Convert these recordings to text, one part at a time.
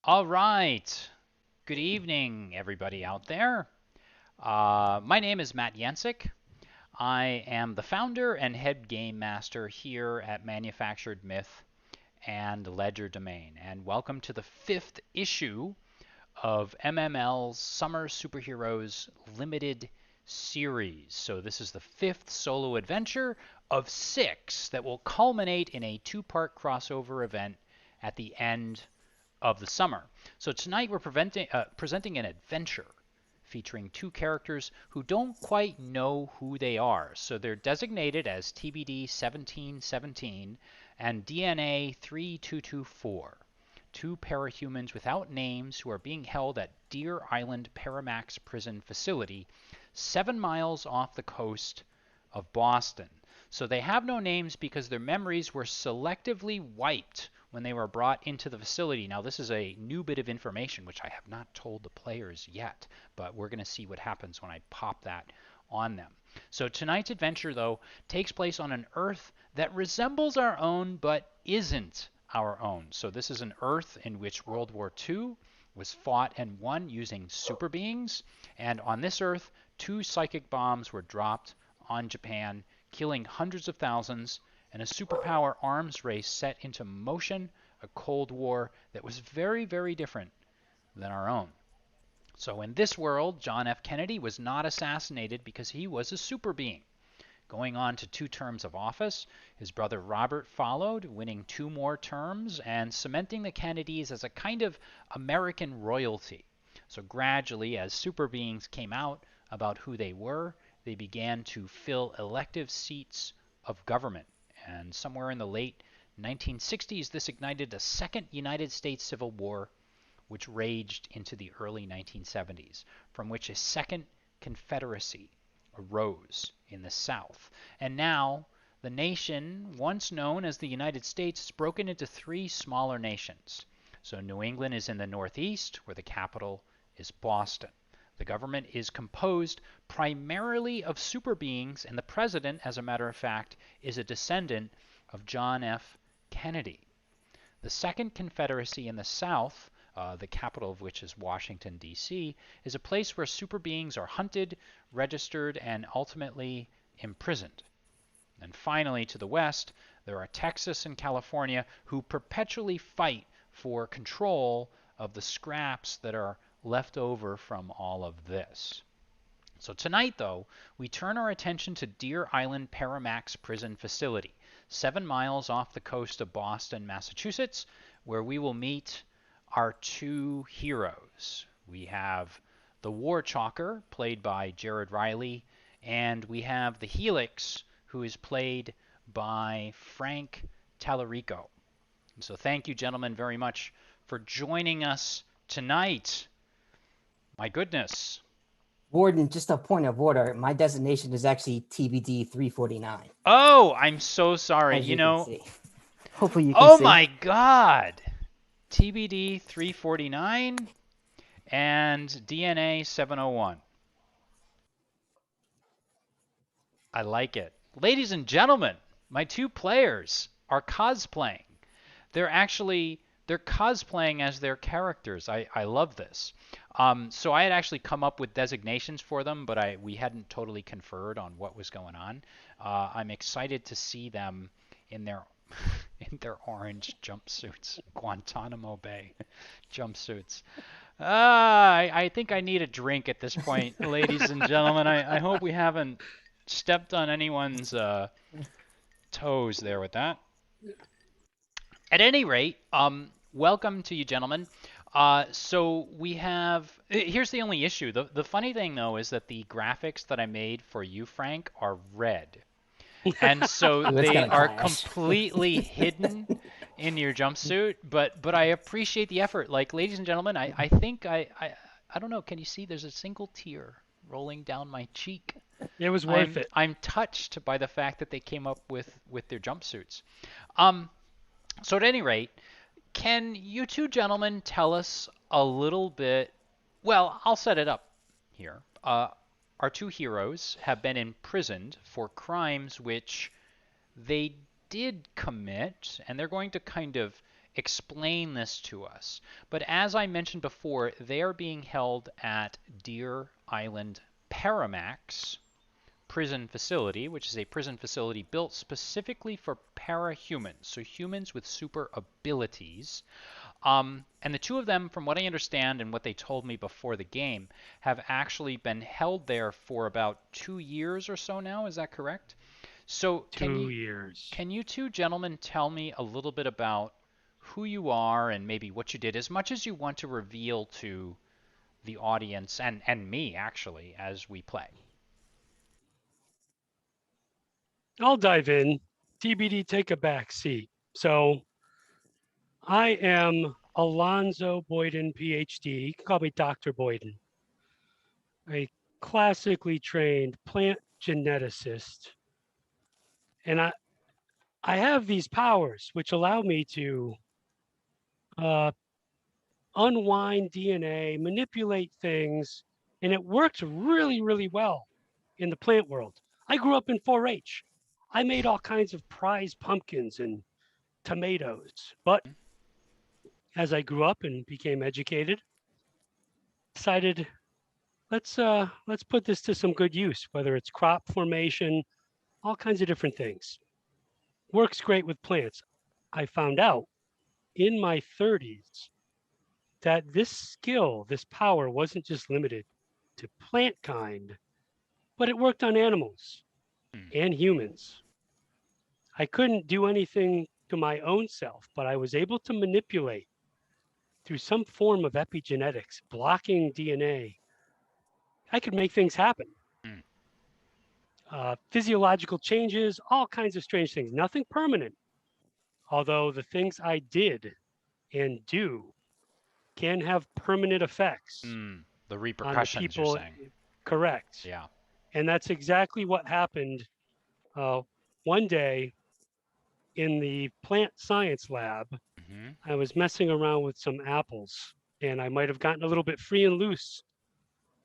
All right. Good evening, everybody out there. My name is Matt Yancik. I am the founder and head game master here at Manufactured Myth and Legerdemain. And welcome to the fifth issue of MML's Summer Superheroes Limited Series. So this is the fifth solo adventure of six that will culminate in a two-part crossover event at the end of the summer. So tonight we're presenting an adventure featuring two characters who don't quite know who they are. So they're designated as TBD 1717 and DNA 3224. Two parahumans without names who are being held at Deer Island Paramax prison facility, 7 miles off the coast of Boston. So they have no names because their memories were selectively wiped when they were brought into the facility. Now, this is a new bit of information which I have not told the players yet, but we're going to see what happens when I pop that on them. So tonight's adventure, though, takes place on an Earth that resembles our own but isn't our own. So this is an Earth in which World War II was fought and won using super beings, and on this Earth, two psychic bombs were dropped on Japan, killing hundreds of thousands, and a superpower arms race set into motion a Cold War that was very, very different than our own. So in this world, John F. Kennedy was not assassinated because he was a super being. Going on to 2 terms of office, his brother Robert followed, winning 2 more terms and cementing the Kennedys as a kind of American royalty. So gradually, as super beings came out about who they were, they began to fill elective seats of government. And somewhere in the late 1960s, this ignited a second United States Civil War, which raged into the early 1970s, from which a second Confederacy arose in the South. And now, the nation, once known as the United States, is broken into 3 smaller nations. So New England is in the Northeast, where the capital is Boston. The government is composed primarily of super beings, and the president, as a matter of fact, is a descendant of John F. Kennedy. The Second Confederacy in the South, the capital of which is Washington, D.C., is a place where super beings are hunted, registered, and ultimately imprisoned. And finally, to the west, there are Texas and California who perpetually fight for control of the scraps that are left over from all of this. So tonight, though, we turn our attention to Deer Island Paramax prison facility, 7 miles off the coast of Boston, Massachusetts, where we will meet our 2 heroes. We have the Warchalker, played by Jarod Riley, and we have the Helix, who is played by Frank Tallarico. And so thank you, gentlemen, very much for joining us tonight. My goodness. Warden, just a point of order. My designation is actually TBD 349. Oh, I'm so sorry. As You you can know, see. Hopefully you can oh see. my God. TBD 349 and DNA 701. I like it. Ladies and gentlemen, my 2 players are cosplaying. They're cosplaying as their characters. I love this. So I had actually come up with designations for them, but we hadn't totally conferred on what was going on. I'm excited to see them in their in their orange jumpsuits, Guantanamo Bay jumpsuits. I think I need a drink at this point, ladies and gentlemen. I hope we haven't stepped on anyone's toes there with that. At any rate, welcome to you, gentlemen. So we have. Here's the only issue. The funny thing, though, is that the graphics that I made for you, Frank, are red. And so Ooh, that's they gonna are clash. completely hidden in your jumpsuit. But I appreciate the effort. Like, ladies and gentlemen, I think I don't know. Can you see? There's a single tear rolling down my cheek. It was worth it. I'm touched by the fact that they came up with their jumpsuits. So at any rate, can you 2 gentlemen tell us a little bit? Well, I'll set it up here. Our 2 heroes have been imprisoned for crimes which they did commit, and they're going to kind of explain this to us. But as I mentioned before, they are being held at Deer Island Paramax prison facility, which is a prison facility built specifically for parahumans, so humans with super abilities. And the two of them, from what I understand and what they told me before the game, have actually been held there for about 2 years or so now. Is that correct? So 2 years. can you two gentlemen tell me a little bit about who you are and maybe what you did, as much as you want to reveal to the audience and me actually as we play? I'll dive in. TBD, take a back seat. So I am Alonzo Boyden, PhD. You can call me Dr. Boyden, a classically trained plant geneticist. And I have these powers which allow me to uh, unwind DNA, manipulate things, and it works really, really well in the plant world. I grew up in 4-H. I made all kinds of prize pumpkins and tomatoes. But as I grew up and became educated, decided let's put this to some good use, whether it's crop formation, all kinds of different things. Works great with plants. I found out in my 30s that this skill, this power wasn't just limited to plant kind, but it worked on animals Hmm. and humans. I couldn't do anything to my own self, but I was able to manipulate through some form of epigenetics, blocking DNA. I could make things happen. Hmm. Physiological changes, all kinds of strange things, nothing permanent. Although the things I did and do can have permanent effects Hmm. The on the repercussions, you're people. saying? Correct. Yeah. And that's exactly what happened uh, one day in the plant science lab. Hmm. I was messing around with some apples and I might have gotten a little bit free and loose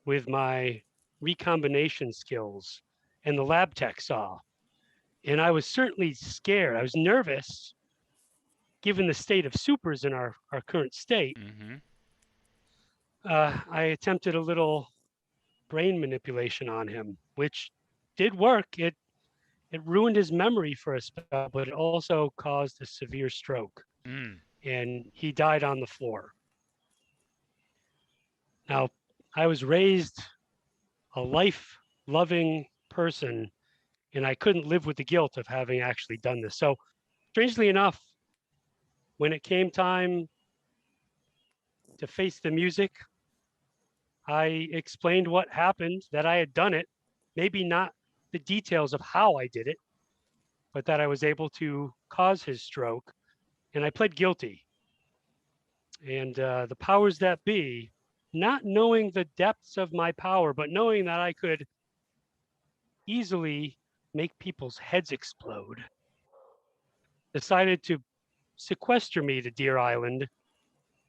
with my recombination skills. And the lab tech saw. And I was certainly scared. I was nervous given the state of supers in our current state. Hmm. I attempted a little brain manipulation on him, which did work. It ruined his memory for a spell, but it also caused a severe stroke, Mm. and he died on the floor. Now, I was raised a life loving person, and I couldn't live with the guilt of having actually done this. So, strangely enough, when it came time to face the music, I explained what happened, that I had done it, maybe not the details of how I did it, but that I was able to cause his stroke. And I pled guilty. And the powers that be, not knowing the depths of my power, but knowing that I could easily make people's heads explode, decided to sequester me to Deer Island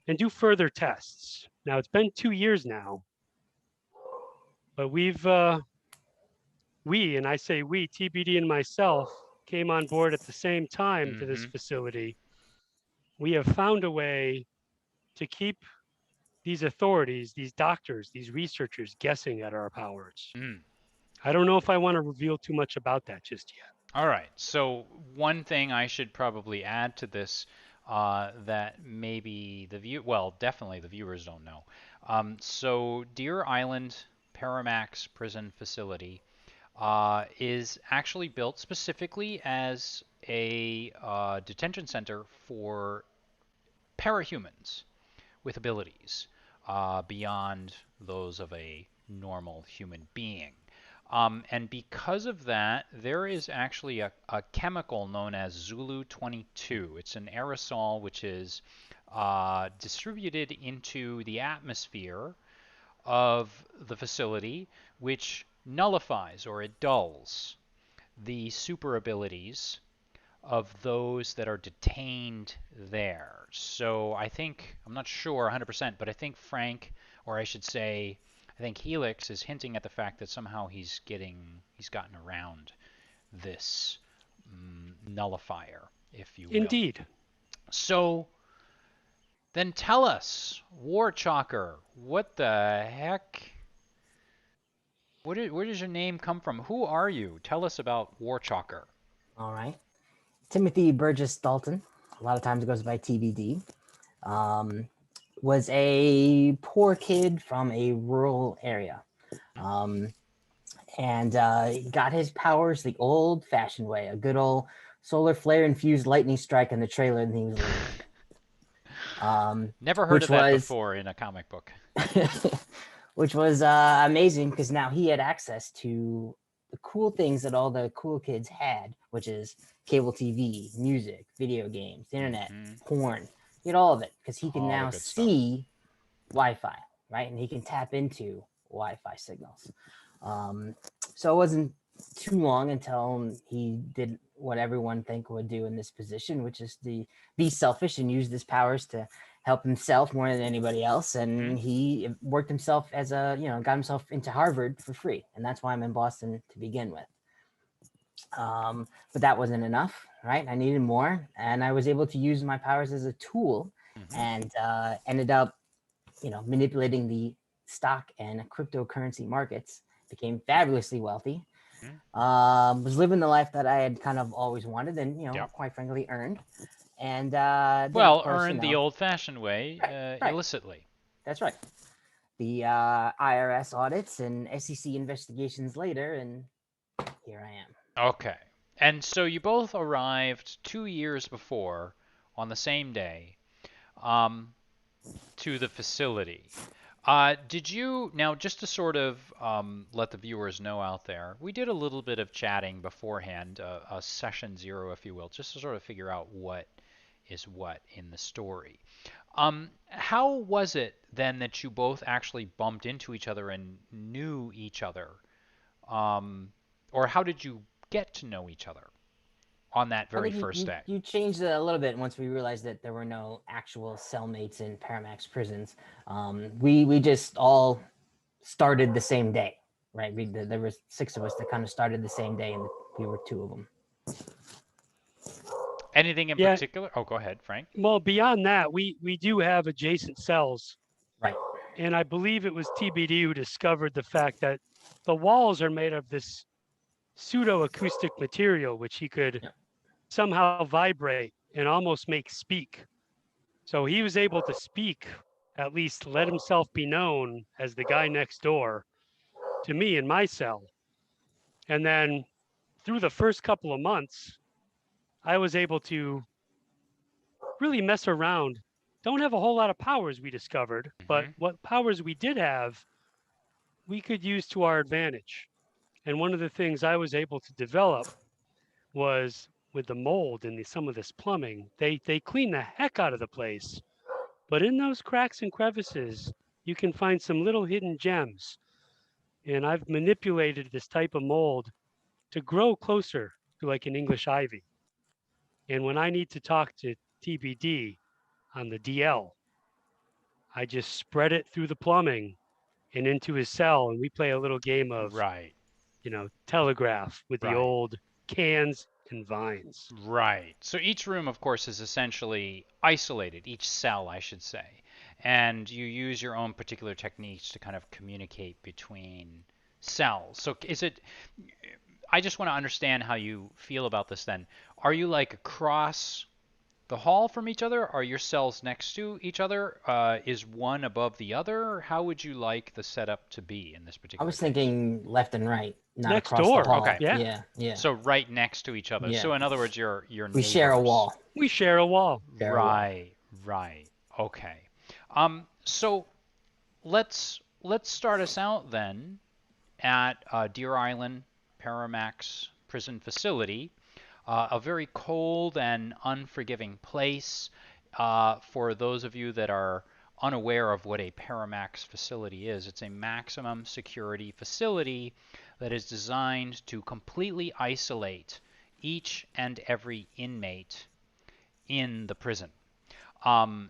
and do further tests. Now, it's been 2 years now, but and I say we, TBD and myself, came on board at the same time to this Hmm. facility. We have found a way to keep these authorities, these doctors, these researchers guessing at our powers. Mm. I don't know if I want to reveal too much about that just yet. All right. So one thing I should probably add to this that maybe well, definitely the viewers don't know. So Deer Island Paramax Prison Facility is actually built specifically as a detention center for parahumans with abilities beyond those of a normal human being. And because of that, there is actually a chemical known as Zulu 22. It's an aerosol which is distributed into the atmosphere of the facility, which nullifies or it dulls the super abilities of those that are detained there. So I think, I'm not sure 100%, but I think Frank, or I should say, I think Helix is hinting at the fact that somehow he's gotten around this nullifier, if you will. Indeed. So Then tell us, Warchalker, what the heck? Where does your name come from? Who are you? Tell us about Warchalker. All right. Timothy Burgess Dalton, a lot of times it goes by TBD, was a poor kid from a rural area. And he got his powers the old fashioned way, a good old solar flare infused lightning strike in the trailer, and he was Never heard which of that was before in a comic book. which was amazing because now he had access to the cool things that all the cool kids had, which is cable TV, music, video games, internet, porn. He had all of it because he can All the now good stuff. see Wi-Fi, right? And he can tap into Wi-Fi signals. So it wasn't too long until he did what everyone think would do in this position, which is to be selfish and use his powers to help himself more than anybody else. And he worked himself as got himself into Harvard for free. And that's why I'm in Boston to begin with. But that wasn't enough, right? I needed more. And I was able to use my powers as a tool and ended up, manipulating the stock and cryptocurrency markets, became fabulously wealthy. Was living the life that I had kind of always wanted and, quite frankly, earned. And then, well, of course, earned the old-fashioned way, right. illicitly. That's right. The IRS audits and SEC investigations later, and here I am. Okay. And so you both arrived 2 years before on the same day to the facility. Did you, now just to sort of let the viewers know out there, we did a little bit of chatting beforehand, a session 0, if you will, just to sort of figure out what is what in the story. How was it then that you both actually bumped into each other and knew each other? Or how did you get to know each other on that very first day? You changed it a little bit once we realized that there were no actual cellmates in Paramax prisons. We just all started the same day, right? There were 6 of us that kind of started the same day, and we were 2 of them. Anything in particular? Oh, go ahead, Frank. Well, beyond that, we do have adjacent cells. Right. And I believe it was TBD who discovered the fact that the walls are made of this pseudo-acoustic material, which he could somehow vibrate and almost make speak. So he was able to speak, at least let himself be known as the guy next door to me in my cell. And then through the first couple of months, I was able to really mess around. Don't have a whole lot of powers, we discovered, but what powers we did have, we could use to our advantage. And one of the things I was able to develop was with the mold and some of this plumbing, they clean the heck out of the place. But in those cracks and crevices, you can find some little hidden gems. And I've manipulated this type of mold to grow closer to like an English ivy. And when I need to talk to TBD on the DL, I just spread it through the plumbing and into his cell, and we play a little game of, telegraph with the old cans and vines. Right. So each room, of course, is essentially isolated, each cell, I should say. And you use your own particular techniques to kind of communicate between cells. So I just want to understand how you feel about this then. Are you like across the hall from each other? Are your cells next to each other? Is one above the other? How would you like the setup to be in this particular I was case? thinking left and right, not next across door. the hall. Okay. Yeah. So right next to each other. Yeah. So in other words, you're We share a wall. We share a wall. Right. Okay. So let's start us out then at Deer Island Paramax prison facility, a very cold and unforgiving place. For those of you that are unaware of what a Paramax facility is, it's a maximum security facility that is designed to completely isolate each and every inmate in the prison.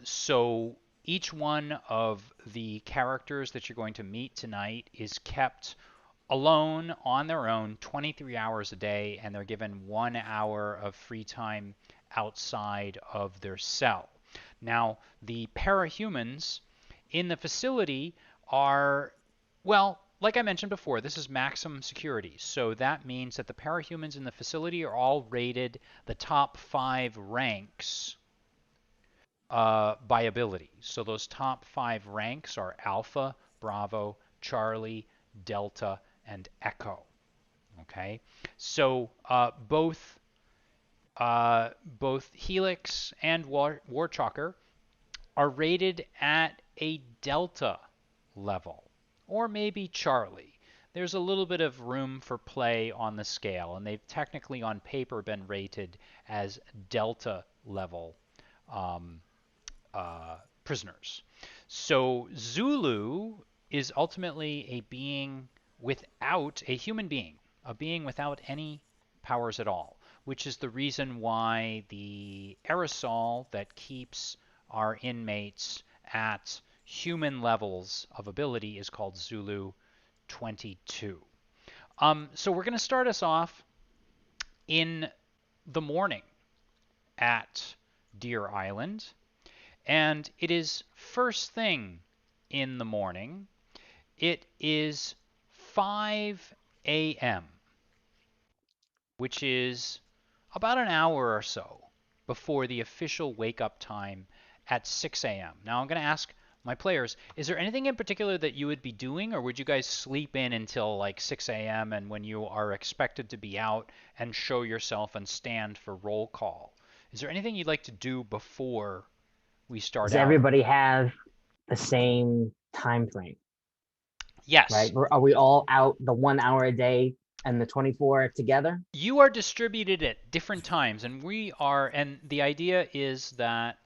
So each one of the characters that you're going to meet tonight is kept alone on their own 23 hours a day, and they're given 1 hour of free time outside of their cell. Now, the parahumans in the facility are, well, like I mentioned before, this is maximum security. So that means that the parahumans in the facility are all rated the top 5 ranks by ability. So those top 5 ranks are Alpha, Bravo, Charlie, Delta, and Echo. Okay, so both Helix and Warchalker are rated at a Delta level, or maybe Charlie. There's a little bit of room for play on the scale, and they've technically on paper been rated as Delta level um, prisoners. So Zulu is ultimately a being without a human being, a being without any powers at all, which is the reason why the aerosol that keeps our inmates at human levels of ability is called Zulu 22. So we're going to start us off in the morning at Deer Island. And it is first thing in the morning. It is 5 a.m., which is about an hour or so before the official wake up time at 6 a.m. Now, I'm going to ask my players, is there anything in particular that you would be doing, or would you guys sleep in until like 6 a.m. and when you are expected to be out and show yourself and stand for roll call? Is there anything you'd like to do before we start Does out? everybody have the same time frame? Yes. Right? Are we all out the 1 hour a day and the 24 together? You are distributed at different times, and we are, and the idea is that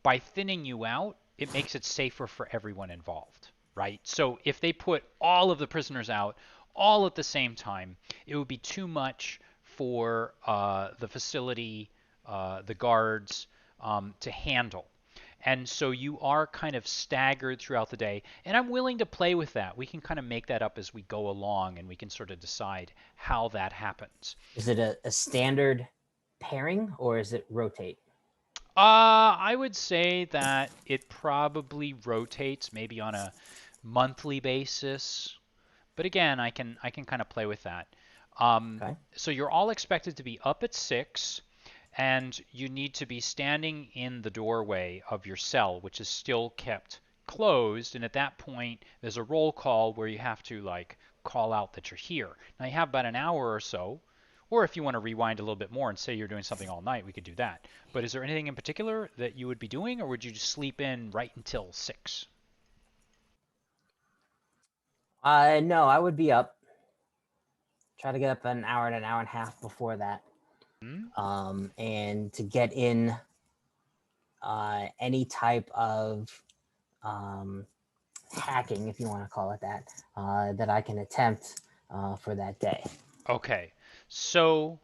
by thinning you out, it makes it safer for everyone involved, right? So if they put all of the prisoners out all at the same time, it would be too much for the facility, the guards to handle. And so you are kind of staggered throughout the day. And I'm willing to play with that. We can kind of make that up as we go along, and we can sort of decide how that happens. Is it a standard pairing or is it rotate? I would say that it probably rotates maybe on a monthly basis. But again, I can kind of play with that. Okay. So you're all expected to be up at 6, and you need to be standing in the doorway of your cell, which is still kept closed. And at that point, there's a roll call where you have to like call out that you're here. Now you have about an hour or so, or if you want to rewind a little bit more and say you're doing something all night, we could do that. But is there anything in particular that you would be doing, or would you just sleep in right until 6? No, I would be up. Try to get up an hour and a half before that. Hmm? And to get in any type of hacking, if you want to call it that, that I can attempt for that day. Okay, so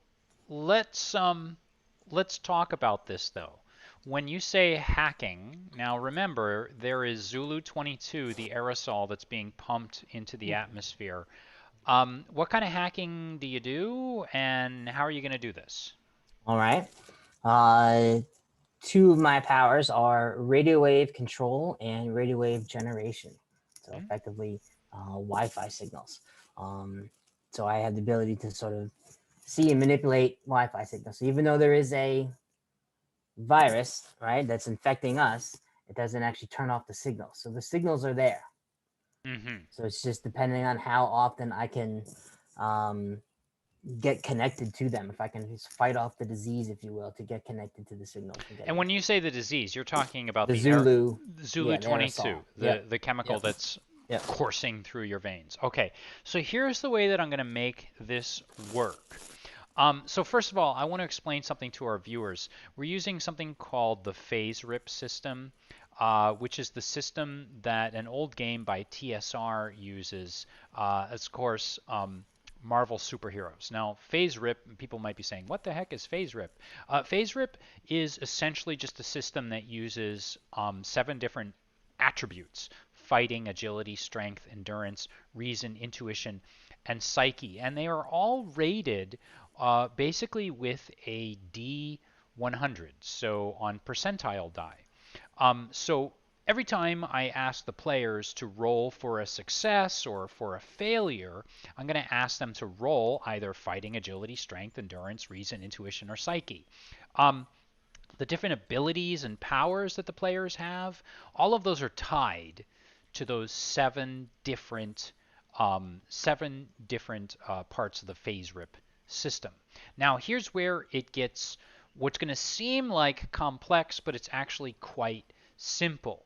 let's talk about this though. When you say hacking, now remember there is Zulu 22, the aerosol that's being pumped into the atmosphere. What kind of hacking do you do, and how are you going to do this? All right. Two of my powers are radio wave control and radio wave generation. So Hmm? effectively, Wi-Fi signals. So I have the ability to sort of see and manipulate Wi-Fi signals. So even though there is a virus, right, that's infecting us, it doesn't actually turn off the signals. So the signals are there. Mm-hmm. So it's just depending on how often I can get connected to them. If I can just fight off the disease, if you will, to get connected to the signals. And when you say the disease, you're talking about the Zulu, Zulu yeah, the 22, aerosol. the chemical Yep. that's Yep. coursing through your veins. Okay, so here's the way that I'm going to make this work. So first of all, I want to explain something to our viewers. We're using something called the phase rip system, which is the system that an old game by TSR uses. Of course, Marvel superheroes. Now, phase rip, people might be saying, what the heck is phase rip? Phase rip is essentially just a system that uses 7 different attributes: fighting, agility, strength, endurance, reason, intuition, and psyche. And they are all rated basically with a D 100, so on percentile die. So every time I ask the players to roll for a success or for a failure, I'm going to ask them to roll either fighting, agility, strength, endurance, reason, intuition, or psyche. The different abilities and powers that the players have, all of those are tied to those seven different parts of the phase rip system. Now, here's where it gets what's going to seem like complex, but it's actually quite simple.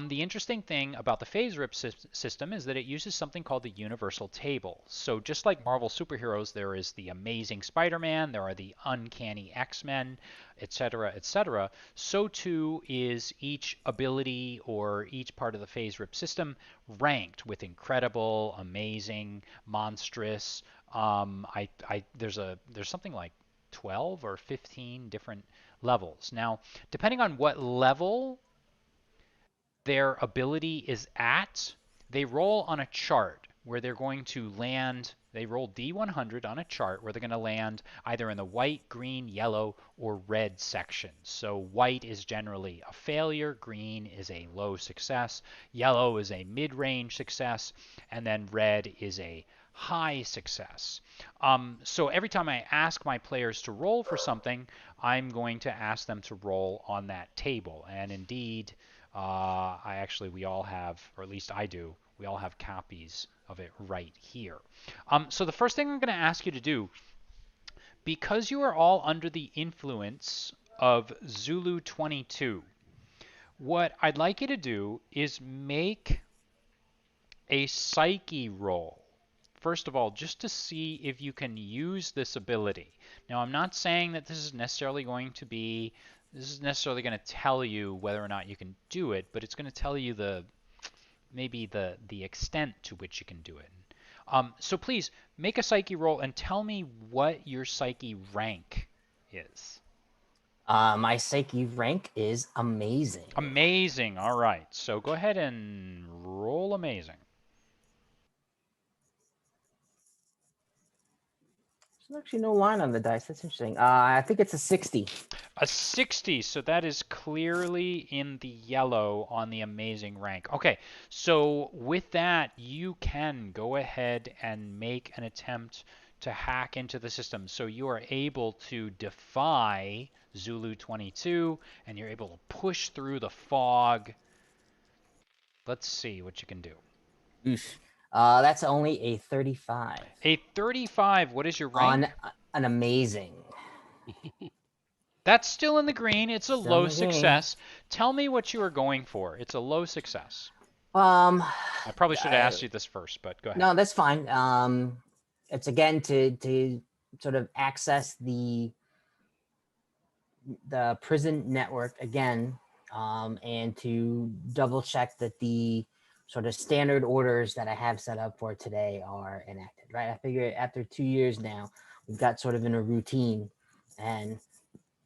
The interesting thing about the phase rip system is that it uses something called the universal table. So just like Marvel superheroes, there is the Amazing Spider-Man, there are the Uncanny X-Men, etc., etc. So too is each ability or each part of the phase rip system ranked with incredible, amazing, monstrous. There's something like 12 or 15 different levels. Now, depending on what level their ability is at, they roll on a chart where they're going to land. They roll D100 on a chart where they're going to land either in the white, green, yellow, or red section. So white is generally a failure, green is a low success, yellow is a mid-range success, and then red is a high success. So every time I ask my players to roll for something, I'm going to ask them to roll on that table. And indeed, we all have, or at least I do, we all have copies of it right here. So the first thing I'm going to ask you to do, because you are all under the influence of Zulu 22, what I'd like you to do is make a psyche roll. First of all, just to see if you can use this ability. Now, I'm not saying that this is necessarily going to tell you whether or not you can do it, but it's going to tell you maybe the extent to which you can do it. So please make a psyche roll and tell me what your psyche rank is. My psyche rank is amazing. Amazing. All right. So go ahead and roll amazing. There's actually no line on the dice. That's interesting. I think it's a 60. A 60, so that is clearly in the yellow on the amazing rank. Okay, so with that, you can go ahead and make an attempt to hack into the system. So you are able to defy Zulu 22, and you're able to push through the fog. Let's see what you can do. Oof. That's only a 35. A 35, what is your rank? On an amazing. That's still in the green. It's a Still low in the green. success. Tell me what you are going for. It's a low success. I probably should have asked you this first, but go ahead. No, that's fine. It's again to sort of access the prison network again, and to double check that the sort of standard orders that I have set up for today are enacted. Right. I figure after 2 years now, we've got sort of in a routine, and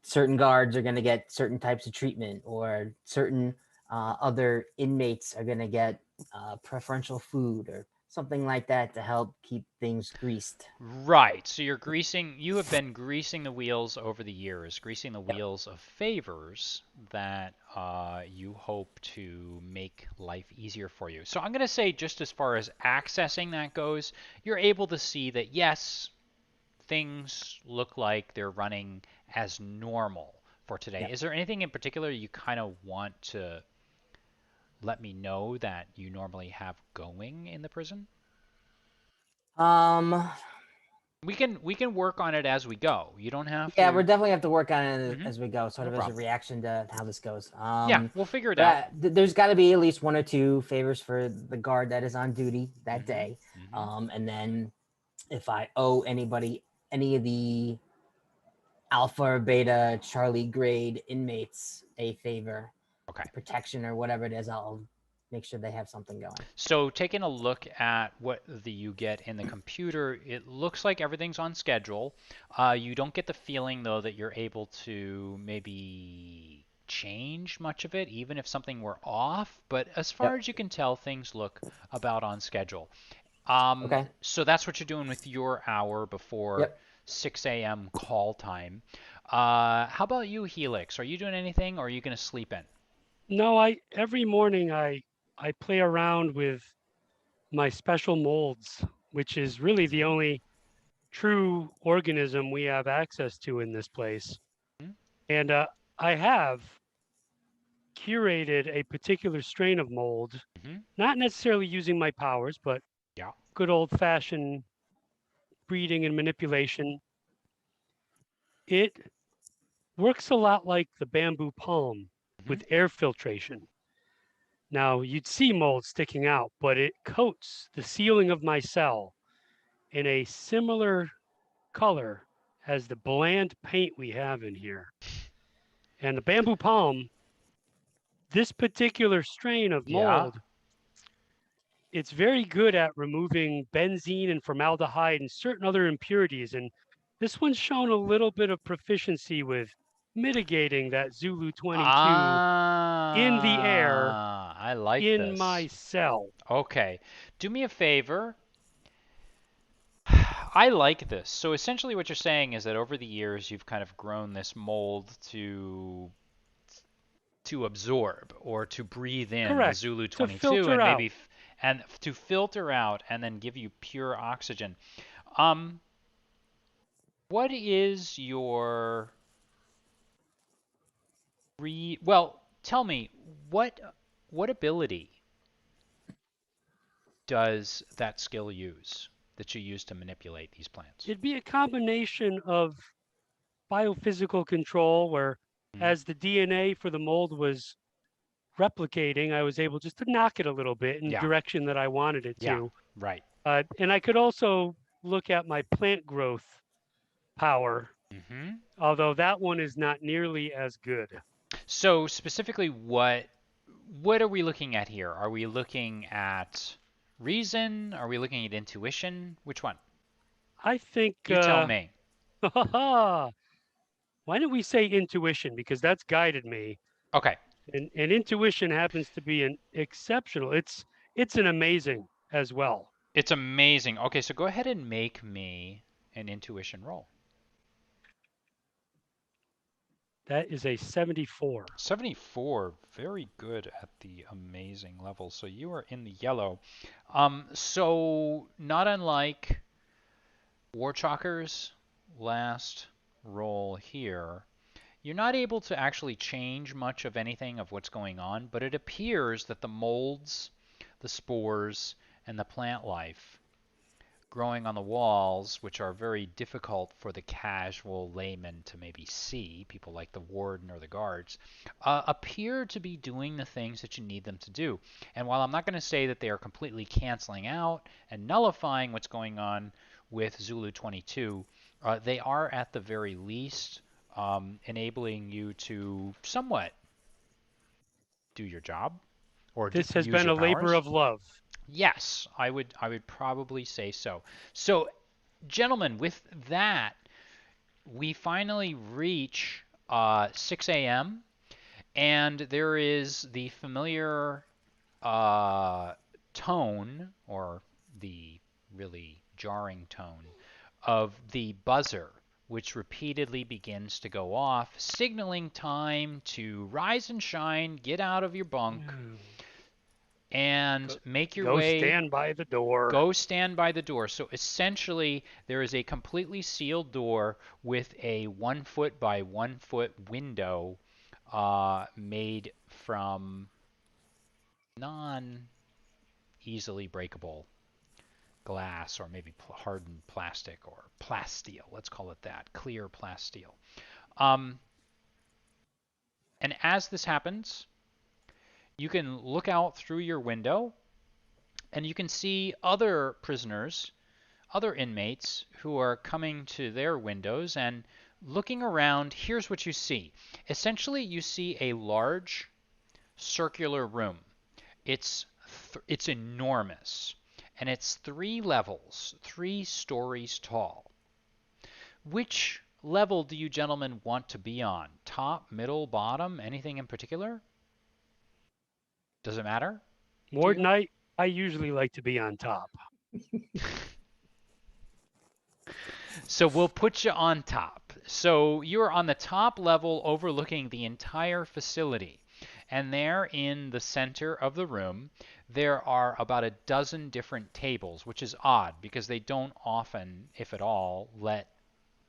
certain guards are going to get certain types of treatment, or certain other inmates are going to get preferential food or something like that to help keep things greased. Right. So you have been greasing the wheels over the years, greasing the wheels of favors that you hope to make life easier for you. So I'm going to say, just as far as accessing that goes, you're able to see that, yes, things look like they're running as normal for today. Is there anything in particular you kind of want to let me know that you normally have going in the prison? We can work on it as we go. You don't have to. Yeah, we're definitely have to work on it as we go, sort of as a reaction to how this goes. Yeah, we'll figure it out. There's got to be at least 1 or 2 favors for the guard that is on duty that day. And then if I owe anybody any of the alpha or beta Charlie grade inmates a favor, protection or whatever it is, I'll make sure they have something going. So taking a look at what you get in the computer, it looks like everything's on schedule. You don't get the feeling, though, that you're able to maybe change much of it, even if something were off. But as far as you can tell, things look about on schedule. So that's what you're doing with your hour before 6 a.m. call time. How about you, Helix? Are you doing anything, or are you going to sleep in? No, every morning I play around with my special molds, which is really the only true organism we have access to in this place. Hmm? And I have curated a particular strain of mold, Mm-hmm. not necessarily using my powers, but Yeah. good old fashioned breeding and manipulation. It works a lot like the bamboo palm Mm-hmm. with air filtration. Now, you'd see mold sticking out, but it coats the ceiling of my cell in a similar color as the bland paint we have in here. And the bamboo palm, this particular strain of Yeah. mold, it's very good at removing benzene and formaldehyde and certain other impurities. And this one's shown a little bit of proficiency with mitigating that Zulu 22 in the air I like in my this. cell. Okay. Do me a favor. I like this. So essentially what you're saying is that over the years you've kind of grown this mold to absorb or to breathe in the Correct. Zulu To 22 filter and out. maybe and to filter out and then give you pure oxygen. Um, what is your well, tell me what ability does that skill use that you use to manipulate these plants? It'd be a combination of biophysical control where Hmm? as the DNA for the mold was replicating, I was able just to knock it a little bit in the Yeah. direction that I wanted it Yeah. to. Right. And I could also look at my plant growth power, Hmm. although that one is not nearly as good. So specifically, what are we looking at here? Are we looking at reason? Are we looking at intuition? Which one? I think, You tell me. why don't we say intuition? Because that's guided me. Okay. And intuition happens to be an exceptional. It's an amazing as well. It's amazing. Okay, so go ahead and make me an intuition roll. That is a 74. 74, very good at the amazing level. So you are in the yellow. So not unlike Warchalker's last roll here, you're not able to actually change much of anything of what's going on, but it appears that the molds, the spores, and the plant life growing on the walls, which are very difficult for the casual layman to maybe see, people like the warden or the guards, appear to be doing the things that you need them to do. And while I'm not going to say that they are completely canceling out and nullifying what's going on with Zulu 22, they are at the very least enabling you to somewhat do your job or This has use been your a labor powers. of love. Yes, I would probably say so. So, gentlemen, with that, we finally reach 6 a.m. and there is the familiar uh, tone, or the really jarring tone, of the buzzer, which repeatedly begins to go off, signaling time to rise and shine, get out of your bunk, and Go, make your go way. stand by the door. Go stand by the door. So essentially, there is a completely sealed door with a 1 foot by 1 foot window made from non easily breakable glass, or maybe hardened plastic, or plasteel. Let's call it that, clear plasteel. Um, and as this happens, you can look out through your window and you can see other prisoners, other inmates who are coming to their windows and looking around. Here's what you see. Essentially, you see a large circular room. It's enormous, and it's 3 levels, 3 stories tall. Which level do you gentlemen want to be on? Top, middle, bottom? Anything in particular? Does it matter to More than you? I usually like to be on top. So we'll put you on top. So you're on the top level overlooking the entire facility. And there in the center of the room, there are about a dozen different tables, which is odd because they don't often, if at all, let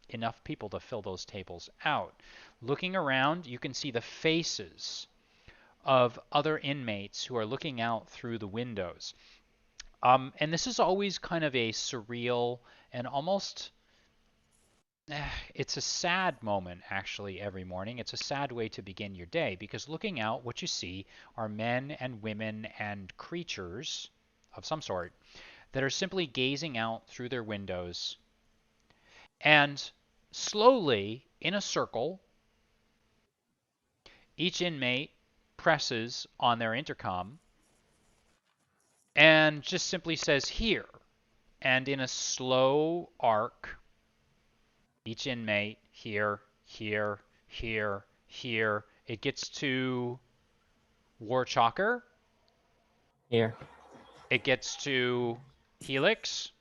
enough people to fill those tables out. Looking around, you can see the faces of other inmates who are looking out through the windows. And this is always kind of a surreal and almost it's a sad moment actually every morning. It's a sad way to begin your day because looking out, what you see are men and women and creatures of some sort that are simply gazing out through their windows and slowly in a circle, each inmate presses on their intercom and just simply says here. And in a slow arc, each inmate here, here, here, here. It gets to Warchalker. Here. It gets to Helix.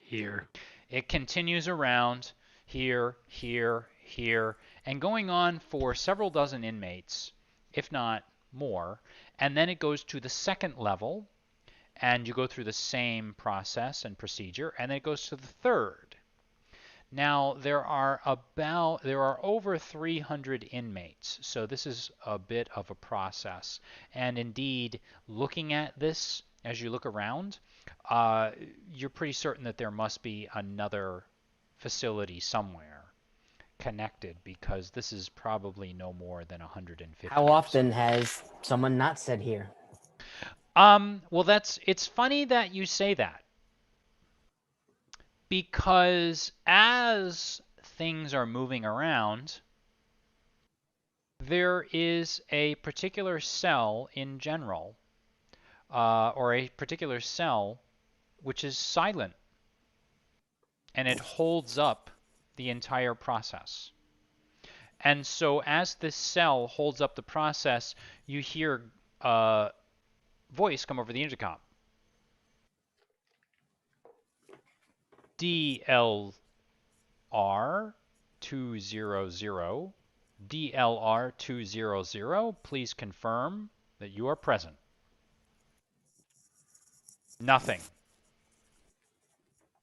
Here. It continues around here, here, here, and going on for several dozen inmates, if not more. And then it goes to the second level, and you go through the same process and procedure, and then it goes to the third. Now there are over 300 inmates, so this is a bit of a process. And indeed, looking at this as you look around, you're pretty certain that there must be another facility somewhere connected because this is probably no more than 150. How often has someone not said here? Well, it's funny that you say that. Because as things are moving around, there is a particular cell in general, or a particular cell which is silent, and it holds up the entire process. And so as this cell holds up the process, you hear a voice come over the intercom. DLR 200. DLR 200, please confirm that you are present. Nothing.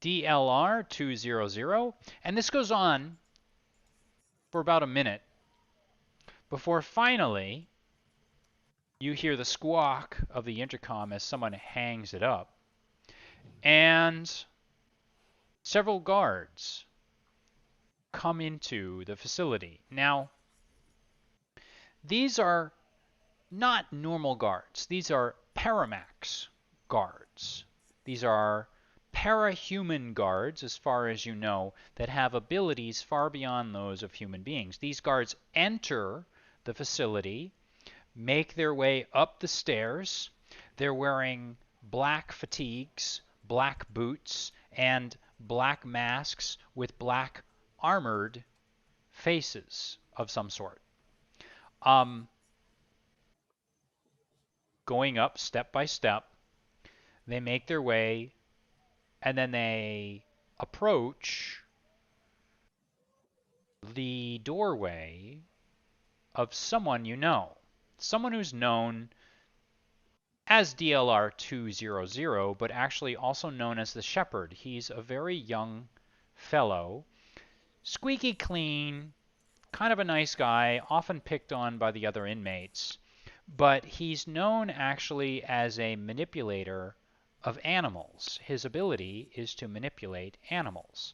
DLR 200, and this goes on for about a minute before finally you hear the squawk of the intercom as someone hangs it up, and several guards come into the facility. Now, these are not normal guards. These are Paramax guards. These are parahuman guards, as far as you know, that have abilities far beyond those of human beings. These guards enter the facility, make their way up the stairs. They're wearing black fatigues, black boots, and black masks with black armored faces of some sort. Going up step by step, they make their way, and then they approach the doorway of someone you know. Someone who's known as DLR 200, but actually also known as the Shepherd. He's a very young fellow, squeaky clean, kind of a nice guy, often picked on by the other inmates, but he's known actually as a manipulator of animals. His ability is to manipulate animals.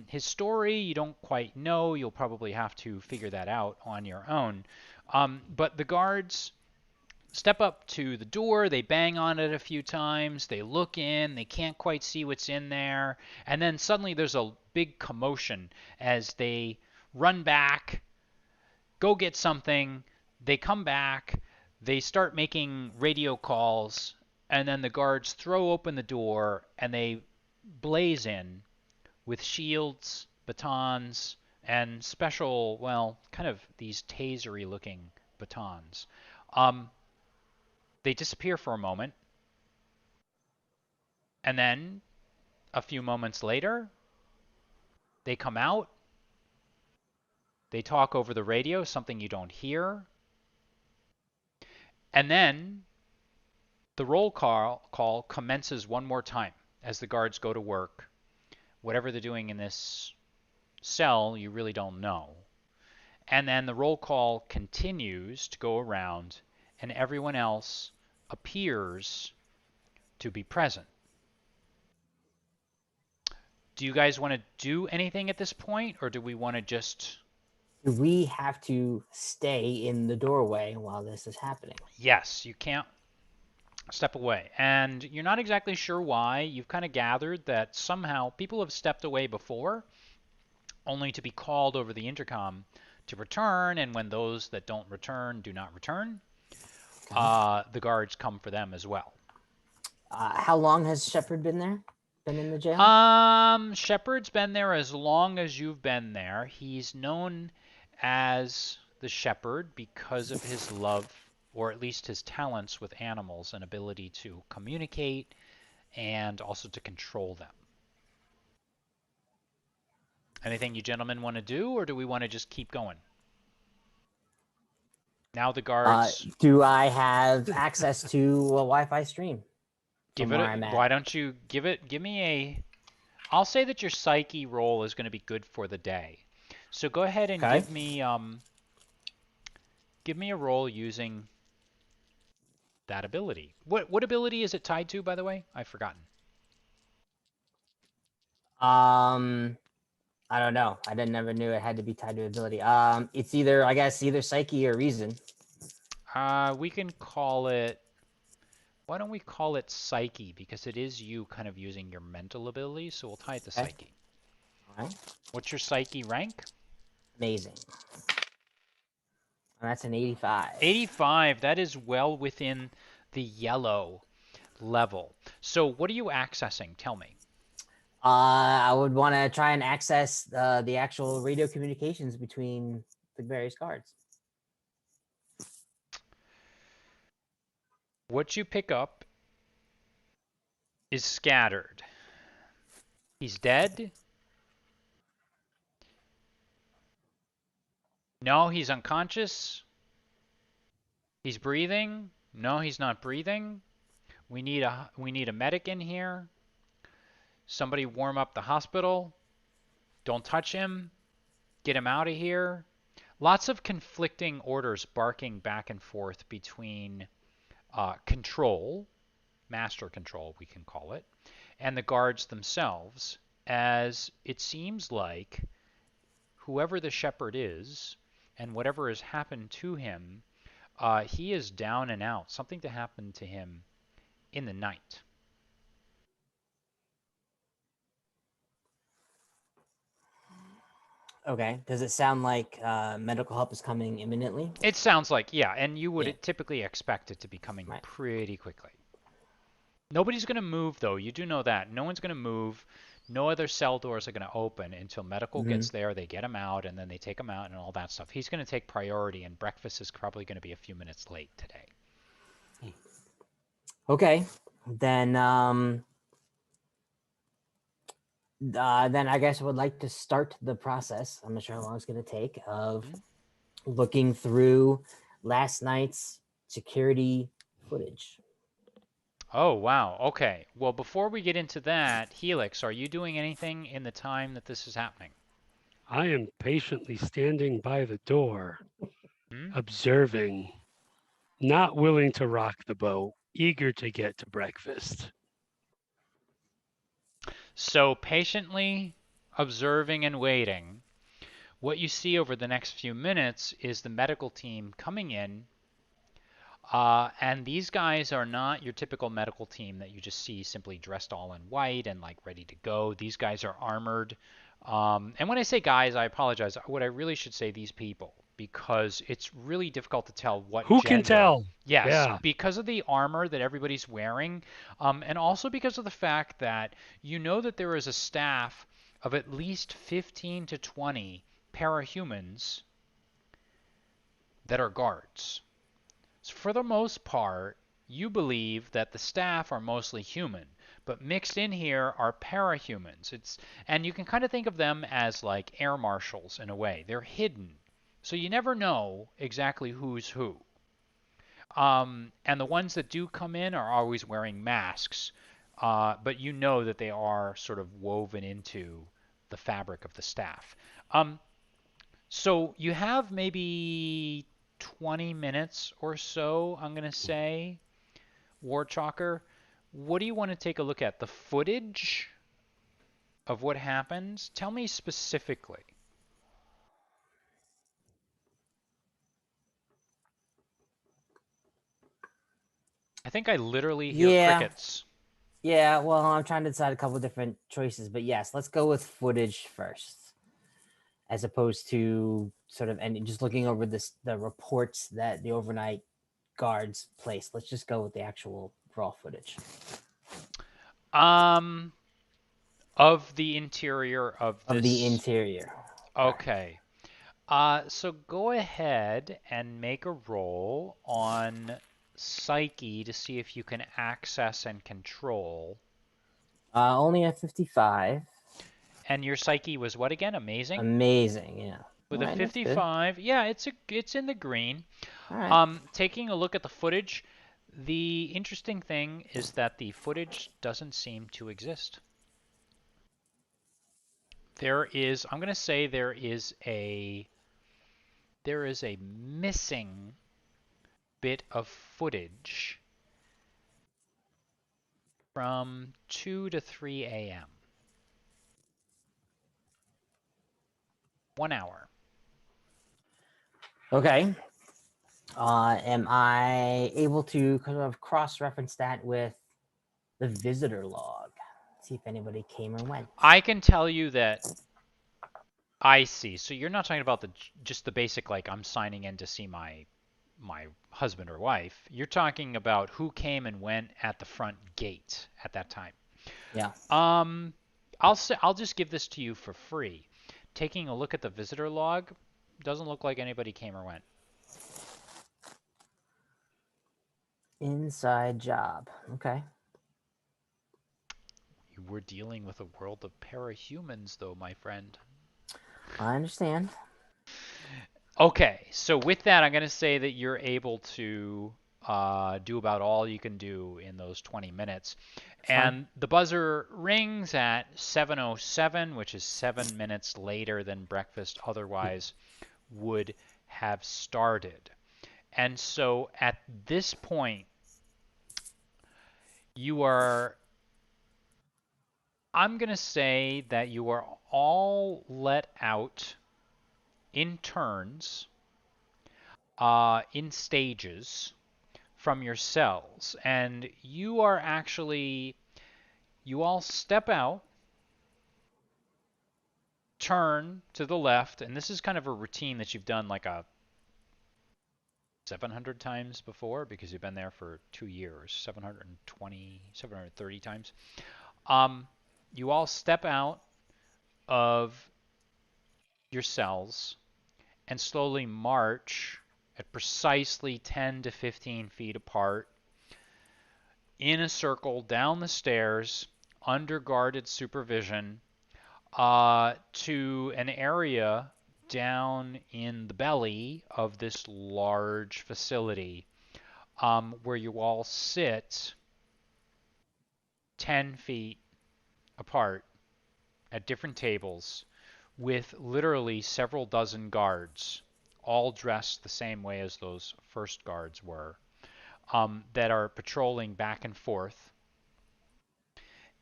His story you don't quite know. You'll probably have to figure that out on your own. But the guards step up to the door, they bang on it a few times, they look in, they can't quite see what's in there, and then suddenly there's a big commotion as they run back, go get something, they come back, they start making radio calls, and then the guards throw open the door and they blaze in with shields, batons, and special, well, kind of these tasery looking batons. They disappear for a moment, and then a few moments later, They come out. They talk over the radio, something you don't hear. And then the roll call commences one more time as the guards go to work. Whatever they're doing in this cell, you really don't know. And then the roll call continues to go around, and everyone else appears to be present. Do you guys want to do anything at this point, or do we want to just... Do we have to stay in the doorway while this is happening? Yes, you can't step away. And you're not exactly sure why. You've kind of gathered that somehow people have stepped away before, only to be called over the intercom to return, and when those that don't return do not return, the guards come for them as well. How long has Shepard been there? Been in the jail? Shepard's been there as long as you've been there. He's known as the Shepherd because of his love, or at least his talents with animals and ability to communicate and also to control them. Anything you gentlemen want to do, or do we want to just keep going? Now the guards... Do I have access to a Wi-Fi stream? Give it. Why don't you give me a... I'll say that your psyche roll is going to be good for the day. So go ahead and give me a roll using that ability. What ability is it tied to, by the way? I've forgotten. I don't know. I never knew it had to be tied to ability. It's either, I guess, either psyche or reason. We can call it... Why don't we call it psyche? Because it is you kind of using your mental ability, so we'll tie it to psyche. All right. What's your psyche rank? Amazing. And that's an 85. 85. That is well within the yellow level. So what are you accessing? Tell me. I would want to try and access the actual radio communications between the various guards. What you pick up is scattered. He's dead. No, he's unconscious. He's breathing. No, he's not breathing. We need a medic in here. Somebody warm up the hospital. Don't touch him. Get him out of here. Lots of conflicting orders barking back and forth between control, master control we can call it, and the guards themselves, as it seems like whoever the shepherd is and whatever has happened to him, he is down and out. Something to happen to him in the night. Okay. Does it sound like medical help is coming imminently? It sounds like, yeah, and you would typically expect it to be coming pretty quickly. Nobody's going to move, though. You do know that. No one's going to move. No other cell doors are going to open until medical gets there. They get him out, and then they take him out and all that stuff. He's going to take priority, and breakfast is probably going to be a few minutes late today. Okay. Then I guess I would like to start the process. I'm not sure how long it's going to take of looking through last night's security footage. Oh, wow. Okay. Well, before we get into that, Helix, are you doing anything in the time that this is happening? I am patiently standing by the door, observing, not willing to rock the boat, eager to get to breakfast. So patiently observing and waiting. What you see over the next few minutes is the medical team coming in. And these guys are not your typical medical team that you just see simply dressed all in white and like ready to go. These guys are armored. And when I say guys, I apologize. What I really should say these people, because it's really difficult to tell what Who gender. can tell? Yes, Yeah. because of the armor that everybody's wearing, and also because of the fact that you know that there is a staff of at least 15 to 20 parahumans that are guards. So for the most part, you believe that the staff are mostly human, But mixed in here are parahumans. And you can kind of think of them as like air marshals in a way. They're hidden. So you never know exactly who's who. And the ones that do come in are always wearing masks, but you know that they are sort of woven into the fabric of the staff. So you have maybe 20 minutes or so, I'm going to say, Warchalker. What do you want to take a look at? The footage of what happens? Tell me specifically. I think I literally hear Yeah. crickets. Yeah, well, I'm trying to decide a couple different choices, but yes, let's go with footage first, as opposed to sort of and just looking over the reports that the overnight guards placed. Let's just go with the actual raw footage. Um, of the interior of Of the this. interior. Okay. So go ahead and make a roll on Psyche to see if you can access and control. Only a 55. And your Psyche was what again? Amazing? Amazing, yeah. With All a right, that's good. 55, yeah, it's in the green. All right. Taking a look at the footage, the interesting thing is that the footage doesn't seem to exist. I'm going to say there is a missing bit of footage from 2 to 3 a.m. 1 hour. Okay. Am I able to kind of cross-reference that with the visitor log? See if anybody came or went. I can tell you that I see. So you're not talking about just the basic like I'm signing in to see my husband or wife. You're talking about who came and went at the front gate at that time. Yeah. I'll just give this to you for free. Taking a look at the visitor log, doesn't look like anybody came or went. Inside job. Okay. We're dealing with a world of parahumans, though, my friend. I understand. Okay, so with that, I'm going to say that you're able to do about all you can do in those 20 minutes. And the buzzer rings at 7:07, which is 7 minutes later than breakfast otherwise would have started. And so at this point, I'm going to say that you are all let out in turns, in stages from your cells. And you all step out, turn to the left, and this is kind of a routine that you've done like a 700 times before because you've been there for 2 years, 720, 730 times. You all step out of your cells and slowly march at precisely 10 to 15 feet apart in a circle down the stairs under guarded supervision to an area down in the belly of this large facility where you all sit 10 feet apart at different tables with literally several dozen guards, all dressed the same way as those first guards were, that are patrolling back and forth.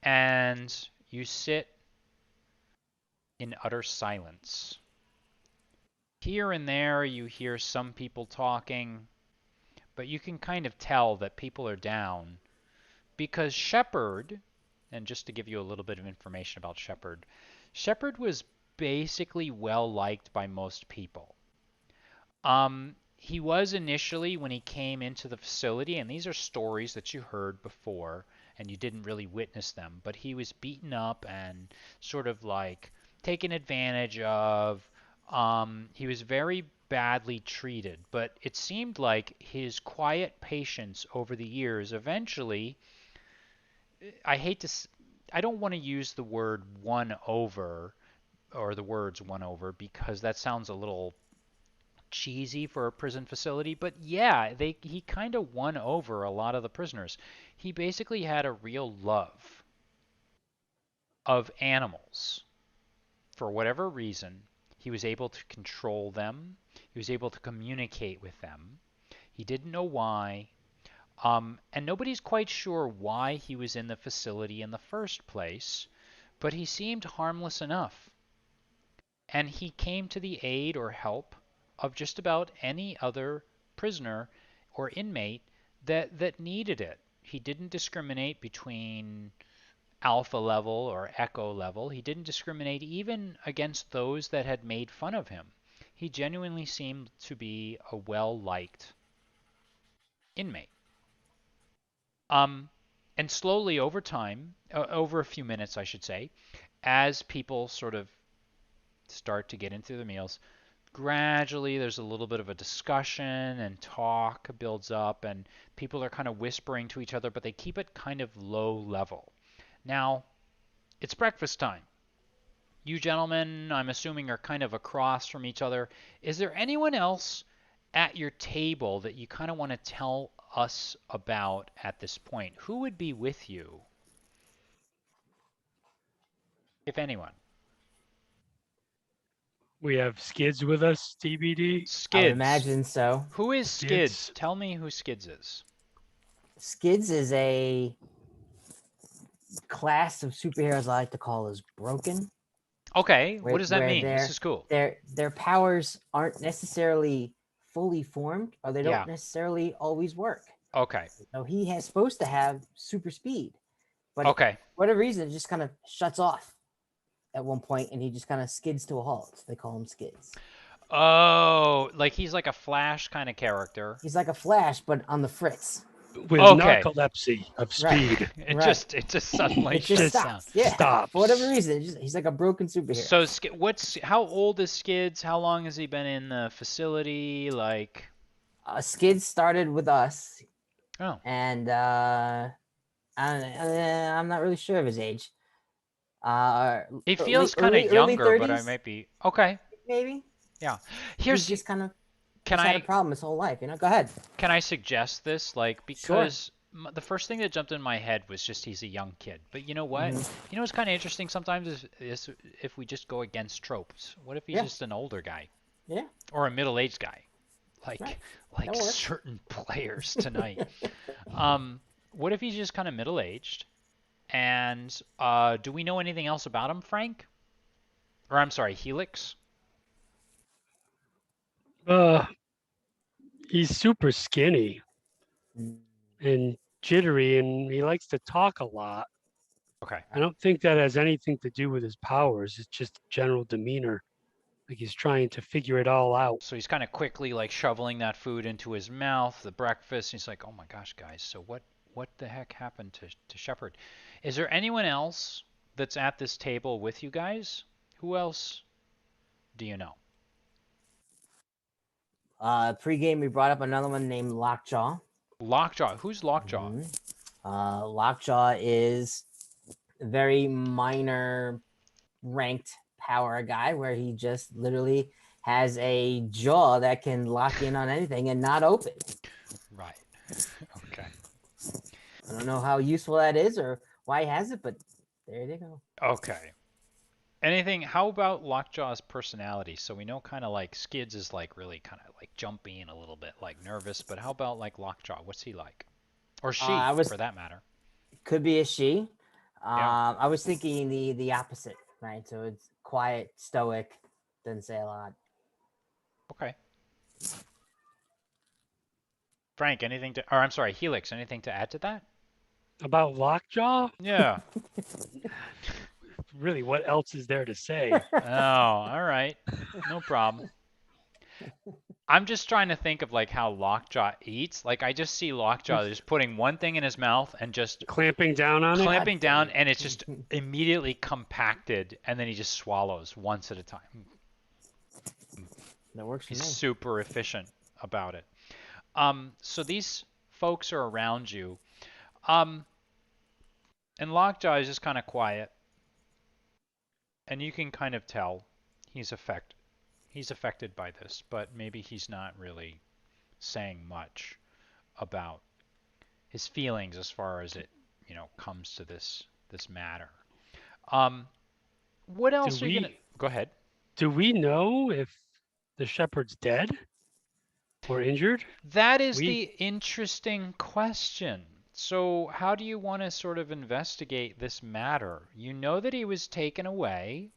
And you sit in utter silence. Here and there, you hear some people talking, but you can kind of tell that people are down because Shepard, and just to give you a little bit of information about Shepard, Shepard was basically well liked by most people. He was initially when he came into the facility, and these are stories that you heard before and you didn't really witness them, but he was beaten up and sort of like taken advantage of. He was very badly treated, but it seemed like his quiet patience over the years eventually I hate to, I don't want to use the word won over or the words won over because that sounds a little cheesy for a prison facility, but yeah, he kind of won over a lot of the prisoners. He basically had a real love of animals. For whatever reason, he was able to control them. He was able to communicate with them. He didn't know why. And nobody's quite sure why he was in the facility in the first place, but he seemed harmless enough. And he came to the aid or help of just about any other prisoner or inmate that needed it. He didn't discriminate between alpha level or echo level. He didn't discriminate even against those that had made fun of him. He genuinely seemed to be a well-liked inmate. Um, and slowly over time, over a few minutes, I should say, as people sort of start to get into their meals, gradually there's a little bit of a discussion and talk builds up, and people are kind of whispering to each other, but they keep it kind of low level. Now, it's breakfast time. You gentlemen, I'm assuming, are kind of across from each other. Is there anyone else at your table that you kind of want to tell us about at this point? Who would be with you, if anyone? We have Skids with us, TBD. I would Skids. imagine so. Who is Skids? Skids. Tell me who Skids is. Skids is a class of superheroes I like to call as broken, Okay, what where does that where mean? This their is cool. their powers aren't necessarily fully formed, or they Yeah. don't necessarily always work. Okay. So he has supposed to have super speed, but Okay. for whatever reason, it just kind of shuts off at one point, and he just kind of skids to a halt. They call him Skids. Oh, like he's like a Flash kind of character. He's like a Flash, but on the fritz. With Okay. narcolepsy of Right. speed. It Right. just suddenly It just shuts just down. stops. Yeah, stops. for whatever reason, he's like a broken superhero. So how old is Skids? How long has he been in the facility? Like, Skids started with us, oh, and I'm not really sure of his age. he feels kind of early younger, but I 30s, might be okay. maybe. Yeah. He's Here's just kind of can had a I problem his whole life. Go ahead. can I suggest this? Like, Sure. because the first thing that jumped in my head was just he's a young kid. But you know what? Mhm. You know what's kind of interesting sometimes is if we just go against tropes. What if he's Yeah. just an older guy Yeah, or a middle-aged guy, like Right. like That works. certain players tonight? What if he's just kind of middle-aged? And do we know anything else about him, Frank? Or I'm sorry, Helix? Uh, he's super skinny Mm, and jittery, and he likes to talk a lot. Okay. I don't think that has anything to do with his powers. It's just general demeanor. Like he's trying to figure it all out. So he's kind of quickly like shoveling that food into his mouth, the breakfast. He's like, "Oh my gosh, guys! So what the heck happened to Shepard? Is there anyone else that's at this table with you guys? Who else do you know? Pre-game, we brought up another one named Lockjaw. Lockjaw. Who's Lockjaw? Mhm. Lockjaw is a very minor ranked power guy where he just literally has a jaw that can lock in on anything and not open. Right. Okay. I don't know how useful that is or why he has it, but there you go. Okay. Anything? How about Lockjaw's personality? So we know kind of like Skids is like really kind of like jumpy and a little bit like nervous, but how about like Lockjaw? What's he like? Or she, for that matter? Could be a she. Yeah. I was thinking the opposite, right? So it's quiet, stoic, doesn't say a lot. Okay. Frank, anything to, or I'm sorry, Helix, anything to add to that? About Lockjaw? Yeah. Really, what else is there to say? Oh, all right. No problem. I'm just trying to think of like how Lockjaw eats. Like I just see Lockjaw just putting one thing in his mouth and just Clamping down on it? clamping down, and it's just immediately compacted, and then he just swallows once at a time. That works for He's me. super efficient about it. So these folks are around you. Um, And Lockjaw is just kind of quiet, and you can kind of tell he's affected by this, but maybe he's not really saying much about his feelings as far as it, comes to this matter. What Do else are you gonna? we Go ahead. do we know if the shepherd's dead or injured? That is We the interesting question. So, how do you want to sort of investigate this matter? You know that he was taken away.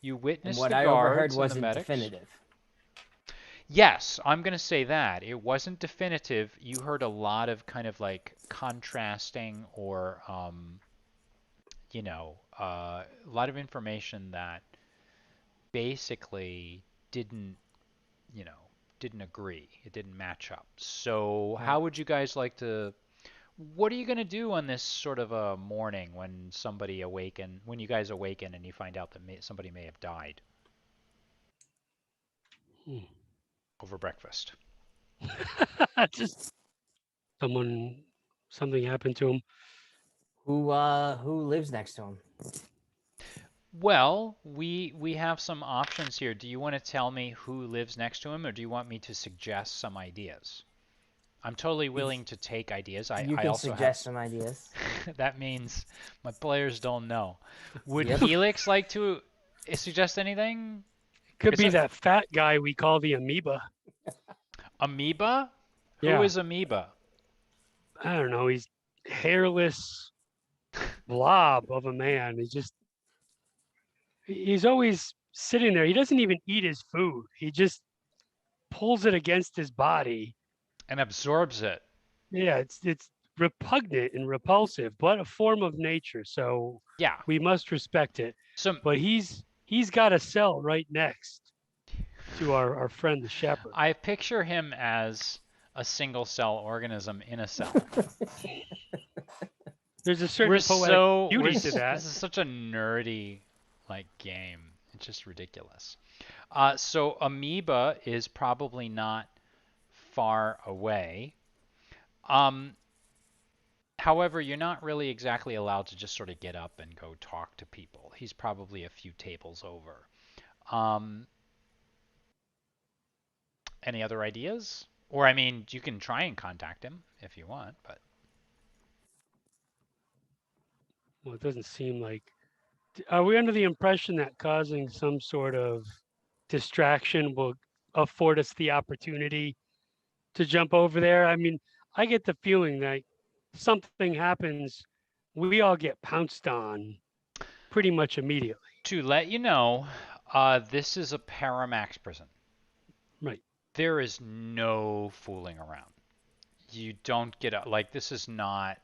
You And witnessed what the I overheard guards and the wasn't medics. definitive. Yes, I'm going to say that. It wasn't definitive. You heard a lot of kind of like contrasting or, a lot of information that basically didn't, you know, didn't agree. It didn't match up. So, how Right. would you guys like to? What are you going to do on this sort of a morning when when you guys awaken and you find out that somebody may have died Hmm. over breakfast? just something happened to him. Who lives next to him? Well, we have some options here. Do you want to tell me who lives next to him, or do you want me to suggest some ideas? I'm totally willing to take ideas. You I can also have. suggest some ideas. That means my players don't know. Would Yep. Helix like to suggest anything? Could be Because that fat guy we call the amoeba. Amoeba? Who Yeah, is Amoeba? I don't know. He's hairless blob of a man. He's always sitting there. He doesn't even eat his food. He just pulls it against his body. And absorbs it. Yeah, it's repugnant and repulsive, but a form of nature. So Yeah. we must respect it. So But he's got a cell right next to our friend the shepherd. I picture him as a single cell organism in a cell. There's a certain poetic beauty to that. This is such a nerdy like game. It's just ridiculous. So Amoeba is probably not far away. Um, However, you're not really exactly allowed to just sort of get up and go talk to people. He's probably a few tables over. Um, any other ideas? Or I mean, you can try and contact him if you want, but Well, it doesn't seem like. Are we under the impression that causing some sort of distraction will afford us the opportunity to jump over there? I mean, I get the feeling that something happens, we all get pounced on pretty much immediately. to let you know, this is a Paramax prison. Right. There is no fooling around. You don't get like this is not.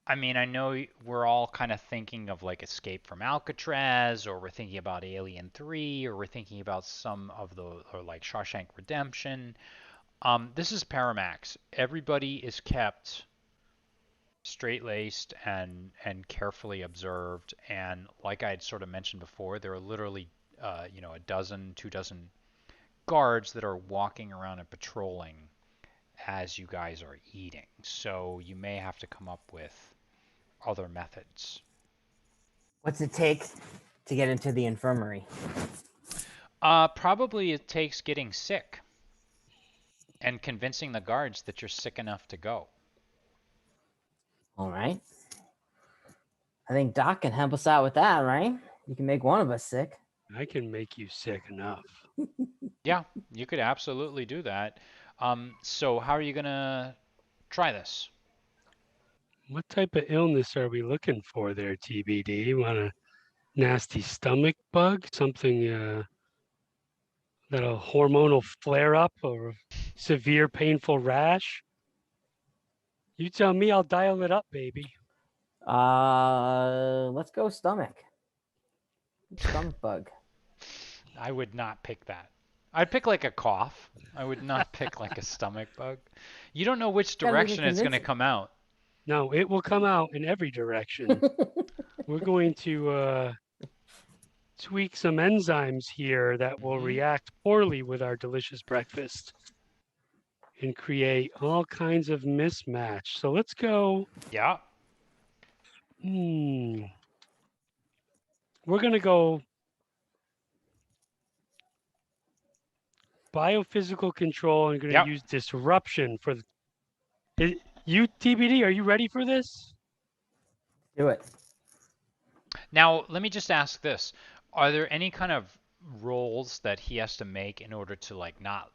I mean, I know we're all kind of thinking of like Escape from Alcatraz, or we're thinking about Alien 3, or we're thinking about some of the, or like Shawshank Redemption. This is Paramax. Everybody is kept straight-laced and carefully observed, and like I had sort of mentioned before, there are literally, a dozen, 2 dozen guards that are walking around and patrolling as you guys are eating. So you may have to come up with other methods. What's it take to get into the infirmary? Probably it takes getting sick and convincing the guards that you're sick enough to go. All right. I think Doc can help us out with that, right? You can make one of us sick. I can make you sick enough. Yeah, you could absolutely do that. So how are you gonna try this? What type of illness are we looking for there, TBD? You want a nasty stomach bug? Something that a hormonal flare up or severe painful rash? You tell me, I'll dial it up, baby. Let's go stomach. Stomach bug. I would not pick that. I'd pick like a cough. I would not pick like a stomach bug. You don't know which Gotta make it direction it's going to convincing. come out. No, it will come out in every direction. We're going to tweak some enzymes here that will react poorly with our delicious breakfast and create all kinds of mismatch. So let's go. Yeah. Hmm. We're gonna go biophysical control and going to Yep. use disruption for you, TBD. Are you ready for this? Do it. Now, let me just ask this. Are there any kind of rolls that he has to make in order to like not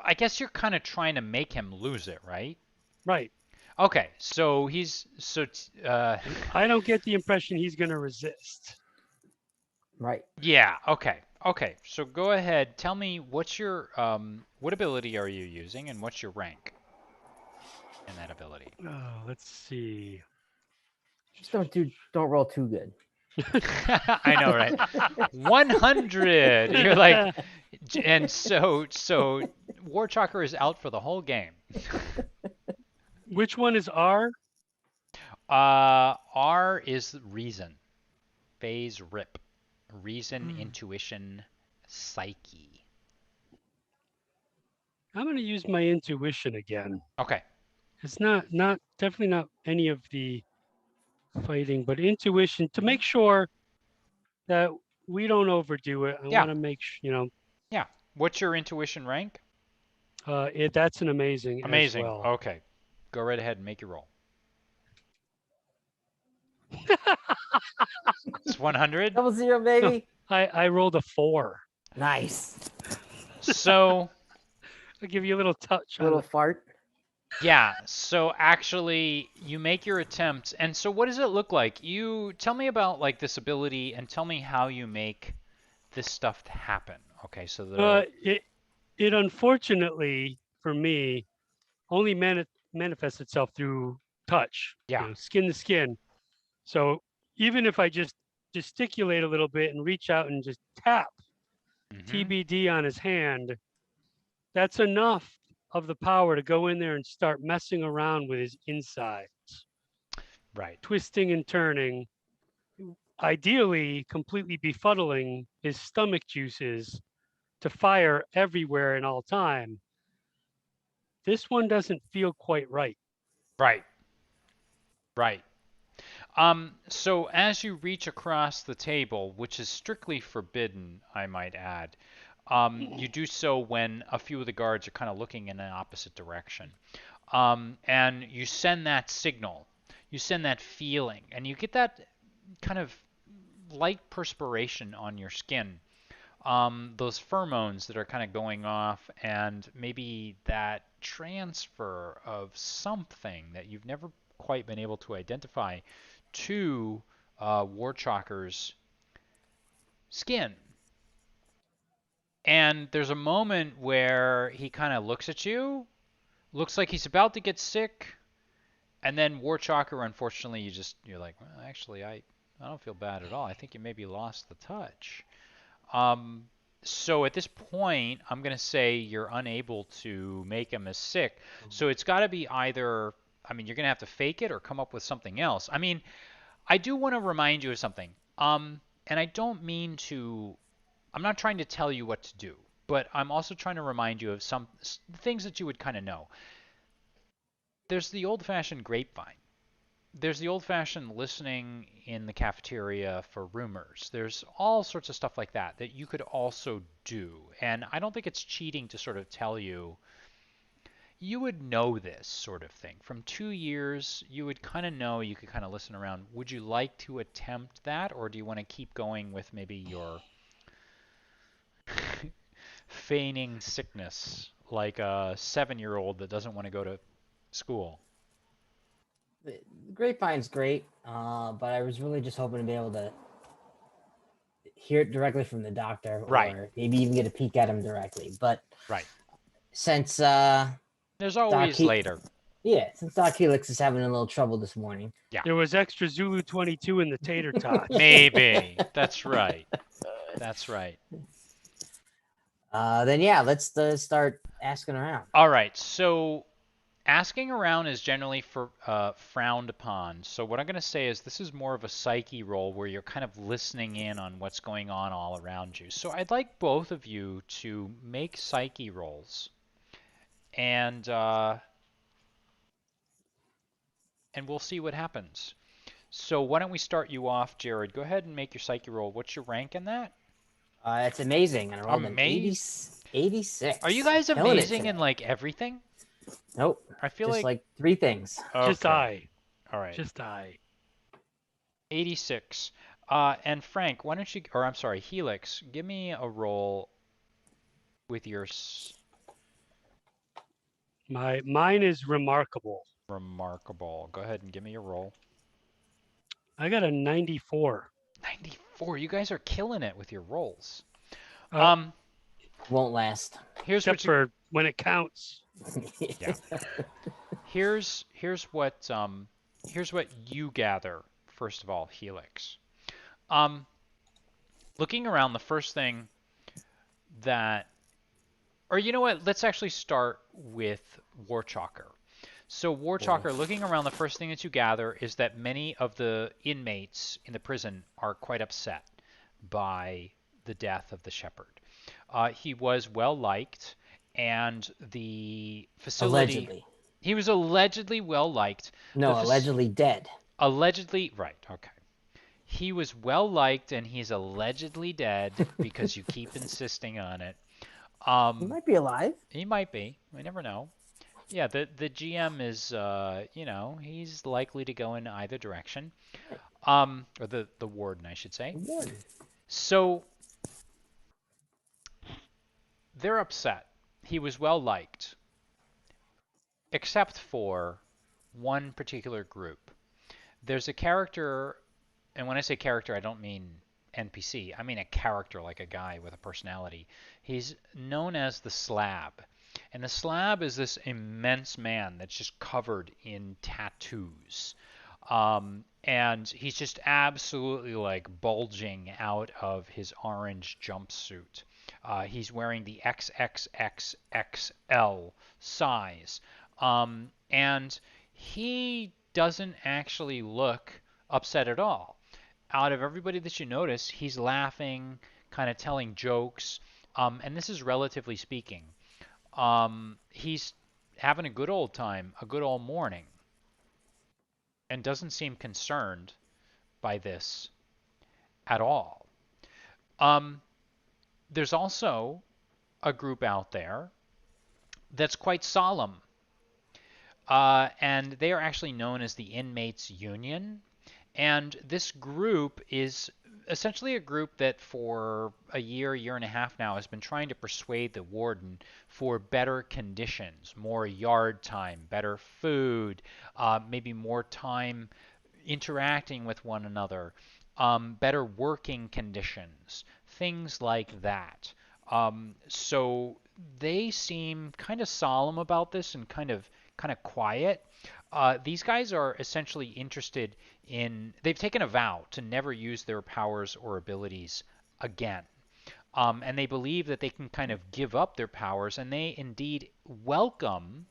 I guess you're kind of trying to make him lose it, right? Right. Okay. So he's so I don't get the impression he's going to resist. Right. yeah, okay. Okay. So go ahead. Tell me what's your what ability are you using and what's your rank in that ability? Oh, let's see. Just don't roll too good. I know, right? 100. You're like and so Warchalker is out for the whole game. Which one is R? R is reason. Phase rip. Reason, intuition, psyche. I'm going to use my intuition again. Okay. It's not definitely not any of the fighting, but intuition to make sure that we don't overdo it. I Yeah. want to make sure, Yeah. What's your intuition rank? that's an amazing as Amazing. well. Okay. Go right ahead and make your roll. It's 100. 0, baby. I rolled a 4. Nice. So, I'll give you a little touch. Little fart. yeah. So actually, you make your attempt. And so what does it look like? You tell me about like this ability and tell me how you make this stuff happen. Okay. So It unfortunately for me only manifests itself through touch, yeah. skin to skin. So even if I just gesticulate a little bit and reach out and just tap TBD on his hand, that's enough of the power to go in there and start messing around with his insides, Right. twisting and turning, ideally completely befuddling his stomach juices to fire everywhere and all time. This one doesn't feel quite right. Right. Right. So as you reach across the table, which is strictly forbidden, I might add, you do so when a few of the guards are kind of looking in an opposite direction. And you send that signal, you send that feeling, and you get that kind of light perspiration on your skin. Those pheromones that are kind of going off, and maybe that transfer of something that you've never quite been able to identify to Warchalker's skin. And there's a moment where he kind of looks at you, looks like he's about to get sick, and then Warchalker, unfortunately, you're like, well, actually, I don't feel bad at all. I think you maybe lost the touch. So at this point, I'm going to say you're unable to make him as sick. So it's got to be either, I mean, you're going to have to fake it or come up with something else. I mean, I do want to remind you of something. And I don't mean to, I'm not trying to tell you what to do, but I'm also trying to remind you of some things that you would kind of know. There's the old-fashioned grapevine. There's the old-fashioned listening in the cafeteria for rumors. There's all sorts of stuff like that that you could also do. And I don't think it's cheating to sort of tell you. You would know this sort of thing. From 2 years, you would kind of know, you could kind of listen around. Would you like to attempt that, or do you want to keep going with maybe your feigning sickness, like a 7-year-old that doesn't want to go to school? The Grapevine's great, but I was really just hoping to be able to hear it directly from the doctor, Right. or maybe even get a peek at him directly. But Right. since There's always later. Yeah, since Doc Helix is having a little trouble this morning. Yeah. There was extra Zulu 22 in the tater tot. Maybe. That's right. That's right. Then yeah, let's start asking around. All right. So asking around is generally frowned upon. So what I'm going to say is this is more of a psyche roll where you're kind of listening in on what's going on all around you. So I'd like both of you to make psyche rolls, and we'll see what happens. So why don't we start you off, Jarod? Go ahead and make your psyche roll. What's your rank in that? It's amazing. And I rolled an 86. Are you guys Killing it amazing in today. like everything? Nope. I feel Just like 3 things. Just okay. I. All right. Just I. 86. And Frank, why don't you, or I'm sorry, Helix, give me a roll with your Mine is remarkable. remarkable. Go ahead and give me your roll. I got a 94. 94. You guys are killing it with your rolls. Uh, Won't last. Here's Except what you, for when it counts. yeah. Here's what you gather first of all, Helix. Looking around, the first thing that, or you know what? Let's actually start with Warchalker. So Warchalker, looking around, the first thing that you gather is that many of the inmates in the prison are quite upset by the death of the shepherd. He was well liked, and the facility. Allegedly. He was allegedly well liked. No, allegedly dead. Allegedly, right? Okay. He was well liked, and he's allegedly dead because you keep insisting on it. He might be alive. He might be. We never know. Yeah, the GM is, he's likely to go in either direction. Or the warden, I should say. Warden. So they're upset. He was well liked, except for one particular group. There's a character, and when I say character, I don't mean NPC. I mean a character, like a guy with a personality. He's known as the Slab. And the Slab is this immense man that's just covered in tattoos. And he's just absolutely like bulging out of his orange jumpsuit. He's wearing the XXXXL size. And he doesn't actually look upset at all. Out of everybody that you notice, he's laughing, kind of telling jokes. And this is relatively speaking. He's having a good old time, a good old morning, and doesn't seem concerned by this at all. There's also a group out there that's quite solemn, and they are actually known as the Inmates Union. And this group is essentially a group that for a year and a half now has been trying to persuade the warden for better conditions, more yard time, better food, maybe more time interacting with one another, better working conditions, things like that. So they seem kind of solemn about this and kind of quiet. These guys are essentially interested in, they've taken a vow to never use their powers or abilities again. And they believe that they can kind of give up their powers, and they indeed welcome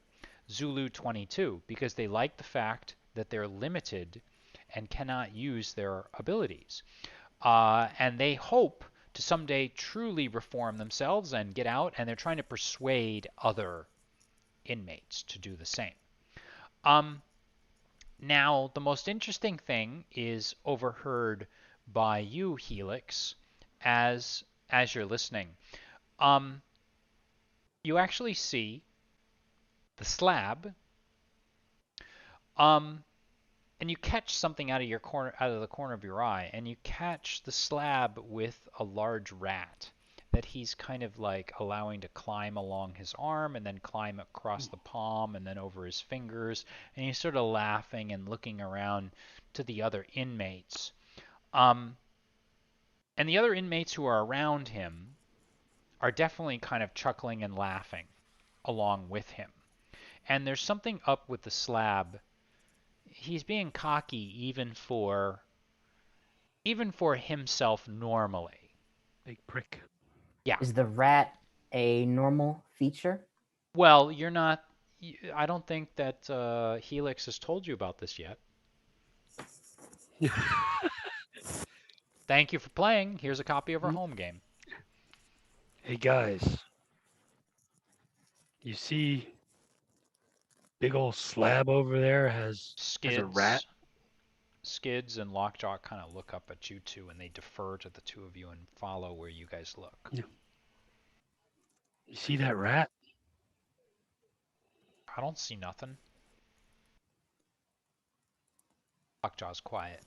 Zulu 22 because they like the fact that they're limited and cannot use their abilities. And they hope to someday truly reform themselves and get out, and they're trying to persuade other inmates to do the same. Now, the most interesting thing is overheard by you, Helix, as you're listening. You actually see the Slab, and you catch something out of the corner of your eye, and you catch the Slab with a large rat that he's kind of like allowing to climb along his arm and then climb across the palm and then over his fingers, and he's sort of laughing and looking around to the other inmates. And the other inmates who are around him are definitely kind of chuckling and laughing along with him. And there's something up with the Slab. He's being cocky even for himself normally. Big prick. Yeah. Is the rat a normal feature? Well, you're not. I don't think that Helix has told you about this yet. Thank you for playing. Here's a copy of our home game. Hey guys, you see big old Slab over there has a rat? Skids and Lockjaw kind of look up at you two, and they defer to the two of you and follow where you guys look. You see that rat? I don't see nothing. Lockjaw's quiet.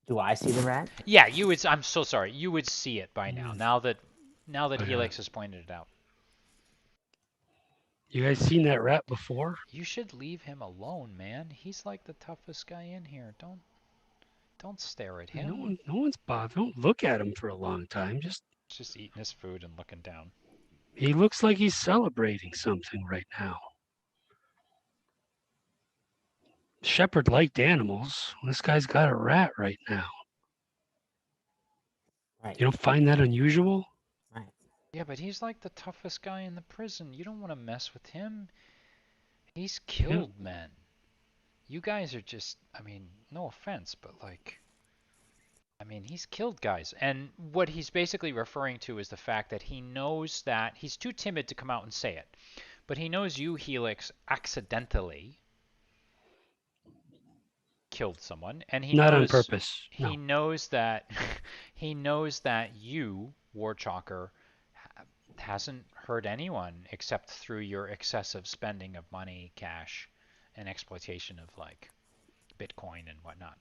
Do I see the rat? Yeah, you would. I'm so sorry. You would see it by now. Now that Okay. Helix has pointed it out. You guys seen that rat before? You should leave him alone, man. He's like the toughest guy in here. Don't stare at him. No one's bothered. Don't look at him for a long time. Just eating his food and looking down. He looks like he's celebrating something right now. Shepherd liked animals. This guy's got a rat right now. Right. You don't find that unusual? Right. Yeah, but he's like the toughest guy in the prison. You don't want to mess with him. He's killed men. You guys are just, I mean, no offense, but like, I mean, he's killed guys. And what he's basically referring to is the fact that he knows that he's too timid to come out and say it. But he knows you, Helix, accidentally killed someone, and he Not knows on purpose. No. he knows that he knows that you, Warchalker, hasn't hurt anyone except through your excessive spending of money, cash, and exploitation of like Bitcoin and whatnot.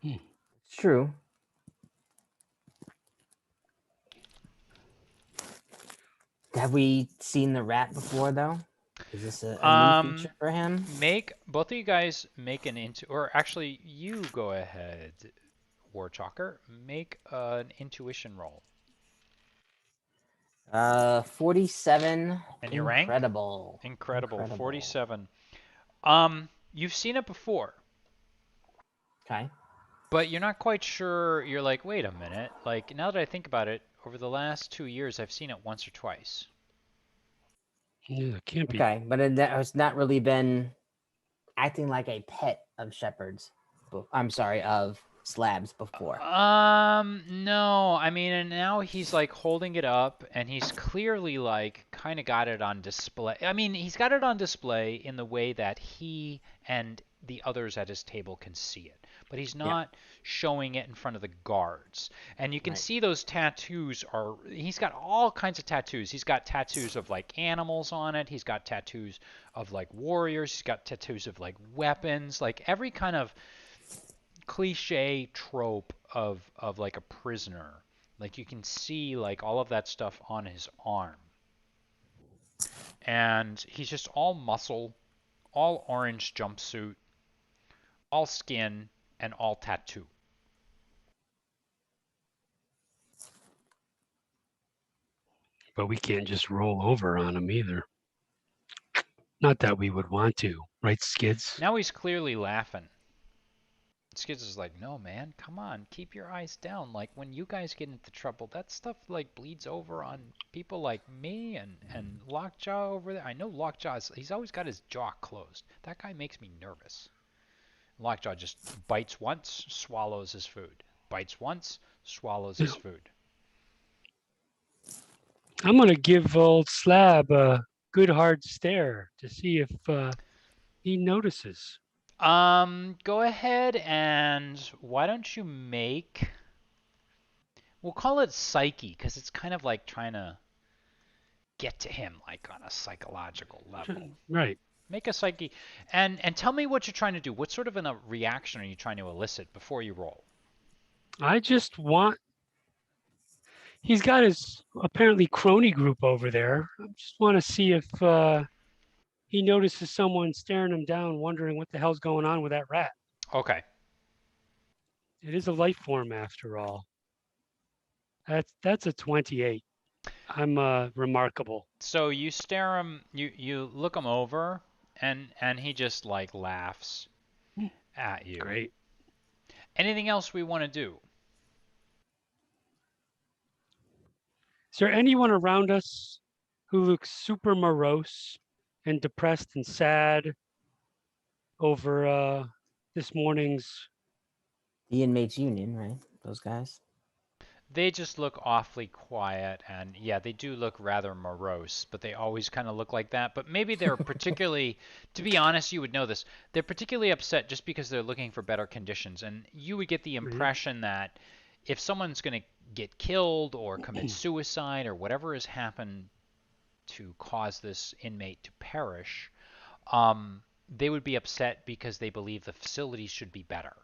It's true. Have we seen the rat before, though? Is this a new feature for him? Both of you guys make or actually, you go ahead, Warchalker. Make an intuition roll. 47. And your Incredible. rank? Incredible. 47. You've seen it before. Okay. But you're not quite sure. You're like, wait a minute. Like, now that I think about it, over the last 2 years, I've seen it once or twice. Yeah, it can't be. Okay, but it has not really been acting like a pet of shepherds. I'm sorry, of slabs before. No. I mean, and now he's like holding it up, and he's clearly like kind of got it on display. I mean, he's got it on display in the way that he and the others at his table can see it, but he's not showing it in front of the guards. And you can see those tattoos he's got all kinds of tattoos. He's got tattoos of like animals on it. He's got tattoos of like warriors. He's got tattoos of like weapons, like every kind of cliche trope of like a prisoner. Like you can see like all of that stuff on his arm. And he's just all muscle, all orange jumpsuit, all skin, and all tattoo. But we can't just roll over on him either. Not that we would want to, right, Skids? Now he's clearly laughing. Skids is like, no, man, come on, keep your eyes down. Like, when you guys get into trouble, that stuff, like, bleeds over on people like me and Lockjaw over there. I know Lockjaw, he's always got his jaw closed. That guy makes me nervous. Lockjaw just bites once, swallows his food. Bites once, swallows his food. I'm going to give old Slab a good hard stare to see if he notices. Go ahead and why don't you make... We'll call it psyche, because it's kind of like trying to get to him, like on a psychological level. Right. Make a psyche, and tell me what you're trying to do. What sort of a reaction are you trying to elicit before you roll? I just want... He's got his apparently crony group over there. I just want to see if he notices someone staring him down, wondering what the hell's going on with that rat. Okay. It is a life form after all. That's a 28. I'm remarkable. So you stare him, you look him over, and he just like laughs at you. Great. Anything else we want to do? Is there anyone around us who looks super morose and depressed and sad over this morning's... The inmates union, right? Those guys. They just look awfully quiet, and yeah, they do look rather morose, but they always kind of look like that. But maybe they're particularly, to be honest, you would know this, they're particularly upset just because they're looking for better conditions. And you would get the Right. impression that if someone's going to get killed or commit suicide or whatever has happened to cause this inmate to perish, they would be upset because they believe the facilities should be better. Yeah.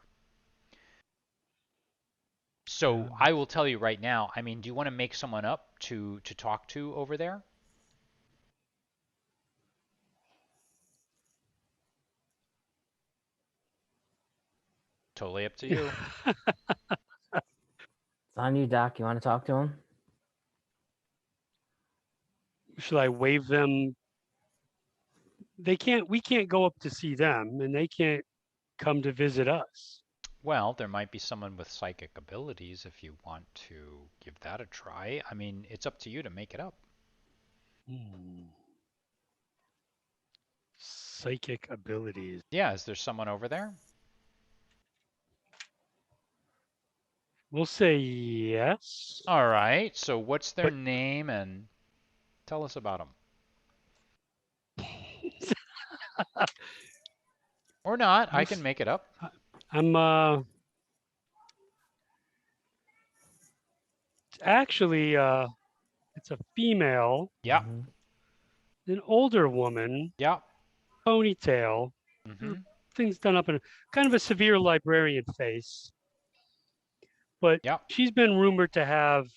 So I will tell you right now. I mean, do you want to make someone up to talk to over there? Totally up to you. It's on you, Doc. You want to talk to him? Should I wave them? They can't. We can't go up to see them, and they can't come to visit us. Well, there might be someone with psychic abilities if you want to give that a try. I mean, it's up to you to make it up. Hmm. Psychic abilities. Yeah, is there someone over there? We'll say yes, All right. So what's their but name and tell us about them? Or not. I we'll, can make it up. I'm actually it's a female, Yeah. Mhm. an older woman, Yeah. ponytail, her Mhm. things done up in kind of a severe librarian face, but Yeah. she's been rumored to have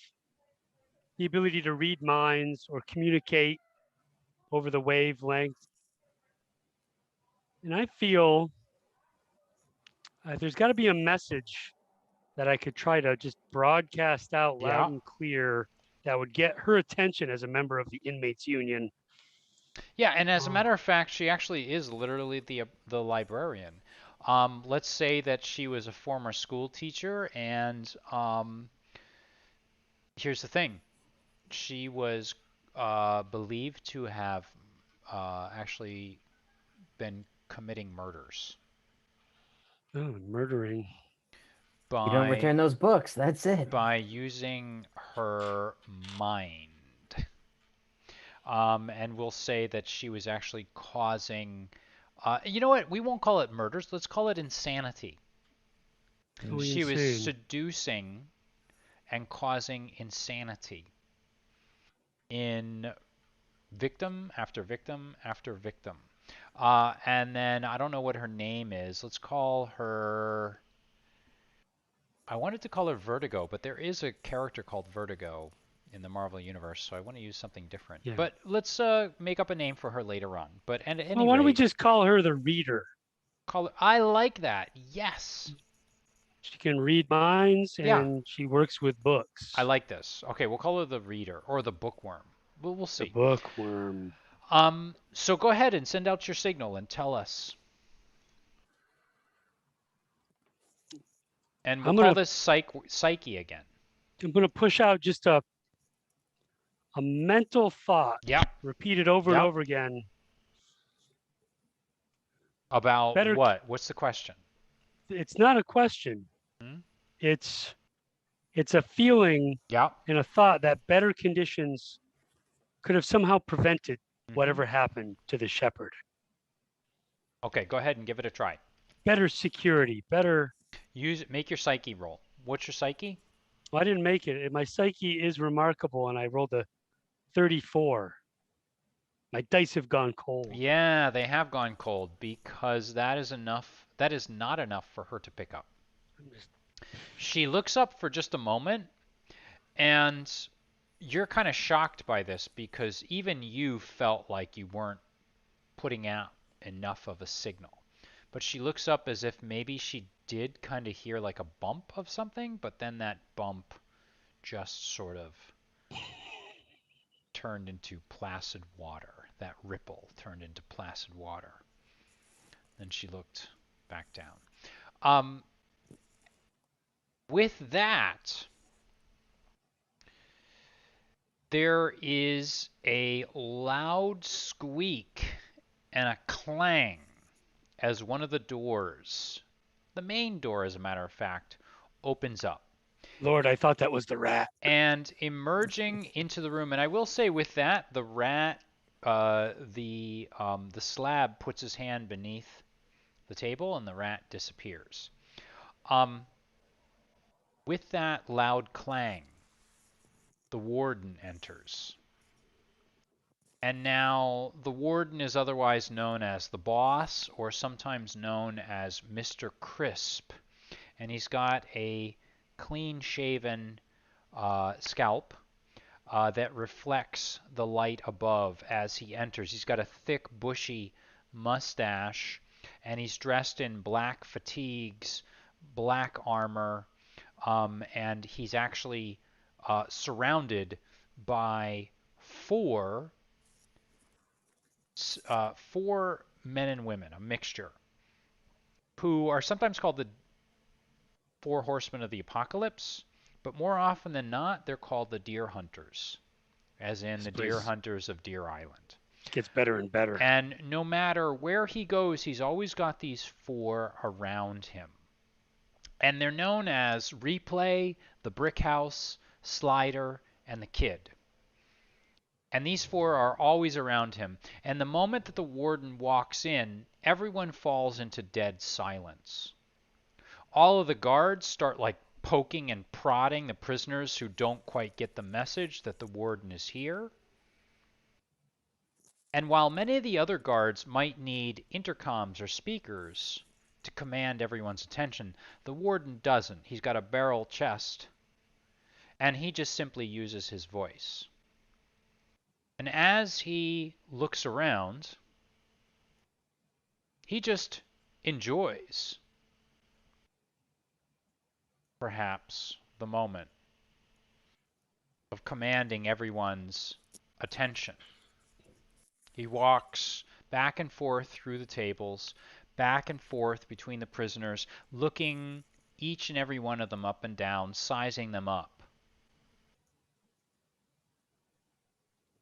the ability to read minds or communicate over the wavelength. And I feel there's got to be a message that I could try to just broadcast out loud Yeah. and clear that would get her attention as a member of the inmates union. Yeah, and as a Oh, matter of fact, she actually is literally the librarian. Let's say that she was a former school teacher, and here's the thing: she was believed to have actually been committing murders oh, murdering. You don't by return those books. That's it. using her mind. And we'll say that she was actually causing. You know what? We won't call it murders. Let's call it insanity. Going She was insane. seducing and causing insanity in victim after victim after victim. And then I don't know what her name is. Let's call her. I wanted to call her Vertigo, but there is a character called Vertigo in the Marvel universe, so I want to use something different. Yeah. But let's make up a name for her later on. But at any Well, why don't we rate, just call her the reader? call her. I like that. Yes. She can read minds Yeah, and she works with I books. like this. Okay, we'll call her the Reader or the Bookworm. We'll The see. bookworm. So go ahead and send out your signal and tell us. And we'll I'm call gonna this psyche again. I'm gonna push out just a mental thought, Yep. repeated over and Yep. over again. About Better. what? What's the question? It's not a question. Hmm? It's a feeling Yep. and a thought that better conditions could have somehow prevented Hmm. whatever happened to the shepherd. Okay, go ahead and give it a try. Better security, better. Make your psyche roll. What's your psyche? Well, I didn't make it. My psyche is remarkable, and I rolled a 34. My dice have gone cold. Yeah, they have gone cold because that is enough. That is not enough for her to pick up. She looks up for just a moment, and you're kind of shocked by this because even you felt like you weren't putting out enough of a signal. But she looks up as if maybe she did kind of hear like a bump of something, but then that bump just sort of turned into placid water. That ripple turned into placid water. Then she looked back down. Um, with that, there is a loud squeak and a clang as one of the doors, the main door, as a matter of fact, opens up. Lord, I thought that was the rat. And emerging into the room, and I will say with that, the rat, the slab puts his hand beneath the table, and the rat disappears. With that loud clang, the warden enters. And now the warden is otherwise known as the boss, or sometimes known as Mr. Crisp. And he's got a clean-shaven scalp that reflects the light above as he enters. He's got a thick, bushy mustache, and he's dressed in black fatigues, black armor, and he's actually surrounded by four men and women, a mixture, who are sometimes called the Four Horsemen of the Apocalypse, but more often than not, they're called the Deer Hunters, as in the Deer Hunters of Deer Island. Gets better and better. And no matter where he goes, he's always got these four around him. And they're known as Replay, the Brick House, Slider, and the Kid. And these four are always around him. And the moment that the warden walks in, everyone falls into dead silence. All of the guards start like poking and prodding the prisoners who don't quite get the message that the warden is here. And while many of the other guards might need intercoms or speakers to command everyone's attention, the warden doesn't. He's got a barrel chest, and he just simply uses his voice. And as he looks around, he just enjoys, perhaps, the moment of commanding everyone's attention. He walks back and forth through the tables, back and forth between the prisoners, looking each and every one of them up and down, sizing them up.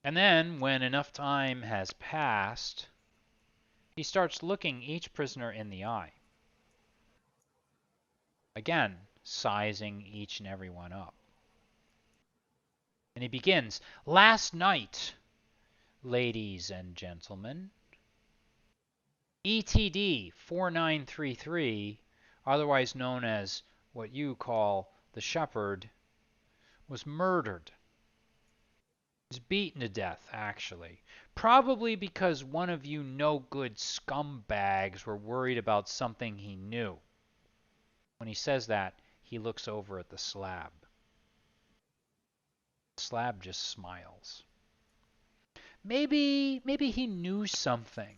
And then, when enough time has passed, he starts looking each prisoner in the eye. Again, sizing each and every one up. And he begins, "Last night, ladies and gentlemen, ETD 4933, otherwise known as what you call the Shepherd, was murdered. He was beaten to death, actually. Probably because one of you no-good scumbags were worried about something he knew." When he says that, he looks over at the slab. The slab just smiles. Maybe he knew something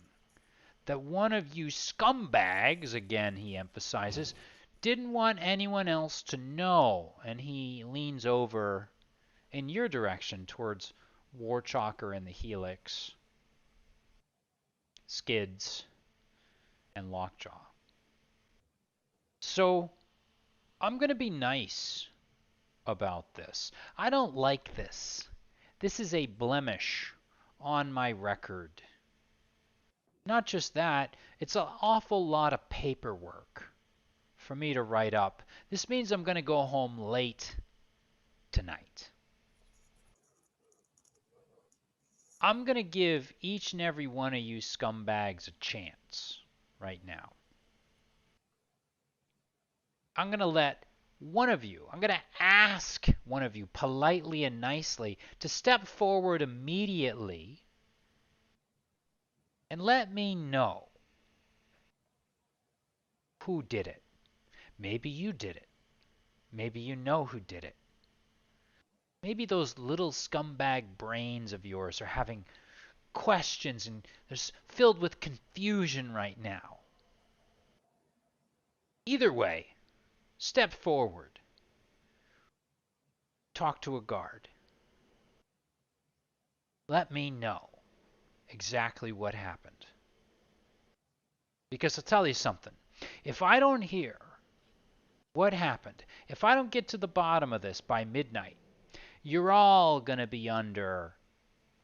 that one of you scumbags, again he emphasizes, didn't want anyone else to know, and he leans over in your direction towards Warchalker and the Helix, Skids, and Lockjaw. So, I'm going to be nice about this. I don't like this. This is a blemish on my record. Not just that, it's an awful lot of paperwork for me to write up. This means I'm going to go home late tonight. I'm going to give each and every one of you scumbags a chance right now. I'm going to let one of you, I'm going to ask one of you politely and nicely to step forward immediately and let me know who did it. Maybe you did it. Maybe you know who did it. Maybe those little scumbag brains of yours are having questions and they're filled with confusion right now. Either way, step forward. Talk to a guard. Let me know exactly what happened. Because I'll tell you something. If I don't hear what happened, if I don't get to the bottom of this by midnight, you're all going to be under,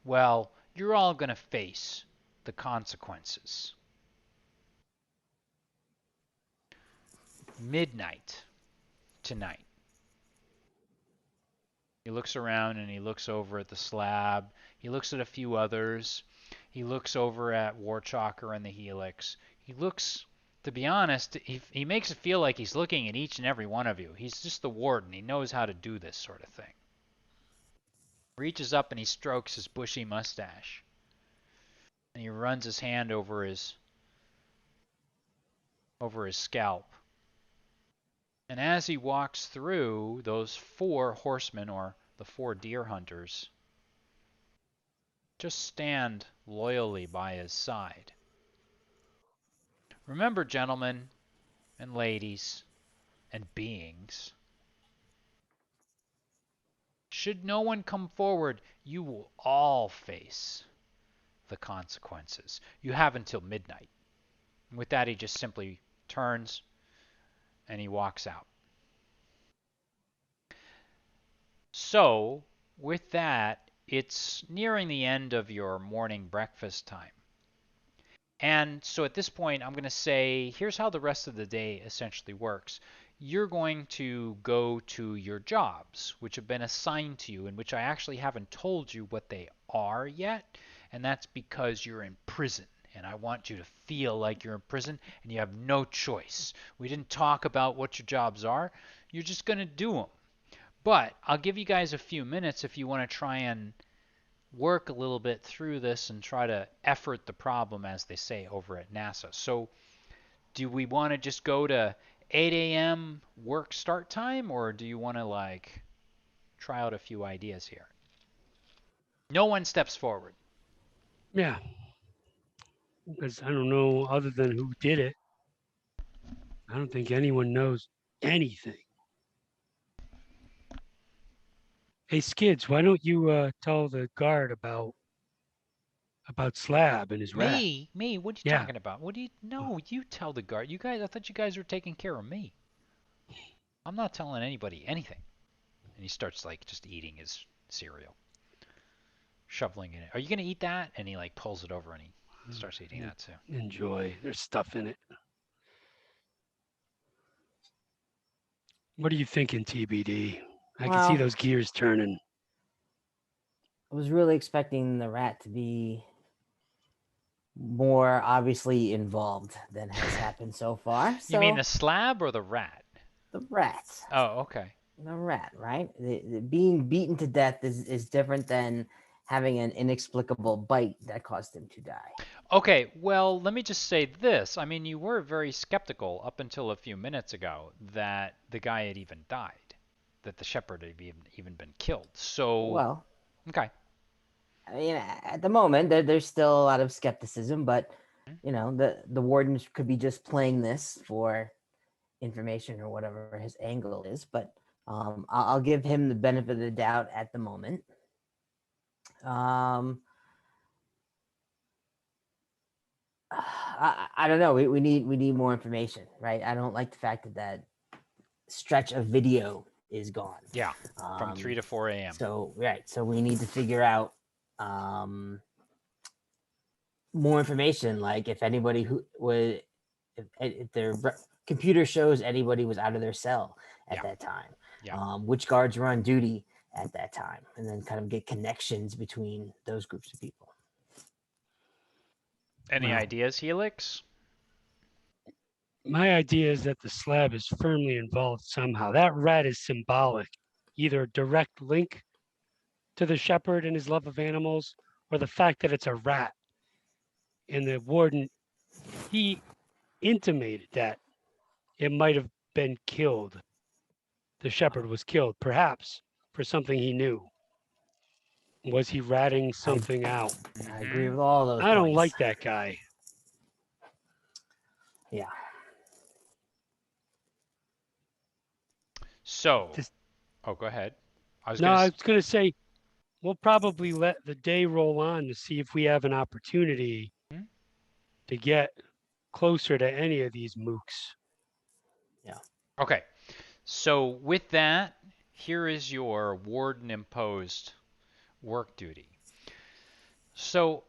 well, you're all going to face the consequences. Midnight tonight. He looks around and he looks over at the slab. He looks at a few others. He looks over at Warchalker and the Helix. He looks, to be honest, he makes it feel like he's looking at each and every one of you. He's just the warden. He knows how to do this sort of thing. Reaches up and he strokes his bushy mustache. And he runs his hand over his scalp. And as he walks through, those 4 horsemen, or the 4 deer hunters, just stand loyally by his side. Remember, gentlemen and ladies and beings, should no one come forward, you will all face the consequences. You have until midnight. And with that, he just simply turns and he walks out. So, with that, it's nearing the end of your morning breakfast time. And so at this point, I'm going to say, here's how the rest of the day essentially works. You're going to go to your jobs, which have been assigned to you, and which I actually haven't told you what they are yet. And that's because you're in prison. And I want you to feel like you're in prison and you have no choice. We didn't talk about what your jobs are. You're just going to do them. But I'll give you guys a few minutes if you want to try and work a little bit through this and try to effort the problem, as they say over at NASA. So do we want to just go to 8 a.m. work start time, or do you want to like try out a few ideas here? No one steps forward. Yeah, because I don't know other than who did it. I don't think anyone knows anything. Hey, Skids, why don't you tell the guard about Slab and his rat? Me? What are you Yeah. talking about? What do you? No, you tell the guard. You guys, I thought you guys were taking care of me. I'm not telling anybody anything. And he starts like just eating his cereal, shoveling it. Are you gonna eat that? And he like pulls it over and he starts eating that too. Enjoy. There's stuff in it. What are you thinking, TBD? I can see Well, those gears turning. I was really expecting the rat to be more obviously involved than has happened so far. So You mean the slab or the rat? the rat, Oh, okay. the rat, right? Being beaten to death is different than having an inexplicable bite that caused him to die. Okay, well, let me just say this. I mean, you were very skeptical up until a few minutes ago that the guy had even died, that the shepherd had even been killed. So, Well, okay. I mean, at the moment, there's still a lot of skepticism, but Hmm? the wardens could be just playing this for information or whatever his angle is. But I'll give him the benefit of the doubt at the moment. I don't know. We need more information, right? I don't like the fact that stretch of video is gone. Yeah, from 3 to 4 a.m. So right, so we need to figure out more information, like if anybody who was, if their computer shows anybody was out of their cell at Yeah. that time, Yeah. which guards were on duty at that time, and then kind of get connections between those groups of people. Any Wow. ideas, Helix? My idea is that the slab is firmly involved somehow. That rat is symbolic, either a direct link to the shepherd and his love of animals, or the fact that it's a rat. And the warden, he intimated that it might have been killed. The shepherd was killed, perhaps for something he knew. Was he ratting something out? I agree Mm-hmm. with all those I don't points. like that guy. Yeah. So, Just- oh, go ahead. I was No, gonna. I was going to say we'll probably let the day roll on to see if we have an opportunity Hmm? to get closer to any of these mooks. Okay. So with that, here is your warden imposed work duty. So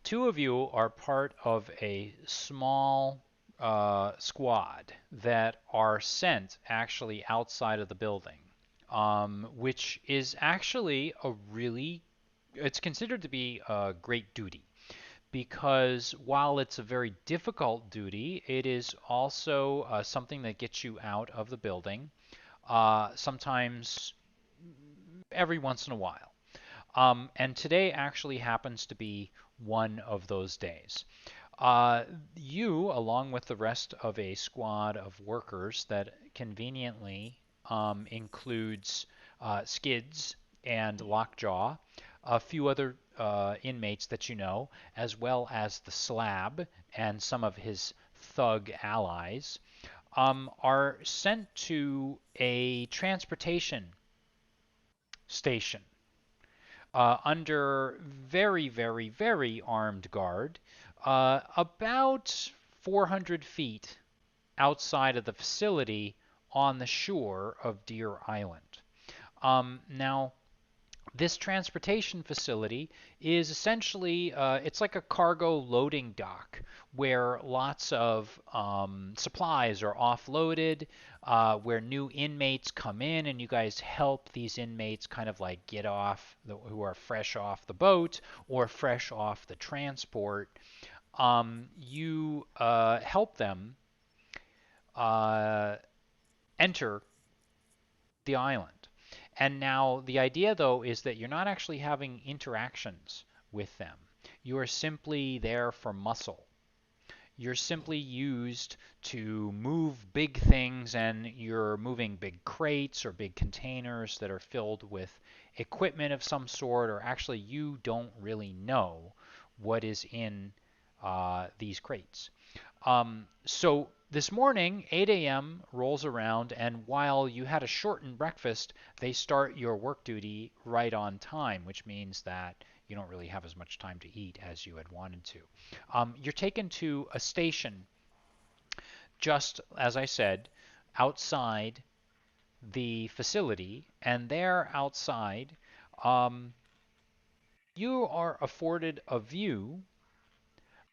2 of you are part of a small squad that are sent actually outside of the building. which is actually it's considered to be a great duty because while it's a very difficult duty, it is also something that gets you out of the building, sometimes every once in a while. And today actually happens to be one of those days. You, along with the rest of a squad of workers that conveniently includes Skids and Lockjaw, a few other inmates that you know, as well as the Slab and some of his thug allies, are sent to a transportation station under very, very, very armed guard, about 400 feet outside of the facility on the shore of Deer Island. Now, this transportation facility is essentially it's like a cargo loading dock where lots of supplies are offloaded, where new inmates come in and you guys help these inmates kind of like get off who are fresh off the boat or fresh off the transport. You help them uh, enter the island. And now the idea, though, is that you're not actually having interactions with them. You are simply there for muscle. You're simply used to move big things, and you're moving big crates or big containers that are filled with equipment of some sort, or actually you don't really know what is in these crates. So this morning, 8 a.m. rolls around, and while you had a shortened breakfast, they start your work duty right on time, which means that you don't really have as much time to eat as you had wanted to. You're taken to a station, just as I said, outside the facility, and there outside, um, you are afforded a view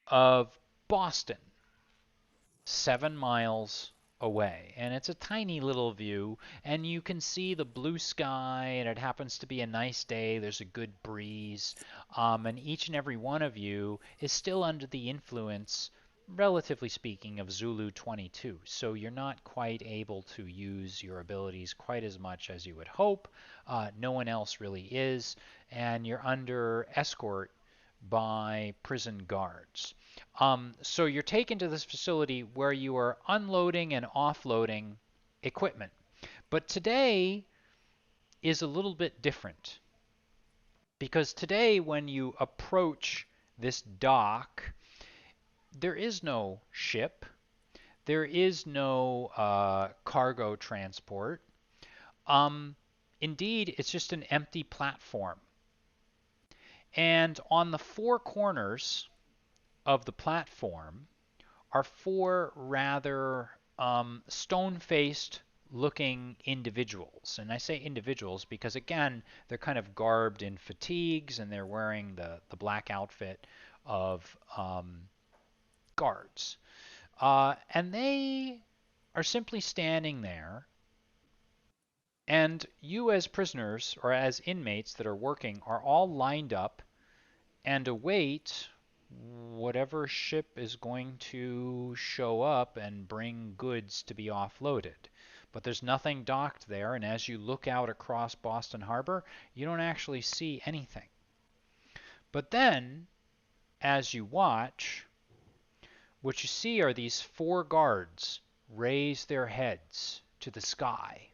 of Boston 7 miles away. And it's a tiny little view, and you can see the blue sky, and it happens to be a nice day. There's a good breeze. And each and every one of you is still under the influence, relatively speaking, of Zulu 22. So you're not quite able to use your abilities quite as much as you would hope. No one else really is. And you're under escort by prison guards. So you're taken to this facility where you are unloading and offloading equipment. But today is a little bit different because today, when you approach this dock, there is no ship, there is no cargo transport. Indeed, it's just an empty platform. And on the four corners of the platform are four rather stone-faced looking individuals. And I say individuals because, again, they're kind of garbed in fatigues and they're wearing the black outfit of guards. And they are simply standing there. And you, as prisoners or as inmates that are working, are all lined up and await whatever ship is going to show up and bring goods to be offloaded. But there's nothing docked there, and as you look out across Boston Harbor, you don't actually see anything. But then, as you watch, what you see are these four guards raise their heads to the sky.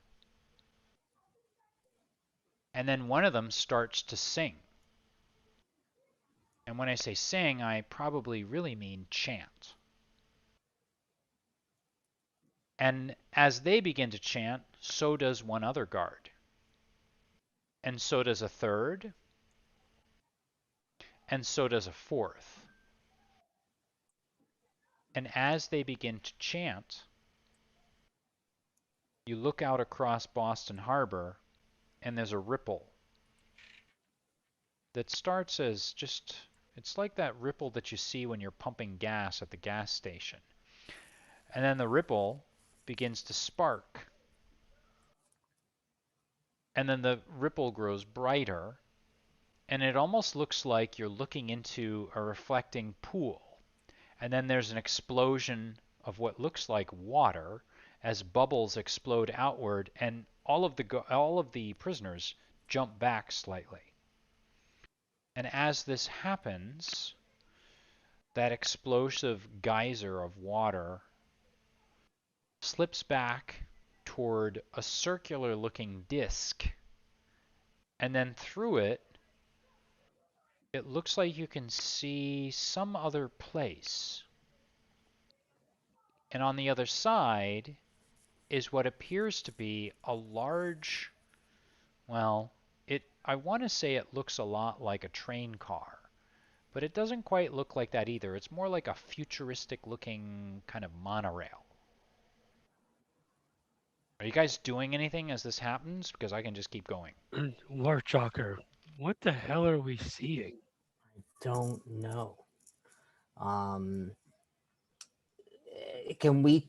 And then one of them starts to sing. And when I say sing, I probably really mean chant. And as they begin to chant, so does one other guard. And so does a third. And so does a fourth. And as they begin to chant, you look out across Boston Harbor, and there's a ripple that starts as just, it's like that ripple that you see when you're pumping gas at the gas station. And then the ripple begins to spark. and then the ripple grows brighter, and it almost looks like you're looking into a reflecting pool. And then there's an explosion of what looks like water as bubbles explode outward, and all of the prisoners jump back slightly. And as this happens, that explosive geyser of water slips back toward a circular looking disc, and then through it, it looks like you can see some other place. And on the other side is what appears to be a large, well, I want to say it looks a lot like a train car, but it doesn't quite look like that either. It's more like a futuristic looking kind of monorail. Are you guys doing anything as this happens? Because I can just keep going. Warchalker, what the hell are we seeing? Don't know. Can we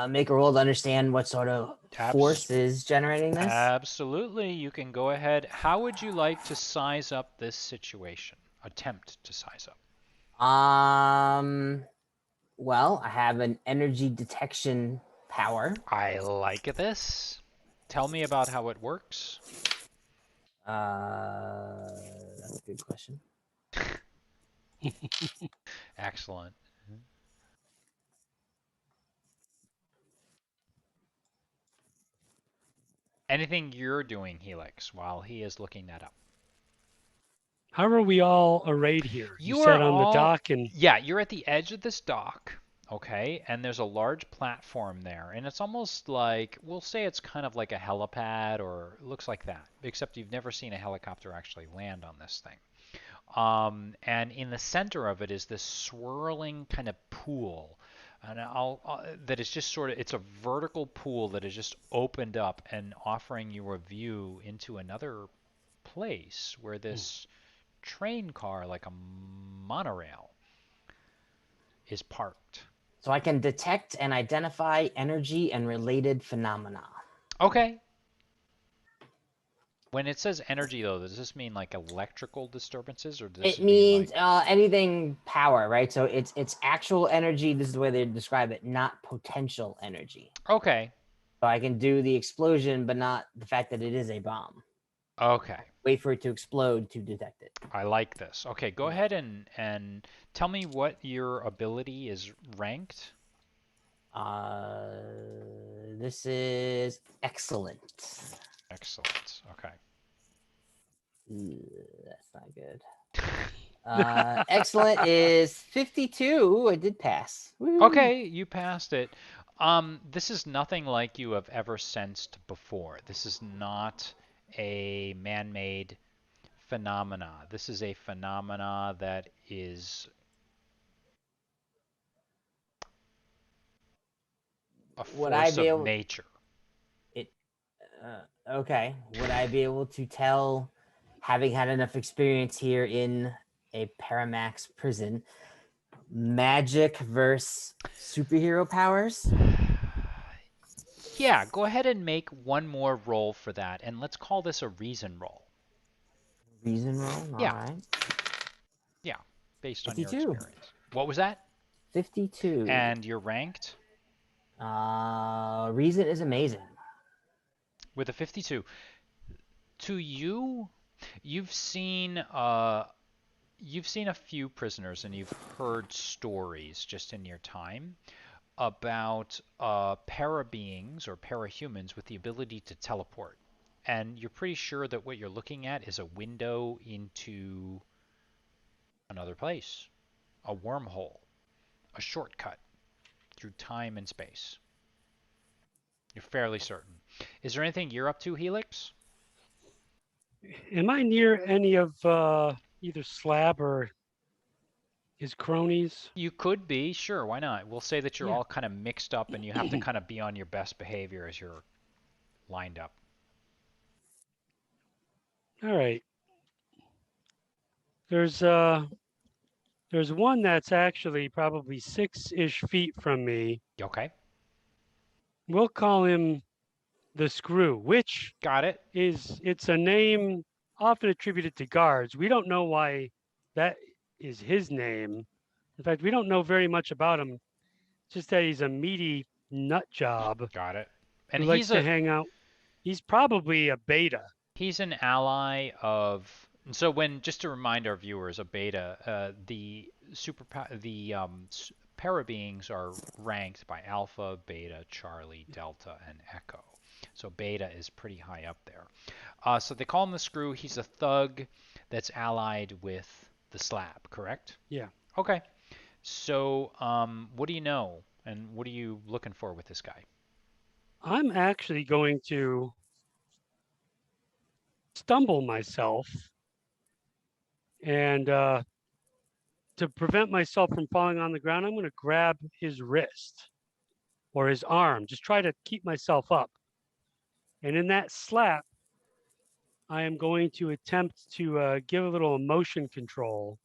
make a roll to understand what sort of force is generating this? Absolutely. You can go ahead. How would you like to size up this situation? Attempt to size up. Well, I have an energy detection power. I like this. Tell me about how it works. That's a good question. Excellent. Anything you're doing, Helix, while he is looking that up? How are we all arrayed here? You said are on the dock, and yeah, you're at the edge of this dock, okay? And there's a large platform there, and it's almost like, we'll say it's kind of like a helipad, or it looks like that, except you've never seen a helicopter actually land on this thing. And in the center of it is this swirling kind of pool. And that is just sort of, it's a vertical pool that is just opened up and offering you a view into another place where this train car, like a monorail, is parked. So I can detect and identify energy and related phenomena. Okay. When it says energy, though, does this mean like electrical disturbances, or does It it means mean like... anything power, right? So it's actual energy. This is the way they describe it, not potential energy. Okay. So I can do the explosion, but not the fact that it is a bomb. Okay. Wait for it to explode to detect it. I like this. Okay, go ahead and tell me what your ability is ranked. This is excellent. Excellent. Okay. That's not good. Excellent is 52. I did pass. Woo. Okay, you passed it. This is nothing like you have ever sensed before. This is not a man-made phenomena. This is a phenomena that is a force of nature. Okay. Would I be able to tell, having had enough experience here in a Paramax prison, magic versus superhero powers? Yeah, go ahead and make one more roll for that, and let's call this a reason roll. Reason roll? All right. Yeah, based 52. on your experience. What was that? 52. And you're ranked? Reason is amazing. With a 52. To you, you've seen a few prisoners, and you've heard stories just in your time about para-beings or para-humans with the ability to teleport. And you're pretty sure that what you're looking at is a window into another place, a wormhole, a shortcut through time and space. You're fairly certain. Is there anything you're up to, Helix? Am I near any of either Slab or his cronies? You could be, sure, why not? We'll say that you're all kind of mixed up and you have to kind of be on your best behavior as you're lined up. All right. There's one that's actually probably 6-ish feet from me. Okay. We'll call him the Screw, which Got it. it's a name often attributed to guards. We don't know why that is his name. In fact, we don't know very much about him. Just that he's a meaty nut job Got it. who And likes to hang out. He's probably a beta. he's an ally of. And so when, just to remind our viewers, a beta, para beings are ranked by Alpha, Beta, Charlie, Delta, and Echo. So Beta is pretty high up there. So they call him the Screw. He's a thug that's allied with the Slab, correct? Yeah. Okay. So what do you know, and what are you looking for with this guy? I'm actually going to stumble myself and to prevent myself from falling on the ground, I'm going to grab his wrist or his arm, just try to keep myself up. And in that slap, I am going to attempt to give a little emotion control.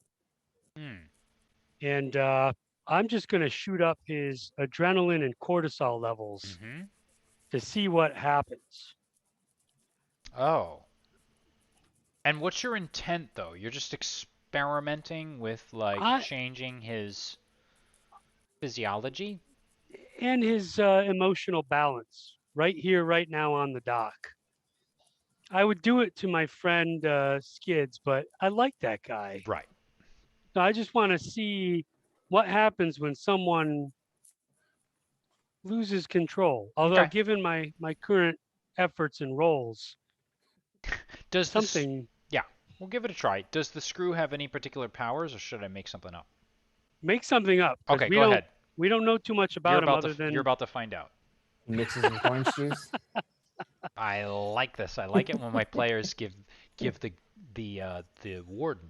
And I'm just going to shoot up his adrenaline and cortisol levels to see what happens. Oh. And what's your intent, though? You're just experimenting with, like, changing his physiology? And his emotional balance right here, right now on the dock. I would do it to my friend Skids, but I like that guy. Right. So I just want to see what happens when someone loses control. Although, given my current efforts and roles, does something. Yeah, we'll give it a try. Does the Screw have any particular powers, or should I make something up? Make something up. Okay, go ahead. We don't know too much about him other than you're about to find out. He mixes with orange juice. I like this. I like it when my players give the warden,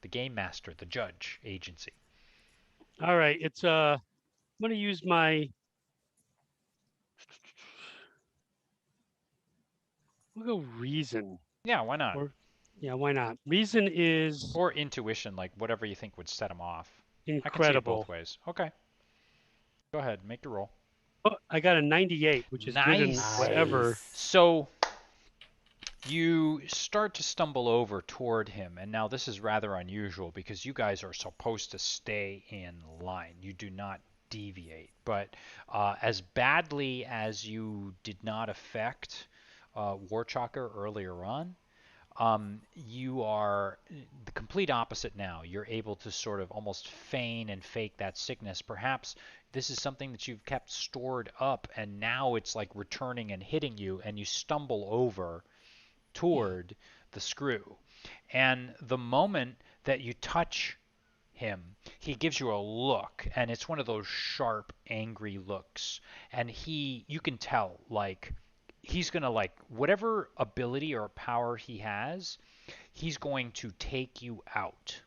the game master, the judge agency. All right, it's I'm going to use my. We'll go reason. Yeah, why not? Yeah, why not? Reason is. Or intuition, like whatever you think would set him off. Incredible. I can see it both ways. Okay. Go ahead, make the roll. Oh, I got a 98, which is good in whatever. So you start to stumble over toward him, and now this is rather unusual because you guys are supposed to stay in line. You do not deviate. But as badly as you did not affect Warchalker earlier on, you are the complete opposite now. You're able to sort of almost feign and fake that sickness. Perhaps this is something that you've kept stored up, and now it's like returning and hitting you, and you stumble over toward the Screw. And the moment that you touch him, he gives you a look, and it's one of those sharp, angry looks. And you can tell, like, he's going to, like, whatever ability or power he has, he's going to take you out.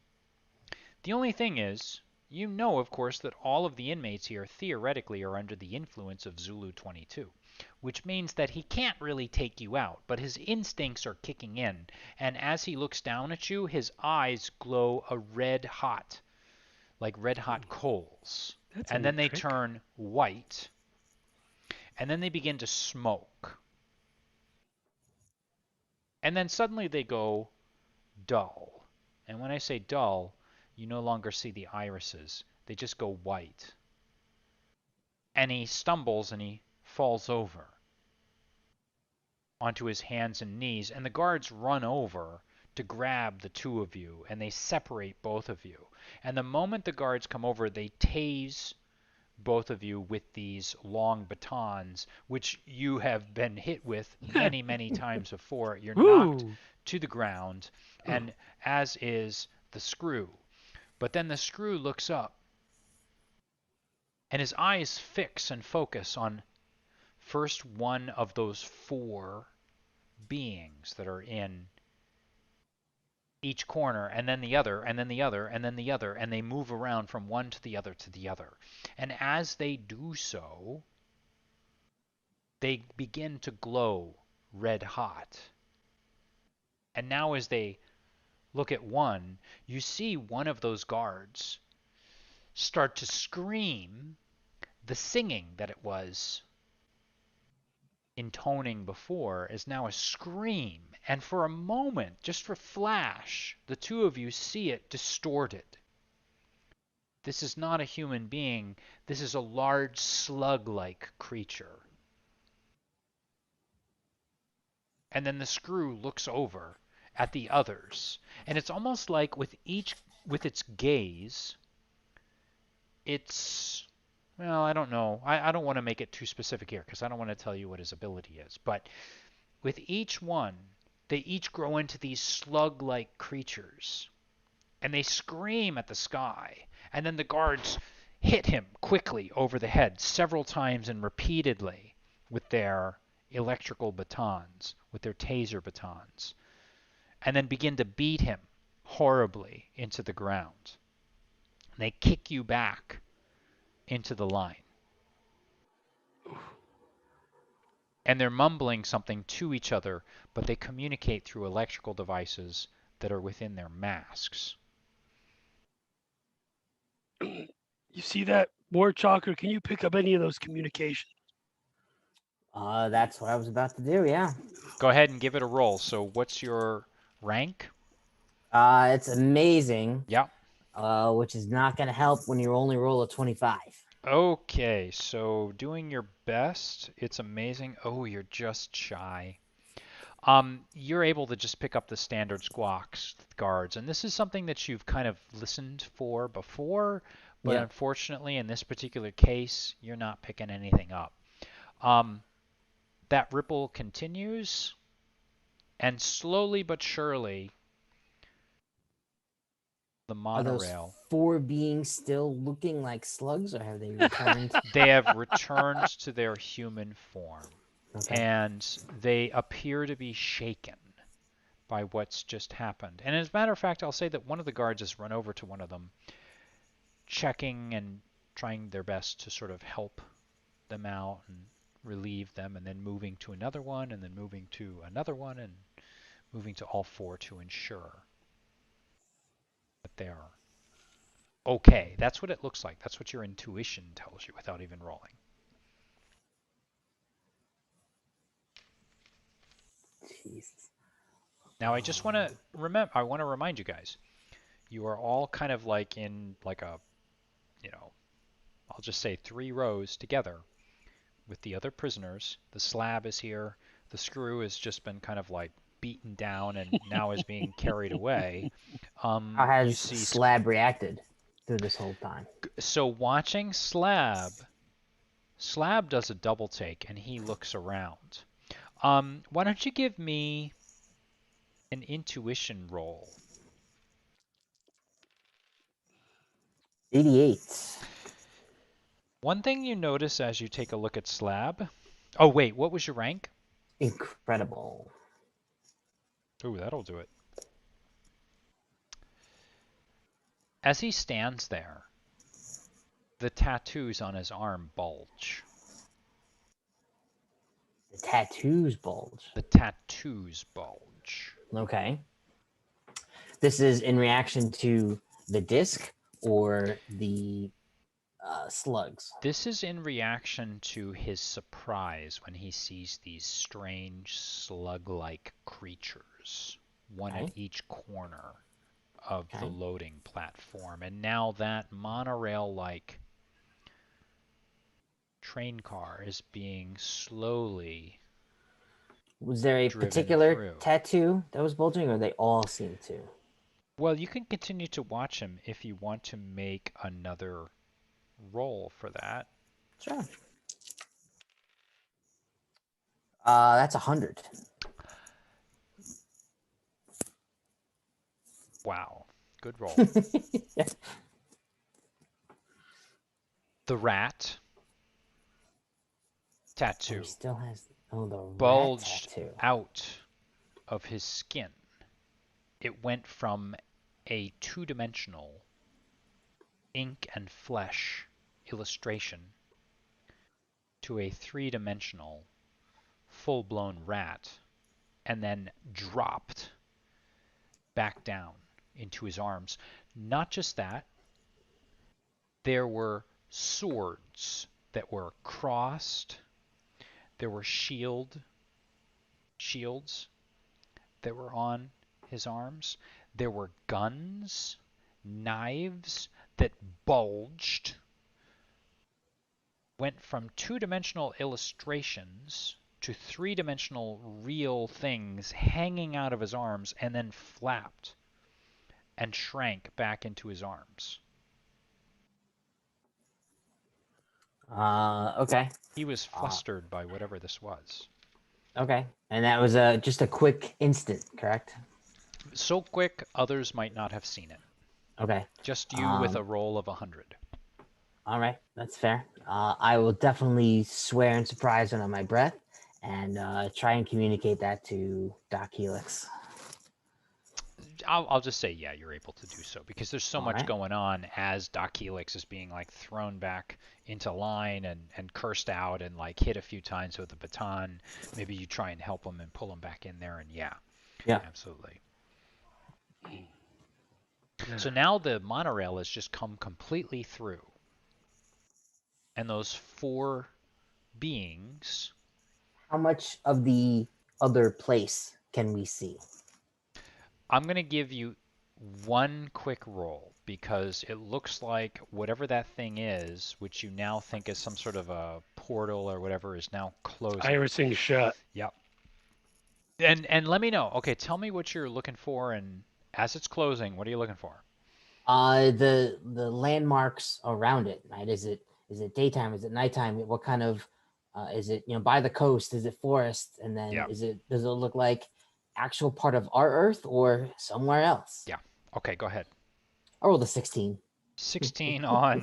The only thing is, you know, of course, that all of the inmates here theoretically are under the influence of Zulu 22, which means that he can't really take you out, but his instincts are kicking in, and as he looks down at you, his eyes glow a red hot, like red hot coals. And then they turn white, and then they begin to smoke. And then suddenly they go dull. And when I say dull, you no longer see the irises. They just go white. And he stumbles and he falls over onto his hands and knees. And the guards run over to grab the two of you. And they separate both of you. And the moment the guards come over, they tase both of you with these long batons, which you have been hit with many, many times before. You're knocked to the ground, and as is the Screw. But then the Screw looks up, and his eyes fix and focus on first one of those four beings that are in each corner, and then the other, and then the other, and then the other, and they move around from one to the other to the other. And as they do so, they begin to glow red hot. And now as they look at one, you see one of those guards start to scream the singing that it was intoning before is now a scream. And for a moment, just for flash, the two of you see it distorted. This is not a human being. This is a large slug-like creature. And then the screw looks over at the others. And it's almost like with its gaze, it's, well, I don't know. I don't want to make it too specific here because I don't want to tell you what his ability is. But with each one, they each grow into these slug-like creatures. And they scream at the sky. And then the guards hit him quickly over the head several times and repeatedly with their electrical batons, with their taser batons, and then begin to beat him horribly into the ground. And they kick you back into the line. And they're mumbling something to each other, but they communicate through electrical devices that are within their masks. You see that, Warchalker? Can you pick up any of those communications? That's what I was about to do. Yeah. Go ahead and give it a roll. So what's your rank? It's amazing. Yeah. Which is not going to help when you only roll a 25. Okay, so doing your best. It's amazing. Oh, you're just shy. You're able to just pick up the standard squawks guards, and this is something that you've kind of listened for before, but Yeah. unfortunately in this particular case, you're not picking anything up. That ripple continues, and slowly but surely, the Are those monorail, four beings still looking like slugs, or have they returned? they have returned to their human form, Okay. and they appear to be shaken by what's just happened. And as a matter of fact, I'll say that one of the guards has run over to one of them, checking and trying their best to sort of help them out and relieve them, and then moving to another one, and then moving to another one, and moving to all four to ensure that they are okay. That's what it looks like. That's what your intuition tells you without even rolling. Jesus. Now I just want to remind you guys, you are all kind of like in like a, I'll just say 3 rows together with the other prisoners. The slab is here. The screw has just been kind of like beaten down and now is being carried away. How You has see, Slab reacted through this whole time? so watching Slab does a double take and he looks around. Why don't you give me an intuition roll? 88. One thing you notice as you take a look at Slab. Oh wait, what was your rank? Incredible. Ooh, that'll do it. As he stands there, the tattoos on his arm bulge. The tattoos bulge. The tattoos bulge. Okay. This is in reaction to the disc or the slugs. This is in reaction to his surprise when he sees these strange slug-like creatures, one Okay. at each corner of the Okay. loading platform. And now that monorail-like train car is being slowly Was there a driven particular through. tattoo that was bulging, or they all seem to? Well, you can continue to watch him if you want to make another roll for that. Sure. That's 100. Wow. Good roll. Yeah. The rat Oh, tattoo he still has the rat bulged tattoo. out of his skin. It went from a 2-dimensional ink and flesh illustration to a 3-dimensional full-blown rat, and then dropped back down into his arms. Not just that, there were swords that were crossed, There were shields that were on his arms. There were guns, knives that bulged, went from two-dimensional illustrations to three-dimensional real things hanging out of his arms and then flapped and shrank back into his arms. Okay. He was flustered by whatever this was. Okay. And that was just a quick instant, correct? So quick, others might not have seen it. Okay. Just you with a roll of 100. All right, that's fair. I will definitely swear in surprise under my breath and try and communicate that to Doc Helix. I'll just say, yeah, you're able to do so because there's so All much right. going on as Doc Helix is being like thrown back into line and cursed out and like hit a few times with a baton. Maybe you try and help him and pull him back in there, and yeah, absolutely. So now the monorail has just come completely through, and those four beings. How much of the other place can we see? I'm going to give you one quick roll because it looks like whatever that thing is, which you now think is some sort of a portal or whatever, is now closing. Irising shut. Yep. And let me know. Okay, tell me what you're looking for, and as it's closing, what are you looking for? The landmarks around it, right? Is it daytime? Is it nighttime? What kind of is it? By the coast? Is it forest? And then Yeah. does it look like actual part of our Earth or somewhere else? Yeah. Okay, go ahead. I rolled a 16. 16 on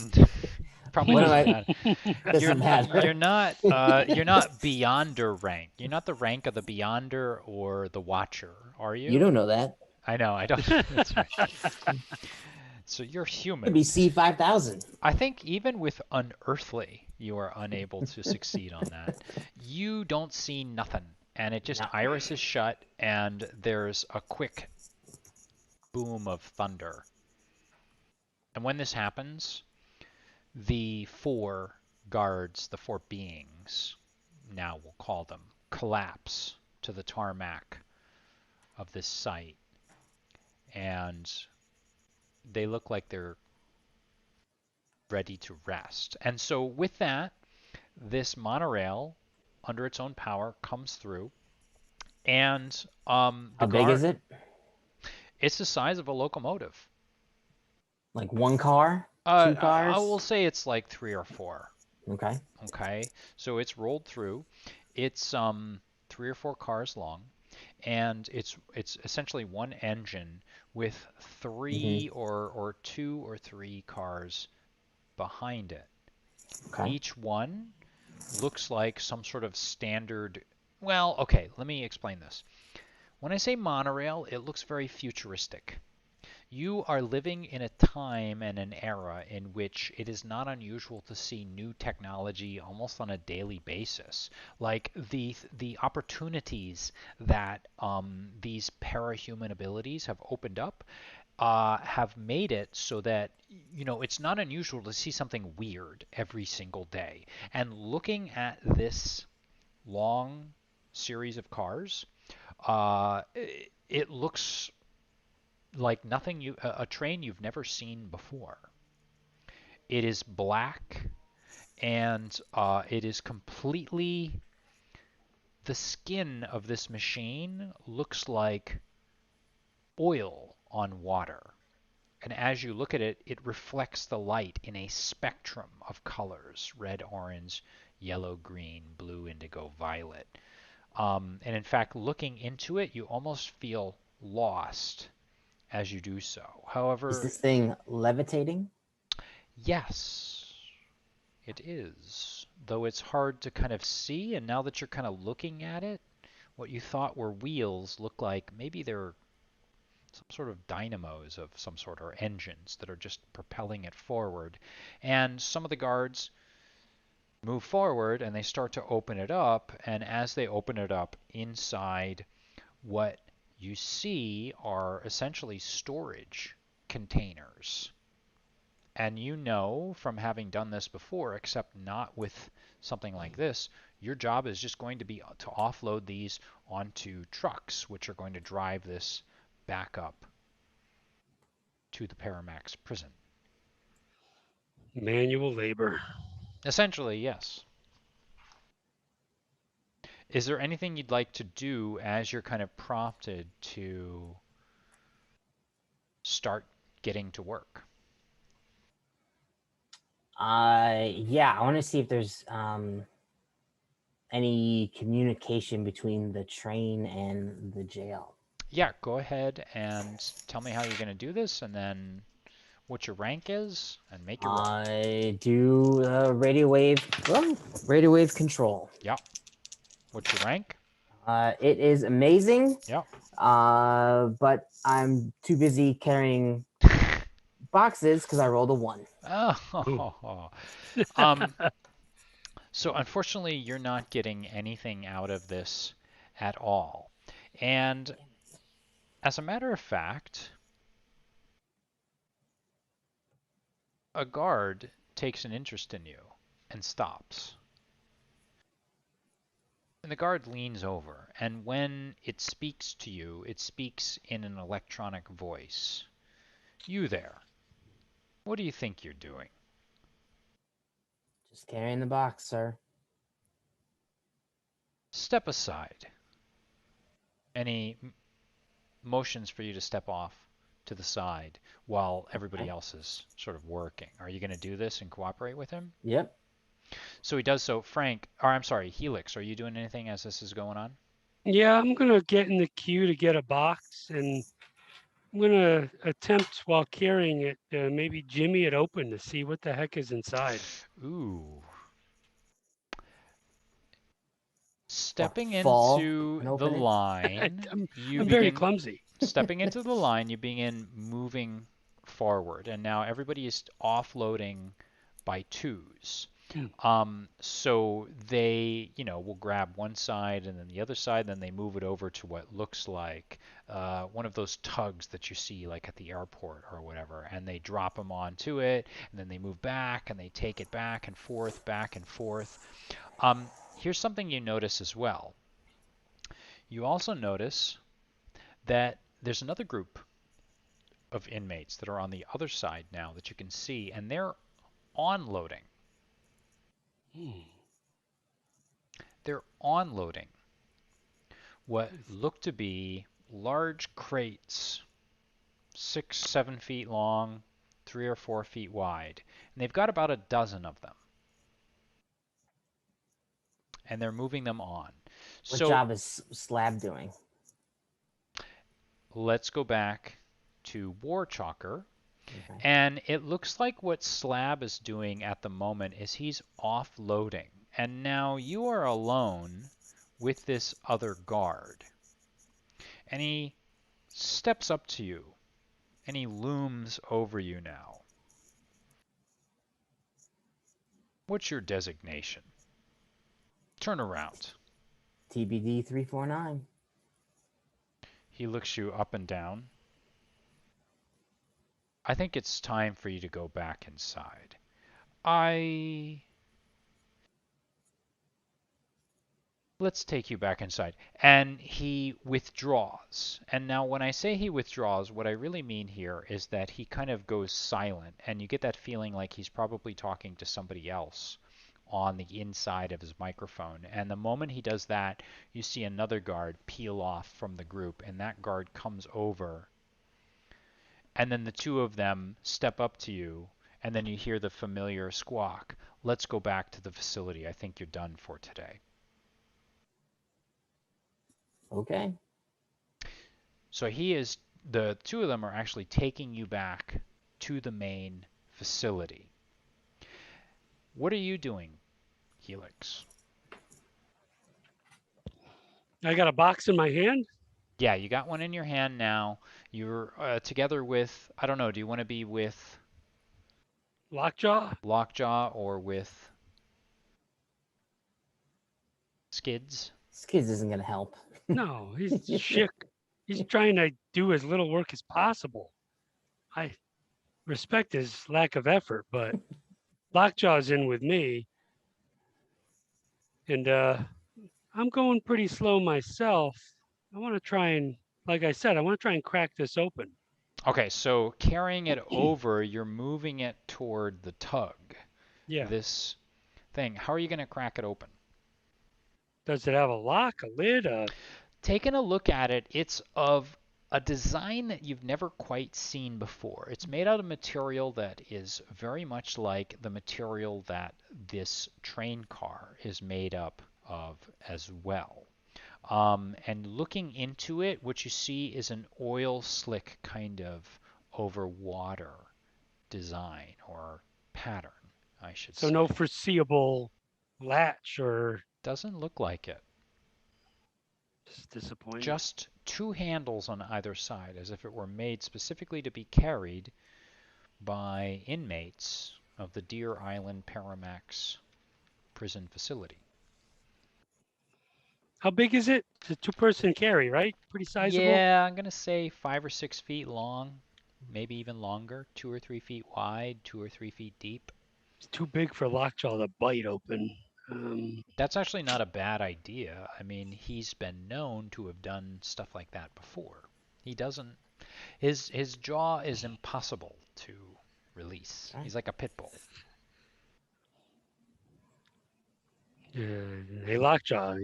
probably What doesn't am matter. Doesn't matter. You're not Beyonder rank. You're not the rank of the Beyonder or the Watcher, are you? You don't know that. I know, I don't. That's right. So you're human. It'd be C5000. I think even with unearthly, you are unable to succeed on that. You don't see nothing, and it just No. irises shut, and there's a quick boom of thunder. And when this happens, the four guards, the four beings, now we'll call them, collapse to the tarmac of this site. And they look like they're ready to rest. And so with that, this monorail, under its own power, comes through. And How big is it? It's the size of a locomotive. Like one car? Two cars? I will say it's like 3 or 4. Okay. Okay. So it's rolled through. It's 3 or 4 cars long, and it's essentially one engine with 3 or 2 or 3 cars behind it. Okay. Each one looks like some sort of standard. Well, okay, let me explain this. When I say monorail, it looks very futuristic. You are living in a time and an era in which it is not unusual to see new technology almost on a daily basis. Like the opportunities that these parahuman abilities have opened up have made it so that it's not unusual to see something weird every single day. And looking at this long series of cars, it looks like nothing a train you've never seen before. It is black, and it is completely. The skin of this machine looks like oil on water. And as you look at it, it reflects the light in a spectrum of colors: red, orange, yellow, green, blue, indigo, violet. And in fact, looking into it, you almost feel lost as you do so. However, is this thing levitating? Yes, it is. Though it's hard to kind of see, and now that you're kind of looking at it, what you thought were wheels look like maybe they're some sort of dynamos of some sort, or engines that are just propelling it forward. And some of the guards move forward and they start to open it up, and as they open it up, inside, what you see are essentially storage containers. And from having done this before, except not with something like this, Your job is just going to be to offload these onto trucks, which are going to drive this back up to the Paramax prison. Manual labor. Essentially, yes. Is there anything you'd like to do as you're kind of prompted to start getting to work? Yeah, I want to see if there's any communication between the train and the jail. Yeah, go ahead and tell me how you're going to do this, and then what your rank is, and make your roll. I do radio wave control. Yeah. What's your rank? It is amazing. Yeah. But I'm too busy carrying boxes because I rolled a 1. Oh. So unfortunately, you're not getting anything out of this at all. And as a matter of fact, a guard takes an interest in you and stops. And the guard leans over, and when it speaks to you, it speaks in an electronic voice. You there. What do you think you're doing? Just carrying the box, sir. Step aside. Any motions for you to step off to the side while everybody else is sort of working. Are you going to do this and cooperate with him? Yep. So he does so. Frank, or I'm sorry, Helix, are you doing anything as this is going on? Yeah, I'm gonna get in the queue to get a box, and I'm gonna attempt while carrying it to maybe jimmy it open to see what the heck is inside. Ooh. Stepping fall into and the open it. line, I'm very clumsy. stepping into the line, you begin moving forward, and now everybody is offloading by twos. So they, will grab one side and then the other side, then they move it over to what looks like one of those tugs that you see like at the airport or whatever, and they drop them onto it, and then they move back and they take it back and forth, back and forth. Here's something you notice as well. You also notice that there's another group of inmates that are on the other side now that you can see, and they're onloading. They're onloading what look to be large crates, 6, 7 feet long, 3 or 4 feet wide. And they've got about a dozen of them. And they're moving them on. What job is Slab doing? Let's go back to Warchalker. Okay. And it looks like what Slab is doing at the moment is he's offloading. And now you are alone with this other guard. And he steps up to you. And he looms over you now. What's your designation? Turn around. TBD 349. He looks you up and down. I think it's time for you to go back inside. Let's take you back inside. And he withdraws. And now when I say he withdraws, what I really mean here is that he kind of goes silent, and you get that feeling like he's probably talking to somebody else on the inside of his microphone. And the moment he does that, you see another guard peel off from the group, and that guard comes over. And then the two of them step up to you, and then you hear the familiar squawk. Let's go back to the facility. I think you're done for today. Okay. So the two of them are actually taking you back to the main facility. What are you doing, Helix? I got a box in my hand? Yeah, you got one in your hand now. You're together with, I don't know, do you want to be with Lockjaw? Lockjaw or with Skids? Skids isn't going to help. No, he's shit. He's trying to do as little work as possible. I respect his lack of effort, but Lockjaw's in with me. And I'm going pretty slow myself. I want to try and, like I said, I want to try and crack this open. Okay, so carrying it over, you're moving it toward the tug. Yeah. This thing. How are you going to crack it open? Does it have a lock, a lid? Taking a look at it, it's of a design that you've never quite seen before. It's made out of material that is very much like the material that this train car is made up of as well. And looking into it, what you see is an oil slick kind of over water design or pattern, I should So say. no foreseeable latch or. Doesn't look like it. Just disappointing. Just two handles on either side, as if it were made specifically to be carried by inmates of the Deer Island Paramax prison facility. How big is it? It's a two-person carry, right? Pretty sizable. Yeah, I'm going to say 5 or 6 feet long, maybe even longer, 2 or 3 feet wide, 2 or 3 feet deep. It's too big for Lockjaw to bite open. That's actually not a bad idea. I mean, he's been known to have done stuff like that before. He doesn't. His jaw is impossible to release. He's like a pit bull. Hey, Lockjaw.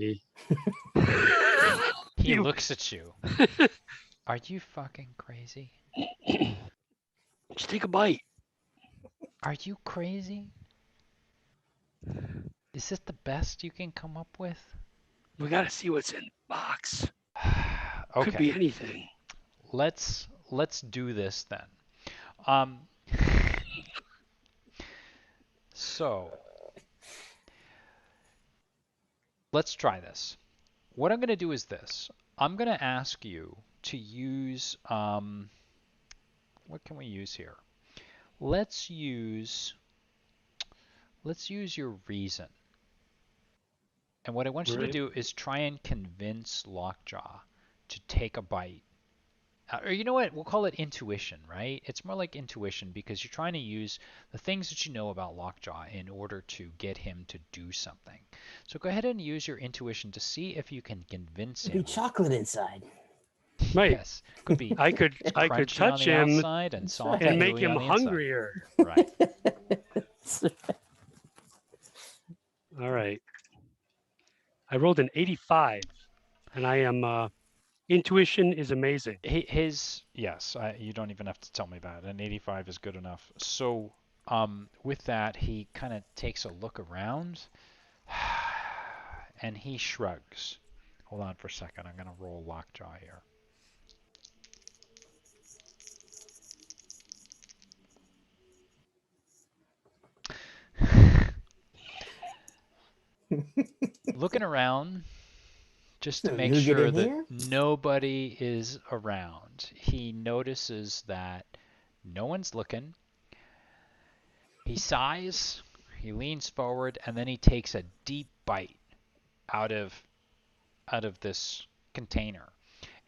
He looks at you. Are you fucking crazy? Just take a bite. Are you crazy? Is this the best you can come up with? We gotta see what's in the box. Okay. Could be anything. Let's do this then. So let's try this. What I'm going to do is this. I'm going to ask you to use what can we use here? Let's use your reason. And what I want you to do is try and convince Lockjaw to take a bite. Or you know what? We'll call it intuition, right? It's more like intuition because you're trying to use the things that you know about Lockjaw in order to get him to do something. So go ahead and use your intuition to see if you can convince him. Be chocolate inside. Right. Yes, could be. I could touch him outside and soft and and make gooey him on the inside. hungrier. Right. All right. I rolled an 85, and I am. Intuition is amazing. Yes, you don't even have to tell me that. An 85 is good enough. So, with that, he kind of takes a look around, and he shrugs. Hold on for a second. I'm gonna roll Lockjaw here. Looking around, just to make sure that nobody is around, he notices that no one's looking. He sighs, he leans forward, and then he takes a deep bite out of this container.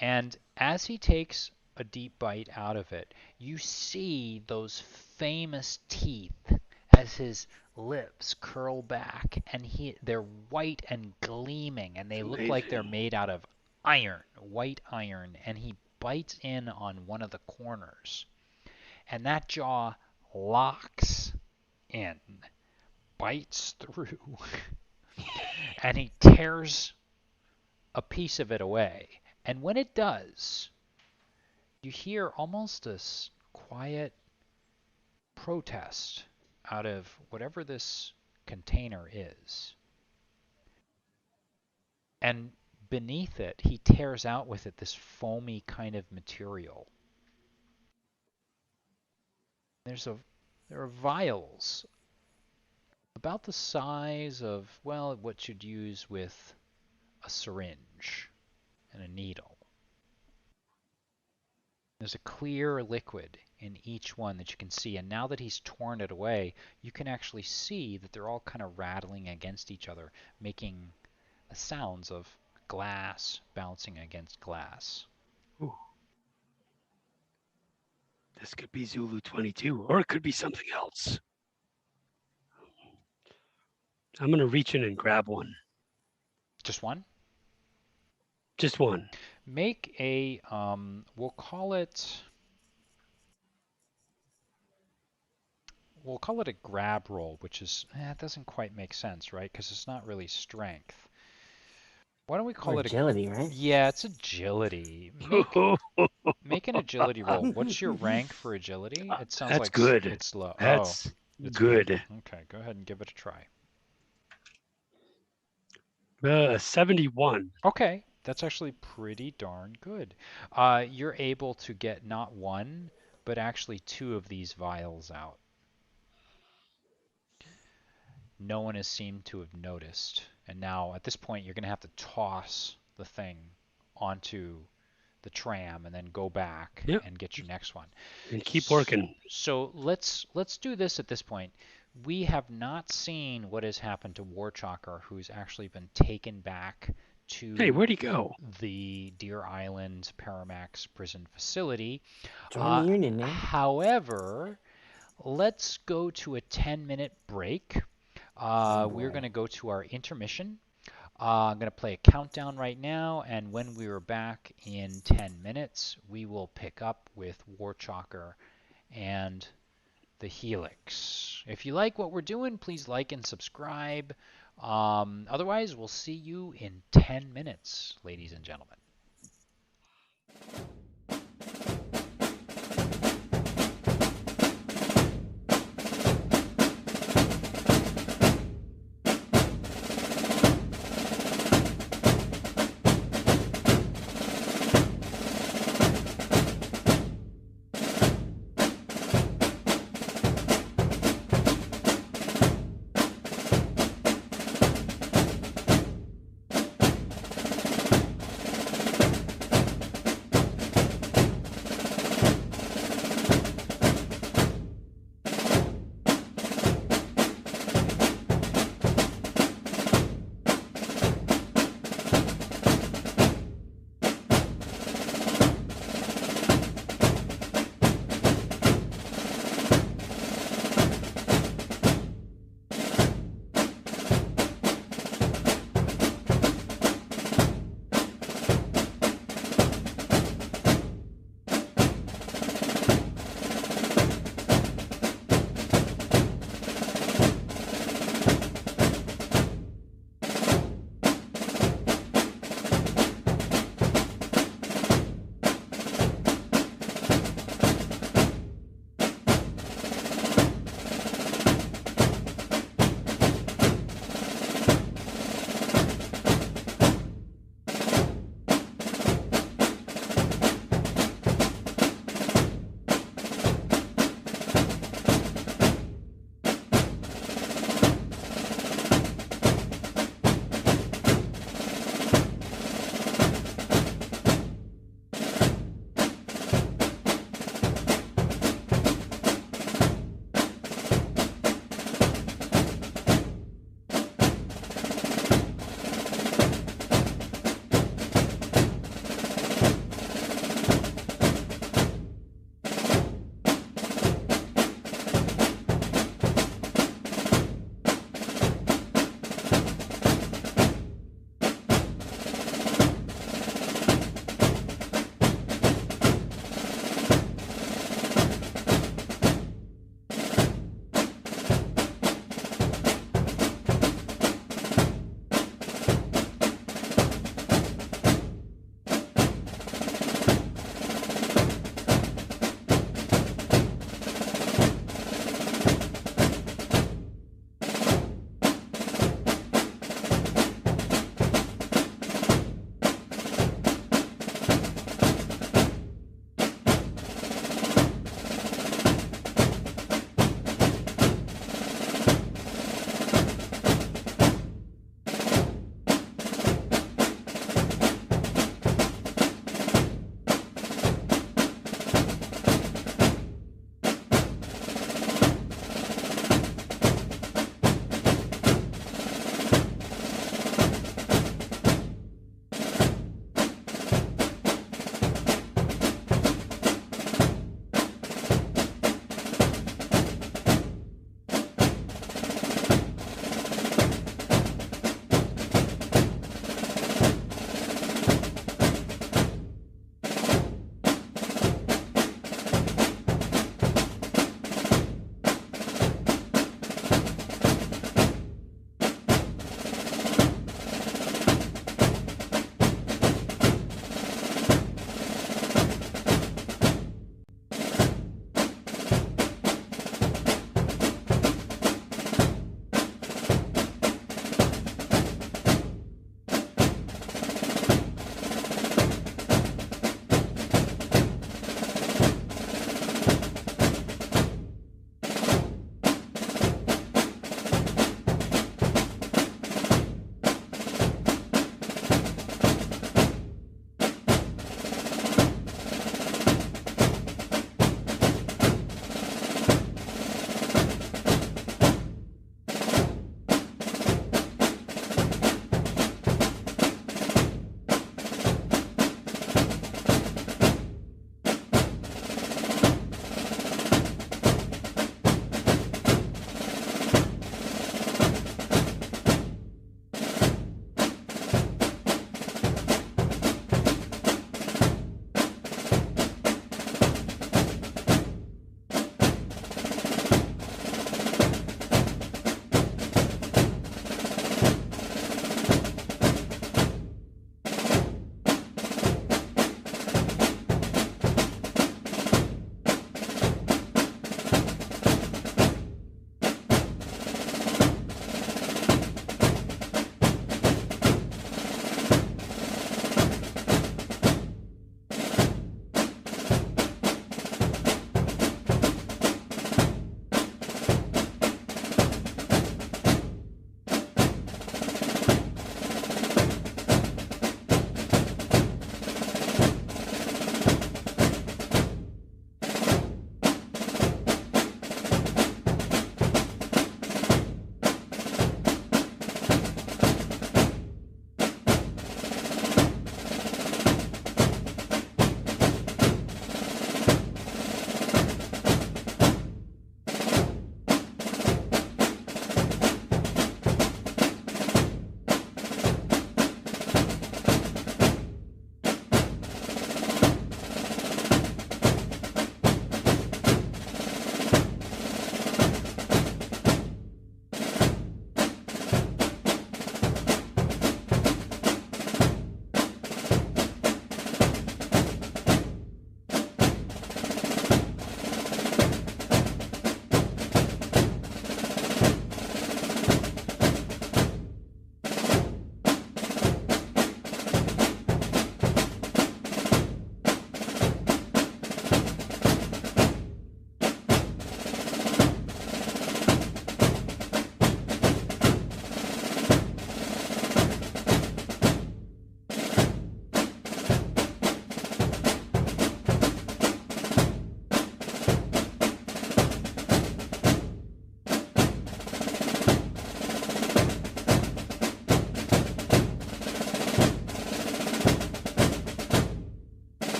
And as he takes a deep bite out of it, you see those famous teeth as his lips curl back, and they're white and gleaming, and they look like they're made out of iron, white iron, and he bites in on one of the corners. And that jaw locks in, bites through, and he tears a piece of it away. And when it does, you hear almost this quiet protest out of whatever this container is. And beneath it, he tears out with it this foamy kind of material. There are vials about the size of, well, what you'd use with a syringe and a needle. There's a clear liquid in each one that you can see, and now that he's torn it away, you can actually see that they're all kind of rattling against each other, making sounds of glass bouncing against glass. Ooh. This could be Zulu 22, or it could be something else. I'm going to reach in and grab one. Just one? Just one. Make a, we'll call it a grab roll, which is, it doesn't quite make sense, right? Because it's not really strength. Why don't we call Or it agility, right? Yeah, it's agility. Make an agility roll. What's your rank for agility? It sounds That's like good. it's low. That's it's good. Okay, go ahead and give it a try. 71. Okay, that's actually pretty darn good. You're able to get not one, but actually two of these vials out. No one has seemed to have noticed. And now, at this point, you're going to have to toss the thing onto the tram and then go back Yep. and get your next one. And keep working. So let's do this at this point. We have not seen what has happened to Warchalker, who's actually been taken back to Hey, where'd he go? the Deer Island Paramax prison facility. Join the union, man. However, let's go to a 10-minute break. We're going to go to our intermission. I'm going to play a countdown right now, and when we are back in 10 minutes, we will pick up with Warchalker and the Helix. If you like what we're doing, please like and subscribe. Otherwise, we'll see you in 10 minutes, ladies and gentlemen.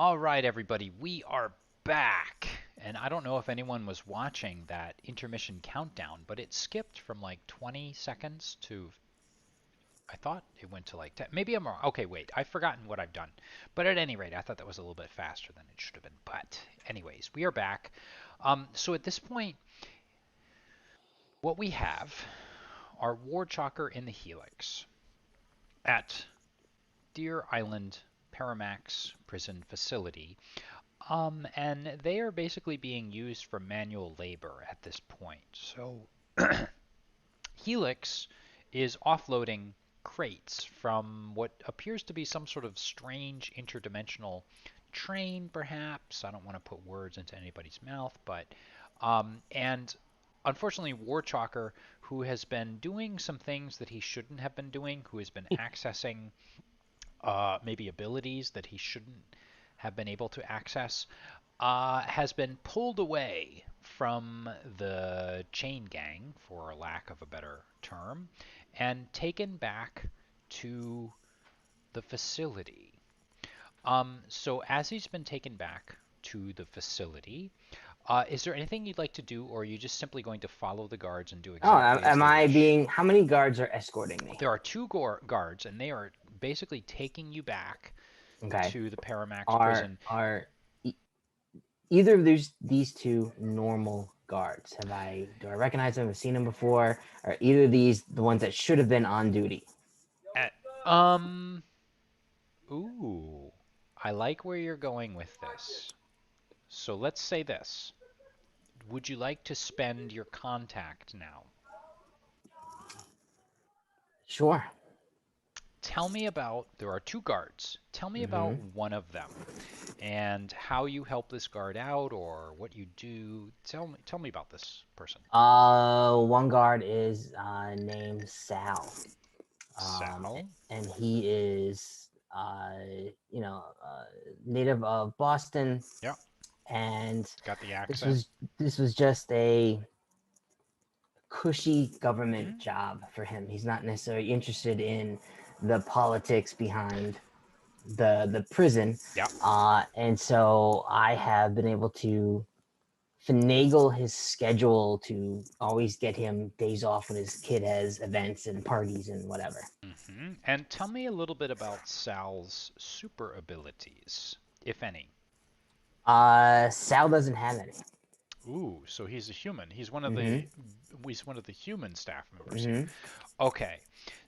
All right, everybody, we are back. And I don't know if anyone was watching that intermission countdown, but it skipped from like 20 seconds to, I thought it went to like 10. Maybe I'm wrong. Okay, wait, I've forgotten what I've done. But at any rate, I thought that was a little bit faster than it should have been. But anyways, we are back. So at this point, what we have are Warchalker in the Helix at Deer Island Paramax prison facility. And they are basically being used for manual labor at this point. So Helix is offloading crates from what appears to be some sort of strange interdimensional train, perhaps. I don't want to put words into anybody's mouth, but and unfortunately, Warchalker, who has been doing some things that he shouldn't have been doing, who has been accessing maybe abilities that he shouldn't have been able to access, has been pulled away from the chain gang, for lack of a better term, and taken back to the facility. So as he's been taken back to the facility, is there anything you'd like to do, or are you just simply going to follow the guards and do Oh, exactly as am they I wish? being? How many guards are escorting me? There are two guards, and they are basically taking you back Okay. to the Paramax Are prison. either of these two normal guards? Do I recognize them? Have seen them before? Are either of these the ones that should have been on duty? At, ooh, I like where you're going with this. So let's say this. Would you like to spend your contact now? Sure. Tell me about, there are two guards. Tell me about Mm-hmm. one of them and how you help this guard out or what you do. Tell me about this person. One guard is named Sal. Sal? And he is, native of Boston, Yeah, and got the this accent. was this was just a cushy Hmm? government job for him. He's not necessarily interested in the politics behind the prison, Yeah. and so I have been able to finagle his schedule to always get him days off when his kid has events and parties and whatever. And tell me a little bit about Sal's super abilities, if any. Sal doesn't have any. Ooh, so he's a human. Mm-hmm. He's one of the human staff members here. Mm-hmm. Okay.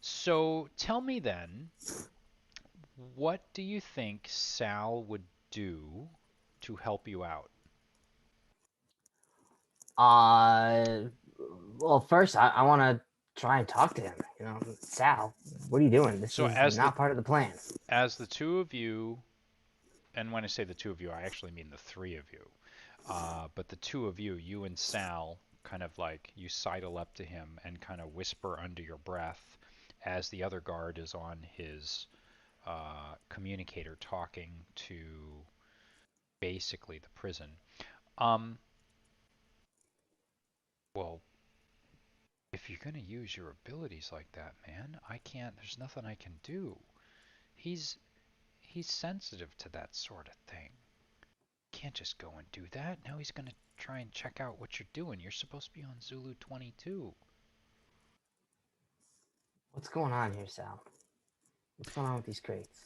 So tell me then, what do you think Sal would do to help you out? Uh, well, first I want to try and talk to him. Sal, what are you doing? This So is not part of the plan. as the two of you, and when I say the two of you, I actually mean the three of you. But the two of you, you and Sal, kind of like you sidle up to him and kind of whisper under your breath as the other guard is on his communicator talking to basically the prison. Um, well, if you're gonna use your abilities like that, man, I can't. There's nothing I can do. He's he's sensitive to that sort of thing. Can't just go and do that. Now he's gonna try and check out what you're doing. You're supposed to be on Zulu 22. What's going on here, Sal? What's going on with these crates?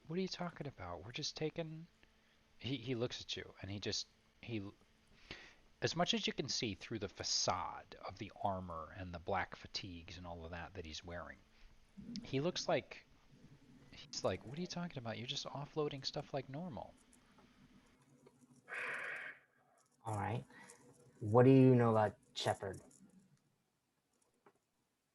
What are you talking about? We're just taking. He looks at you and he as much as you can see through the facade of the armor and the black fatigues and all of that he's wearing, he looks like he's like, what are you talking about? You're just offloading stuff like normal. All right. What do you know about Shepard?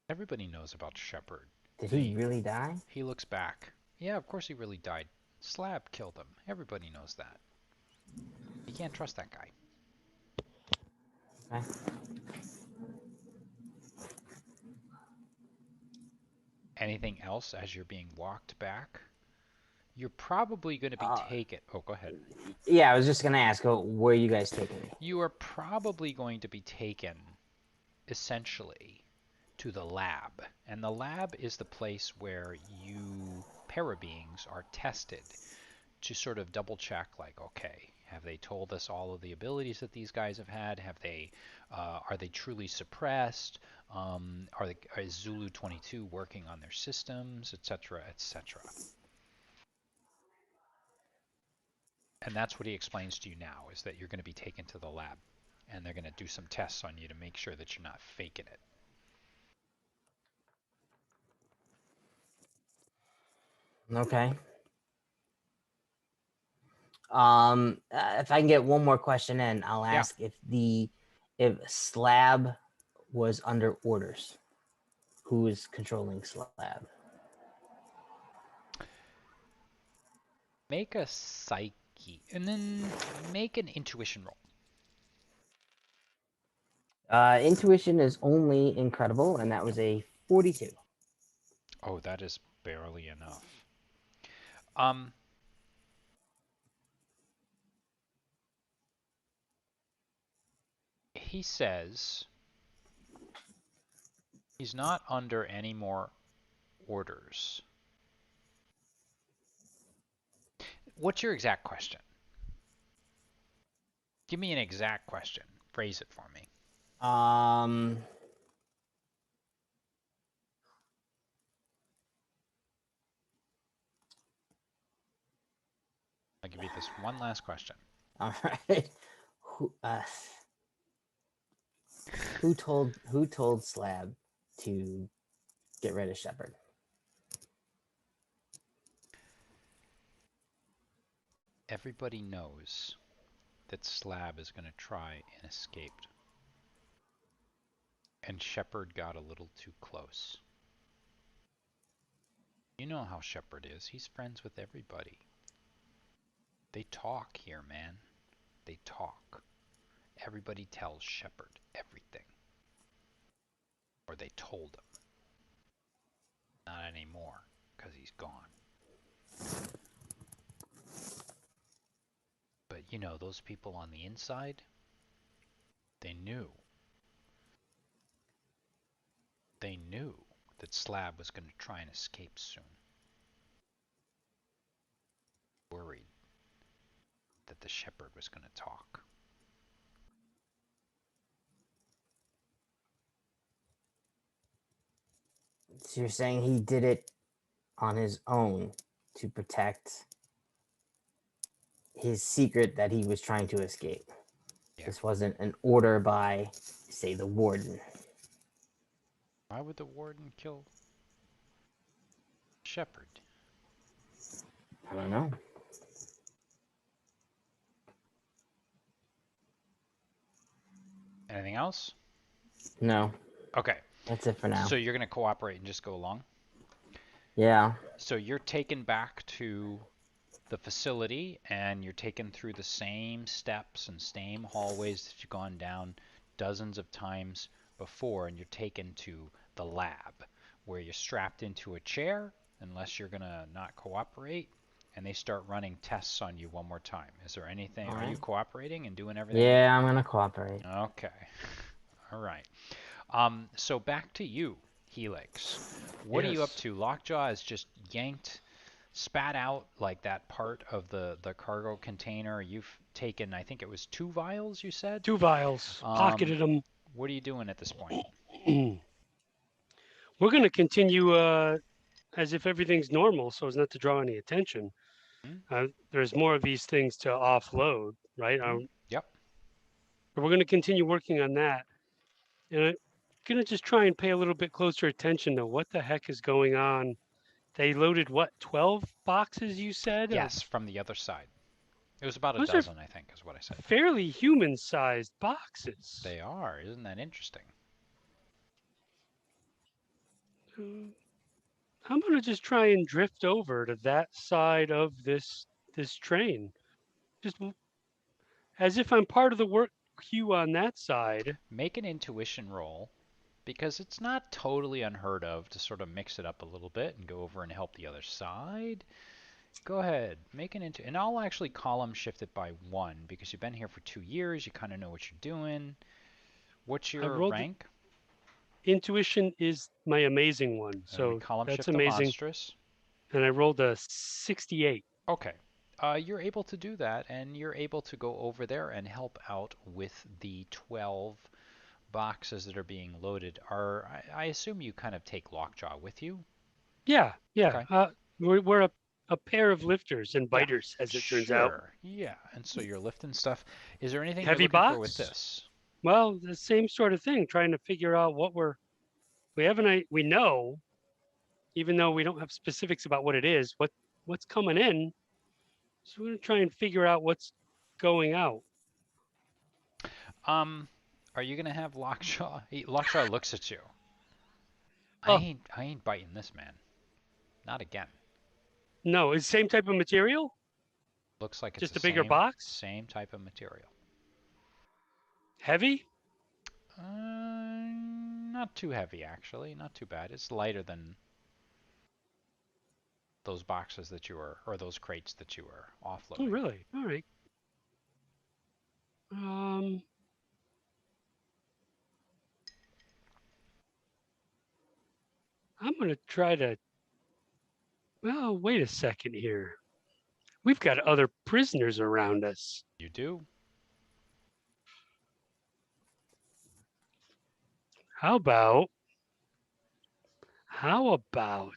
Everybody knows about Shepard. Did And he really die? he looks back. Yeah, of course he really died. Slab killed him. Everybody knows that. You can't trust that guy. Okay. Anything else as you're being walked back? You're probably going to be Uh, taken. Oh, go ahead. yeah, I was just gonna ask, where are you guys taking me? You are probably going to be taken, essentially, to the lab. And the lab is the place where you parabeings are tested to sort of double check, like, okay, have they told us all of the abilities that these guys have had? Have they, are they truly suppressed? Is Zulu 22 working on their systems, etc., etc.? And that's what he explains to you now, is that you're going to be taken to the lab, and they're going to do some tests on you to make sure that you're not faking it. Okay. If I can get one more question in, I'll ask if Slab was under orders. Who is controlling Slab? Make a psyche, and then make an intuition roll. Intuition is only incredible, and that was a 42. Oh, that is barely enough. He says he's not under any more orders. What's your exact question? Give me an exact question. Phrase it for me. I'll give you this one last question. All right. Who told Slab to get rid of Shepard? Everybody knows that Slab is going to try and escape. And Shepard got a little too close. You know how Shepard is. He's friends with everybody. They talk here, man. They talk. Everybody tells Shepard everything. Or they told him. Not anymore, because he's gone. But you know, those people on the inside, they knew. They knew that Slab was going to try and escape soon. Worried that the Shepherd was going to talk. So you're saying he did it on his own to protect his secret that he was trying to escape. Yeah. This wasn't an order by, say, the warden. Why would the warden kill Shepard? I don't know. Anything else? No. Okay. That's it for now. So you're going to cooperate and just go along? Yeah. So you're taken back to the facility, and you're taken through the same steps and same hallways that you've gone down dozens of times before, and you're taken to the lab, where you're strapped into a chair, unless you're going to not cooperate, and they start running tests on you one more time. Is there anything? Are you cooperating and doing everything? Yeah, I'm going to cooperate. Okay. All right. So back to you, Helix. What are you up to? Lockjaw is just spat out like that part of the cargo container. You've taken, I think it was 2 vials, you said? 2 vials. Pocketed them. What are you doing at this point? We're going to continue as if everything's normal, so as not to draw any attention. There's more of these things to offload, right? Yep. But we're going to continue working on that. And I'm going to just try and pay a little bit closer attention to what the heck is going on. They loaded, what, 12 boxes, you said? Yes, from the other side. It was about a Those dozen, I think, is what I said. Fairly human-sized boxes. They are. Isn't that interesting? I'm going to just try and drift over to that side of this train. Just as if I'm part of the work queue on that side. Make an intuition roll, because it's not totally unheard of to sort of mix it up a little bit and go over and help the other side. Go ahead, make an and I'll actually column shift it by 1, because you've been here for 2 years, you kind of know what you're doing. What's your rank? Intuition is my amazing one, so column that's shift amazing. monstrous. And I rolled a 68. Okay, You're able to do that, and you're able to go over there and help out with the 12 boxes that are being loaded. I assume you kind of take Lockjaw with you? Yeah, yeah. Okay. We're a pair of lifters and Yeah. biters, as it turns out. Sure. Yeah. And so you're lifting stuff. Is there anything you're Heavy looking for with box? this? Well, the same sort of thing, trying to figure out what we know, even though we don't have specifics about what it is, what's coming in. So we're gonna try and figure out what's going out. Um, are you gonna have Lockjaw? Lockjaw looks at you. Oh, I ain't biting this man. Not again. no, it's the same type of material, Looks like it's just the a bigger box. same type of material. Heavy? Not too heavy actually. Not too bad. It's lighter than those boxes that you were, or those crates that you were Oh, offloading. really? All right. Um, I'm gonna try to. Well, wait a second here. We've got other prisoners around us. You do? How about? How about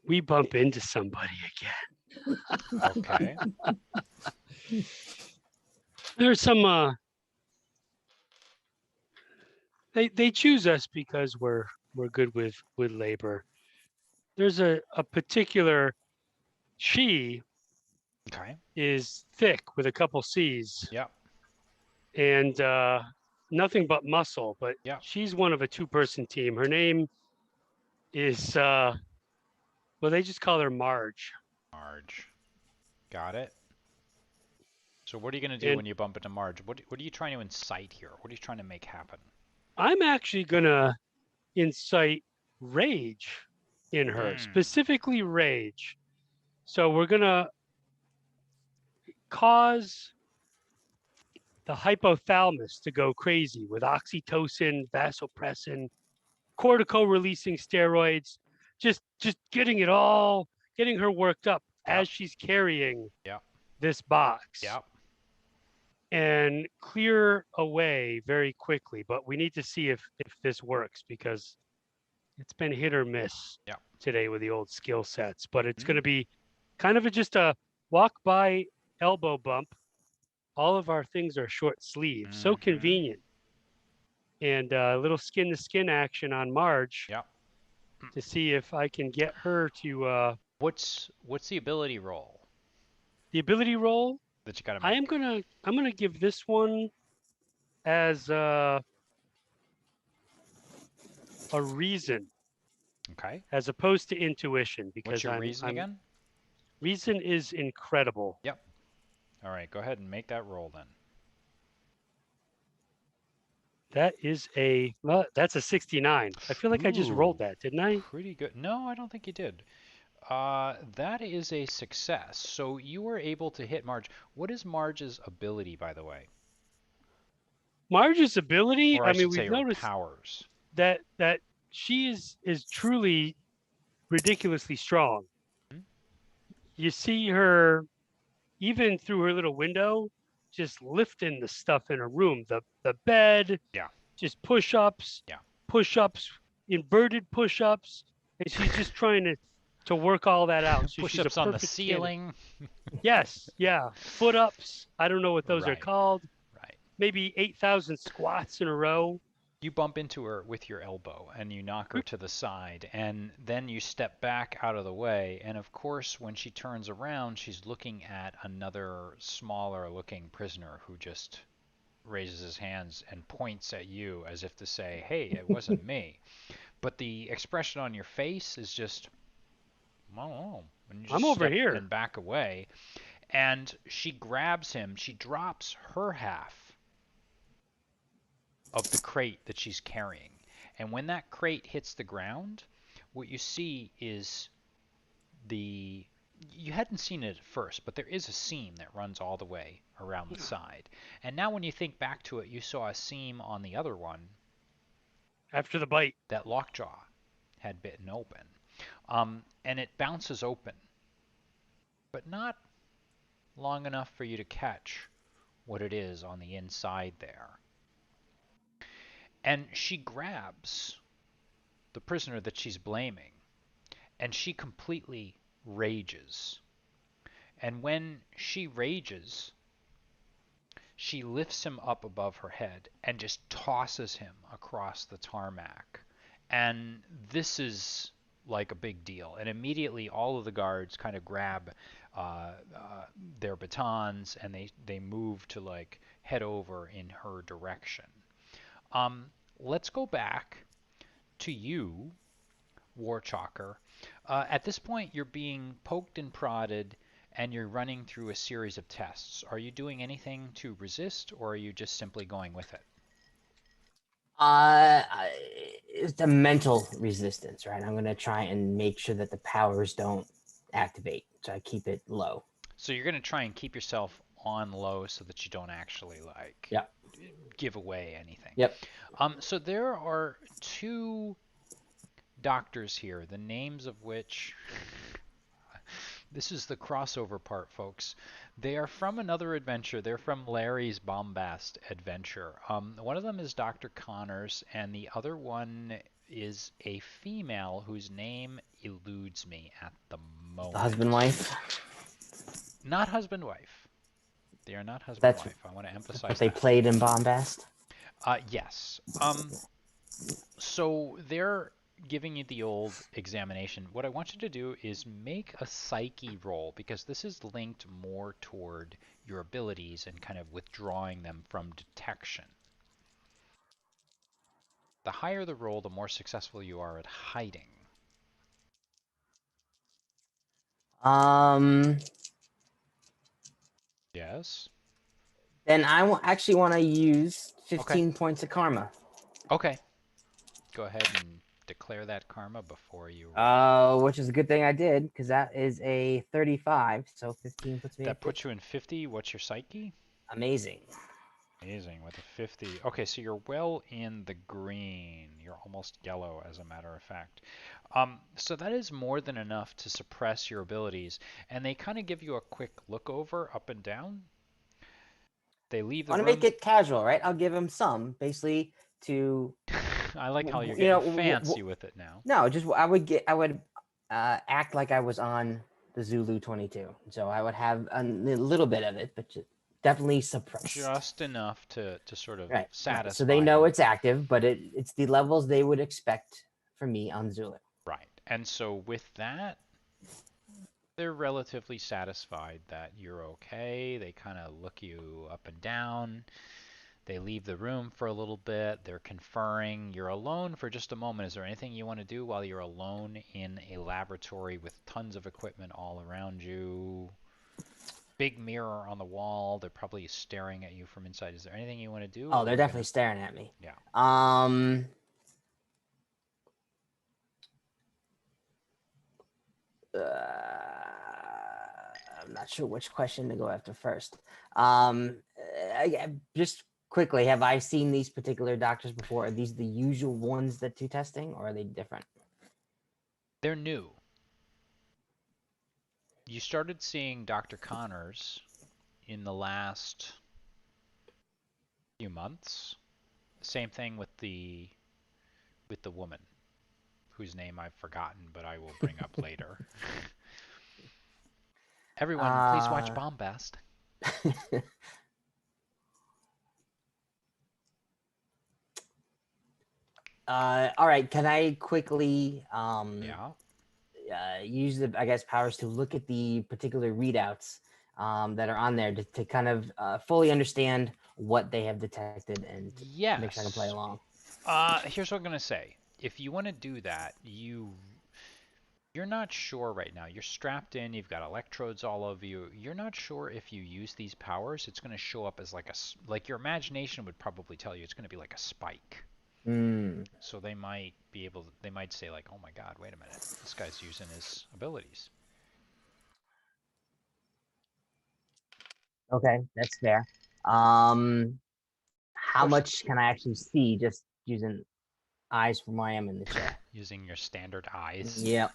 we bump into somebody again? Okay. There's some. They choose us because we're good with labor. There's a particular. She Okay. is thick with a couple C's Yep. and nothing but muscle, but Yep. she's one of a two-person team. Her name is well, they just call her Marge. Marge. Got it. So what are you going to do And when you bump into Marge? What are you trying to incite here? What are you trying to make happen? I'm actually gonna incite rage in her, Hmm. specifically rage. So we're gonna cause the hypothalamus to go crazy with oxytocin, vasopressin, cortico-releasing steroids, just getting her worked up Yep. as she's carrying Yep. this box Yep. and clear away very quickly. But we need to see if this works because it's been hit or miss Yep. today with the old skill sets. But it's going Mm. to be kind of just a walk by elbow bump. All of our things are short sleeves, so Mm-hmm. convenient. And a little skin to skin action on Marge Yep. to see if I can get her to What's the ability roll the ability roll. that you got to make? I'm gonna give this one as a reason Okay. as opposed to intuition What's because your reason I'm again? reason is incredible. Yep. All right. Go ahead and make that roll then. That is that's a 69. I feel like I just rolled Ooh, that, didn't I? pretty good. No, I don't think you did. That is a success. So you were able to hit Marge. What is Marge's ability, by the way? Marge's ability, Or I I mean, should say we've her noticed powers. that she is truly ridiculously strong. Hmm? You see her even through her little window, just lifting the stuff in her room, the bed, Yeah. just push-ups, Yeah. push-ups, inverted push-ups, and she's just trying to work all that out. So she's a Push-ups on the perfect candidate. ceiling. Yes, yeah, foot-ups. I don't know what those are Right. called. Right. Maybe 8,000 squats in a row. You bump into her with your elbow and you knock her to the side, and then you step back out of the way. And of course, when she turns around, she's looking at another smaller looking prisoner who just raises his hands and points at you as if to say, "Hey, it wasn't me." But the expression on your face is just, I don't know. And you I'm just over step here. and back away. And she grabs him. She drops her half of the crate that she's carrying. And when that crate hits the ground, what you see is the you hadn't seen it at first, but there is a seam that runs all the way around the side. And now when you think back to it, you saw a seam on the other one After the bite. that Lockjaw had bitten open. And it bounces open. but not long enough for you to catch what it is on the inside there. And she grabs the prisoner that she's blaming, and she completely rages. And when she rages, she lifts him up above her head and just tosses him across the tarmac. And this is like a big deal. And immediately all of the guards kind of grab their batons and they move to like head over in her direction. Let's go back to you, Warchalker. At this point, you're being poked and prodded, and you're running through a series of tests. Are you doing anything to resist, or are you just simply going with it? It's a mental resistance, right? I'm gonna try and make sure that the powers don't activate, so I keep it low. So you're going to try and keep yourself on low so that you don't actually like Yep. give away anything. Yep. So there are two doctors here, the names of which this is the crossover part, folks. They are from another adventure. They're from Larry's Bombast adventure. One of them is Dr. Connors, and the other one is a female whose name eludes me at the moment. The husband-wife. Not husband-wife. They are not That's husband-wife. I want to emphasize what they that. played in Bombast. Yes. So they're giving you the old examination. What I want you to do is make a psyche roll, because this is linked more toward your abilities and kind of withdrawing them from detection. The higher the roll, the more successful you are at hiding. Yes. Then I actually want to use 15 points of karma. Okay. Go ahead and declare that karma before you. Which is a good thing I did, because that is a 35, so 15 puts me. That puts you in 50. What's your psyche? Amazing. Amazing with a 50. Okay, so you're well in the green. You're almost yellow, as a matter of fact. So that is more than enough to suppress your abilities, and they kind of give you a quick look over up and down. They leave the I room. want to make it casual, right? I'll give him some, basically, to. I like how you're getting fancy with it now. No, just I would act like I was on the Zulu 22, so I would have a little bit of it, but definitely suppressed. Just enough to sort of satisfy. Right. So they know it's active, but it's the levels they would expect from me on Zulu. Right. And so with that, they're relatively satisfied that you're okay. They kind of look you up and down. They leave the room for a little bit. They're conferring. You're alone for just a moment. Is there anything you want to do while you're alone in a laboratory with tons of equipment all around you? Big mirror on the wall. They're probably staring at you from inside. Is there anything you want to do? Oh, they're definitely staring at me. Yeah. I'm not sure which question to go after first. Just quickly, have I seen these particular doctors before? Are these the usual ones that do testing, or are they different? They're new. You started seeing Dr. Connors in the last few months. Same thing with the woman whose name I've forgotten, but I will bring up later. Everyone, please watch Bombast. All right. Can I quickly use the powers to look at the particular readouts that are on there to kind of fully understand what they have detected and make sure I can play along? Here's what I'm gonna say. If you want to do that, you're not sure right now. You're strapped in. You've got electrodes all over you. You're not sure if you use these powers, it's going to show up as like your imagination would probably tell you it's going to be like a spike. So they might be able. They might say like, "Oh my God, wait a minute, this guy's using his abilities." Okay, that's fair. How much can I actually see just using eyes from where I am in the chair? Using your standard eyes. Yep.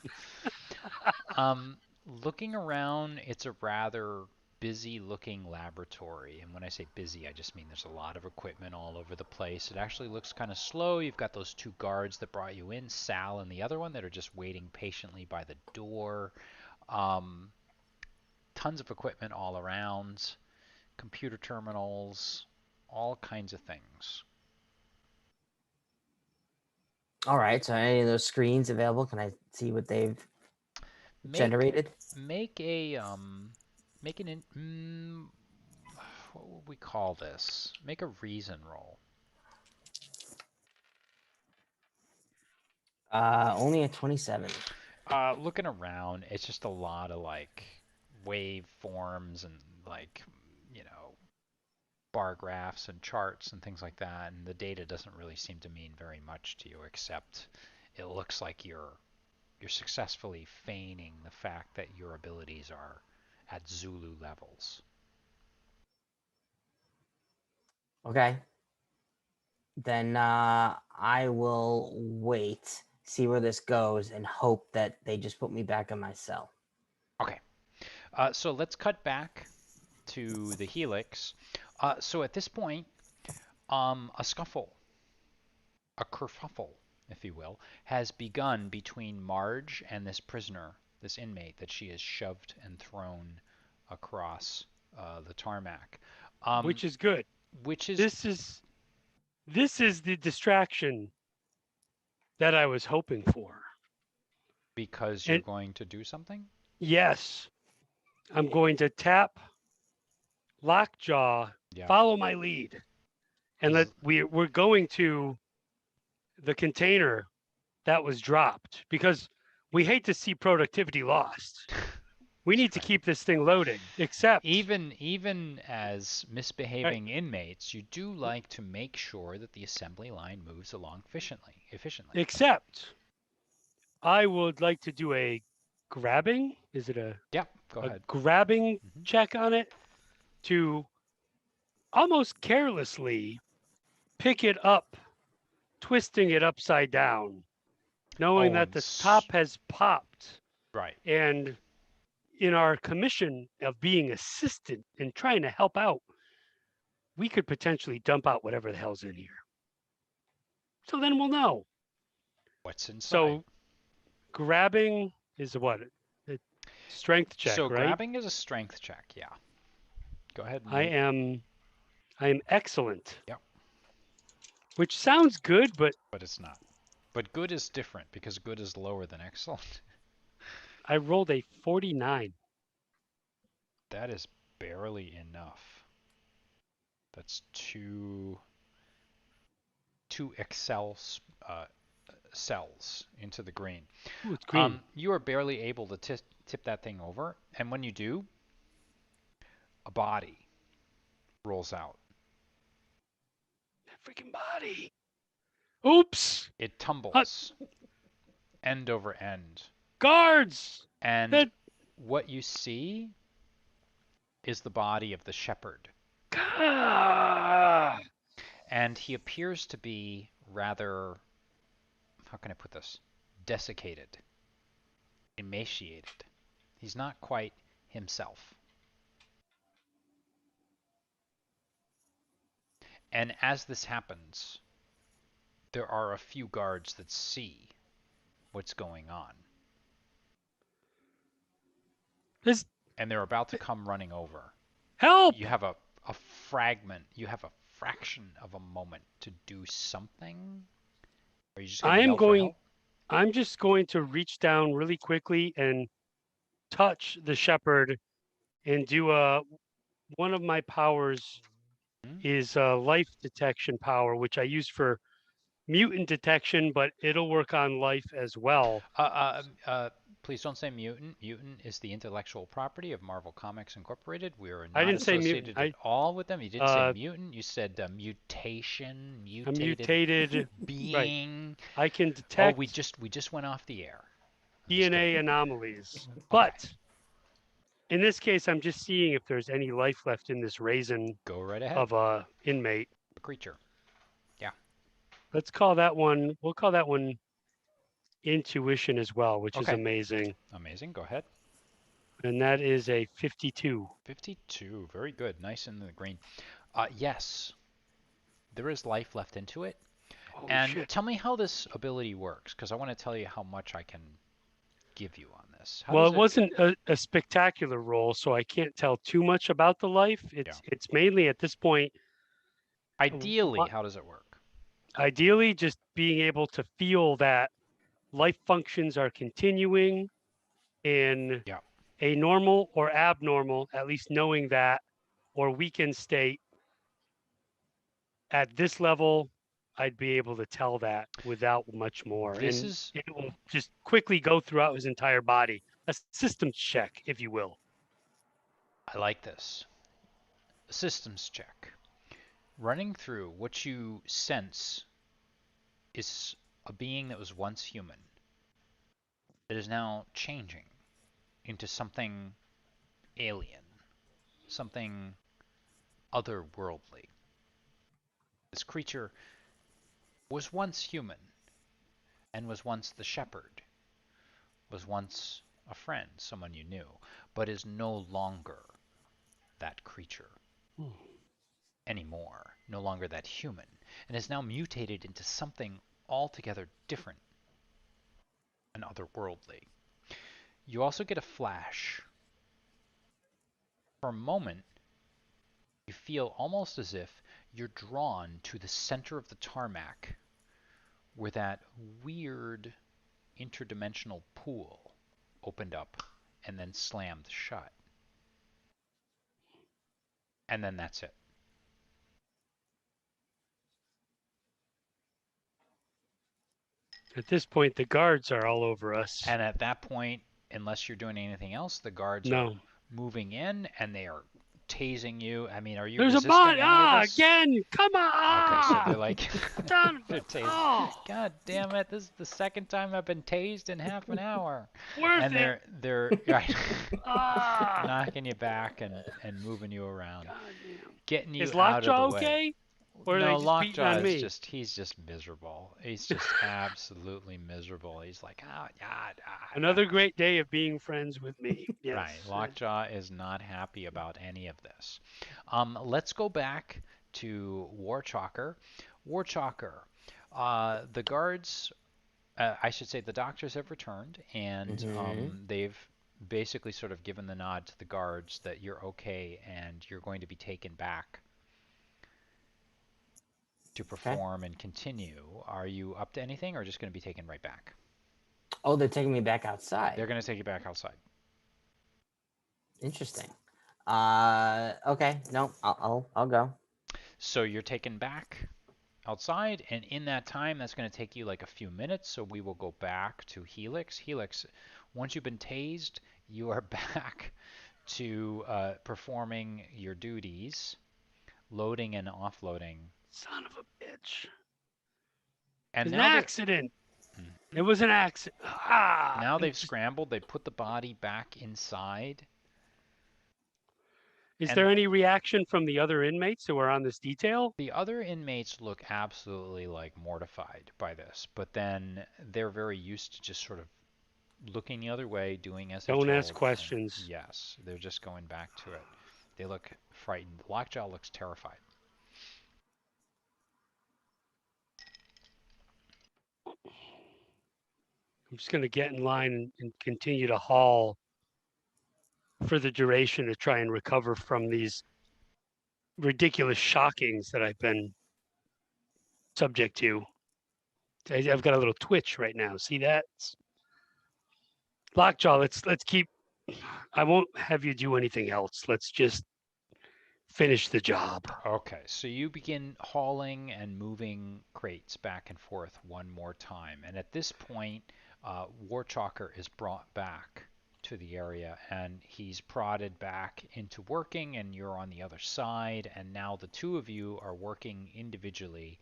Looking around, it's a rather busy-looking laboratory. And when I say busy, I just mean there's a lot of equipment all over the place. It actually looks kind of slow. You've got those two guards that brought you in, Sal and the other one, that are just waiting patiently by the door. Um, Tons of equipment all around, computer terminals, all kinds of things. All right. So any of those screens available? Can I see what they've generated? Make a make an what would we call this? Make a reason roll. Only a 27. Looking around, it's just a lot of like waveforms and like you know bar graphs and charts and things like that, and the data doesn't really seem to mean very much to you, except it looks like you're successfully feigning the fact that your abilities are at Zulu levels. Okay. Then I will wait, see where this goes, and hope that they just put me back in my cell. Okay. So let's cut back to the Helix. So at this point, a scuffle, a kerfuffle, if you will, has begun between Marge and this prisoner, this inmate that she has shoved and thrown across the tarmac. Which is good. Which is This is the distraction that I was hoping for. because you're going to do something? Yes. I'm going to tap Lockjaw, Yeah. follow my lead. And we're going to the container that was dropped because we hate to see productivity lost. We need to keep this thing loading, except even as misbehaving inmates, you do like to make sure that the assembly line moves along efficiently. Except I would like to do a grabbing. Is it a go ahead. Grabbing check on it to almost carelessly pick it up, twisting it upside down, knowing that the top has popped. Right. And in our commission of being assistant and trying to help out, we could potentially dump out whatever the hell's in here. So then we'll know. What's inside? So grabbing is what? A strength check, so right? Grabbing is a strength check, yeah. Go ahead. I am excellent. Yep. Which sounds good, but it's not. But good is different because good is lower than excellent. I rolled a 49. That is barely enough. That's two Excel cells into the green. Ooh, it's green. You are barely able to tip that thing over, and when you do, a body rolls out. That freaking body. Oops. It tumbles end over end. Guards! And what you see is the body of the shepherd. And he appears to be rather, how can I put this, desiccated, emaciated. He's not quite himself. And as this happens, there are a few guards that see what's going on. And they're about to come running over. Help! You have a fragment, you have a fraction of a moment to do something. Are you just I'm just going to reach down really quickly and touch the shepherd and do one of my powers is a life detection power, which I use for mutant detection, but it'll work on life as well. Please don't say mutant. Mutant is the intellectual property of Marvel Comics Incorporated. We are I not didn't associated say at all with them. You didn't say mutant. You said mutation, a mutated being. Right. I can detect. Oh, we just went off the air. DNA anomalies, but in this case, I'm just seeing if there's any life left in this raisin. Go right ahead. Of a inmate. A creature. Yeah. Let's call that one. We'll call that one intuition as well, which is amazing. Amazing. Go ahead. And that is a 52. 52. Very good. Nice in the green. Yes, there is life left into it. Holy And shit. tell me how this ability works, because I want to tell you how much I can give you on this. How Well, does it it? wasn't a spectacular roll, so I can't tell too much about the life. Yeah. It's mainly at this point, Ideally, how does it work? ideally just being able to feel that life functions are continuing in Yeah. a normal or abnormal, at least knowing that, or weakened state. At this level, I'd be able to tell that without much more. This And is it will just quickly go throughout his entire body. A systems check, if you will. I like this. Systems check. Running through what you sense is a being that was once human that is now changing into something alien, something otherworldly. This creature was once human and was once the shepherd, was once a friend, someone you knew, but is no longer that creature anymore, no longer that human, and is now mutated into something altogether different and otherworldly. You also get a flash. For a moment, you feel almost as if you're drawn to the center of the tarmac where that weird interdimensional pool opened up and then slammed shut. And then that's it. At this point, the guards are all over us. And at that point, unless you're doing anything else, the guards are No. moving in and they are tasing you. I mean, are you There's a resisting bot. any of this? Again. Come on. Okay, so they're like, Son of they're a- tasing. oh, God damn it! This is the second time I've been tased in half an hour. worth And it. they're right, Ah. knocking you back and moving you around, God damn. getting you Is out of the Lockjaw way. okay? Or are they No, just beating on Lockjaw is me? he's just miserable. He's just absolutely miserable. He's like, oh, God. Another great day of being friends with me. Yes. Right. Lockjaw is not happy about any of this. Let's go back to Warchalker. Warchalker. The guards, I should say the doctors have returned, and they've basically sort of given the nod to the guards that you're okay and you're going to be taken back to perform and continue. Are you up to anything or just going to be taken right back? Oh, they're taking me back outside. They're going to take you back outside. Interesting. Okay. No, I'll go. So you're taken back outside, and in that time, that's going to take you like a few minutes. So we will go back to Helix. Helix, once you've been tased, you are back to performing your duties, loading and offloading. Son of a bitch. And It's now an accident. It was an accident. Ah. now they've scrambled. They put the body back inside. Is And there any reaction from the other inmates who are on this detail? the other inmates look absolutely like mortified by this, but then they're very used to just sort of looking the other way, doing as they're Don't told. ask questions. Yes, they're just going back to it. They look frightened. Lockjaw looks terrified. I'm just going to get in line and continue to haul for the duration to try and recover from these ridiculous shockings that I've been subject to. I've got a little twitch right now. See that? Lockjaw, let's keep. I won't have you do anything else. Let's just finish the job. Okay, so you begin hauling and moving crates back and forth one more time. And at this point, Warchalker is brought back to the area and he's prodded back into working, and you're on the other side. And now the two of you are working individually.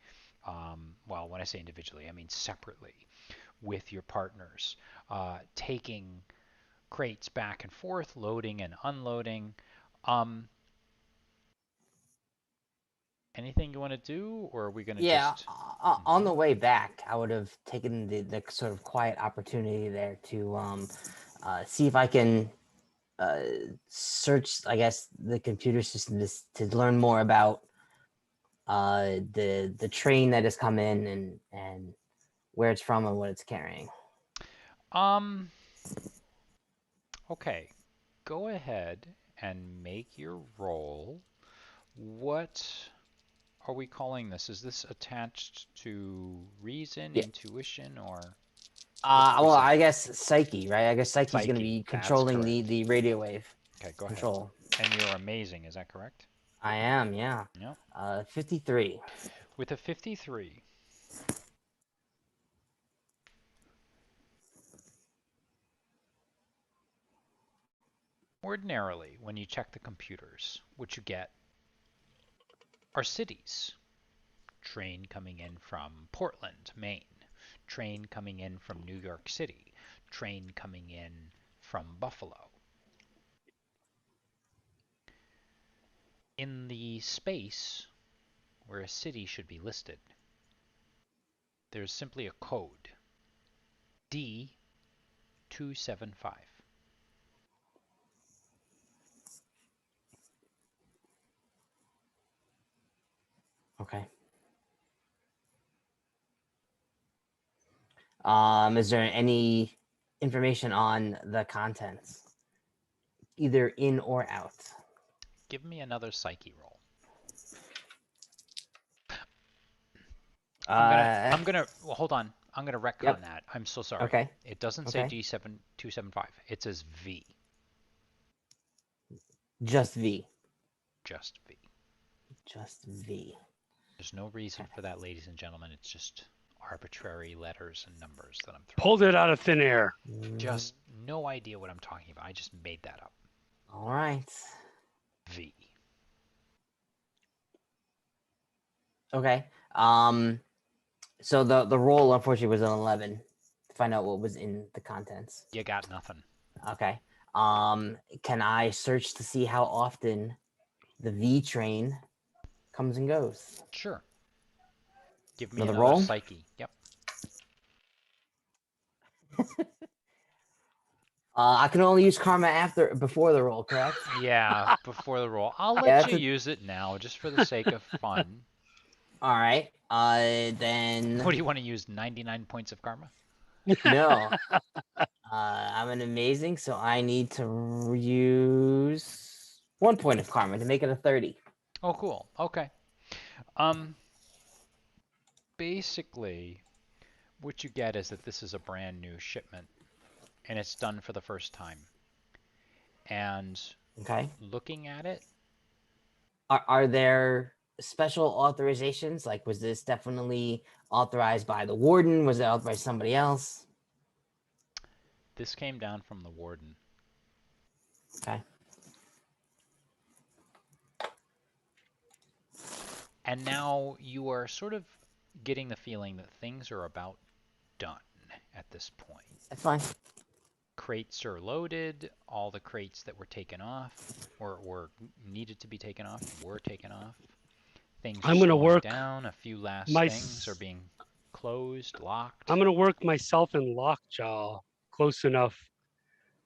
Well, when I say individually, I mean separately with your partners, taking crates back and forth, loading and unloading. Anything you want to do, or are we going to just... On the way back, I would have taken the sort of quiet opportunity there to see if I can search, I guess, the computer system to learn more about the train that has come in and where it's from and what it's carrying. Okay. Go ahead and make your roll. What are we calling this? Is this attached to reason, Yeah. intuition, or Well, I guess psyche, right? I guess psyche's going to Psyche, be that's controlling correct. the radio wave Okay, go ahead. control. And you're amazing, is that correct? I am, yeah. Yep. 53. With a 53, ordinarily, when you check the computers, what you get are cities. Train coming in from Portland, Maine. Train coming in from New York City. Train coming in from Buffalo. In the space where a city should be listed, there's simply a code, D275. Okay. Is there any information on the contents, either in or out? Give me another psyche roll. Well, hold on. I'm gonna retcon that. I'm so sorry. Okay. It doesn't say D7275. It says V. Just V. Just V. Just V. There's no reason for that, ladies and gentlemen. It's just arbitrary letters and numbers that I'm throwing. Pulled it out of thin air. Just no idea what I'm talking about. I just made that up. All right. V. Okay. So the roll unfortunately was an 11 to find out what was in the contents. You got nothing. Okay. Can I search to see how often the V train comes and goes? Sure. Give me Another another roll? psyche. Yep. I can only use karma before the roll, correct? Yeah, before the roll. I'll let you use it now, just for the sake of fun. All right. Then. What do you want to use? 99 points of karma? No. I'm an amazing, so I need to use 1 point of karma to make it a 30. Oh, cool. Okay. Basically, what you get is that this is a brand new shipment, and it's done for the first time. And okay, looking at it, are there special authorizations? Like, was this definitely authorized by the warden? Was it authorized by somebody else? This came down from the warden. Okay. And now you are sort of getting the feeling that things are about done at this point. That's fine. Crates are loaded. All the crates that were taken off or needed to be taken off were taken off. Things are slowing down. A few last things are being closed, locked. I'm going to work myself in lockjaw close enough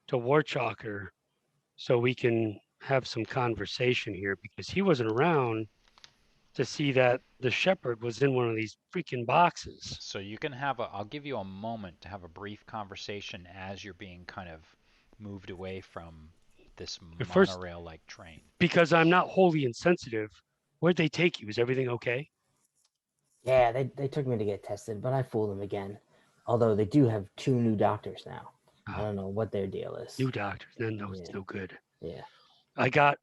to Warchalker so we can have some conversation here, because he wasn't around to see that the shepherd was in one of these freaking boxes. So you can have I'll give you a moment to have a brief conversation as you're being kind of moved away from this monorail-like train. Because I'm not wholly insensitive. Where'd they take you? Is everything okay? Yeah, they took me to get tested, but I fooled them again. Although they do have 2 new doctors now. I don't know what their deal is. New doctors. No, it's no good. Yeah. I got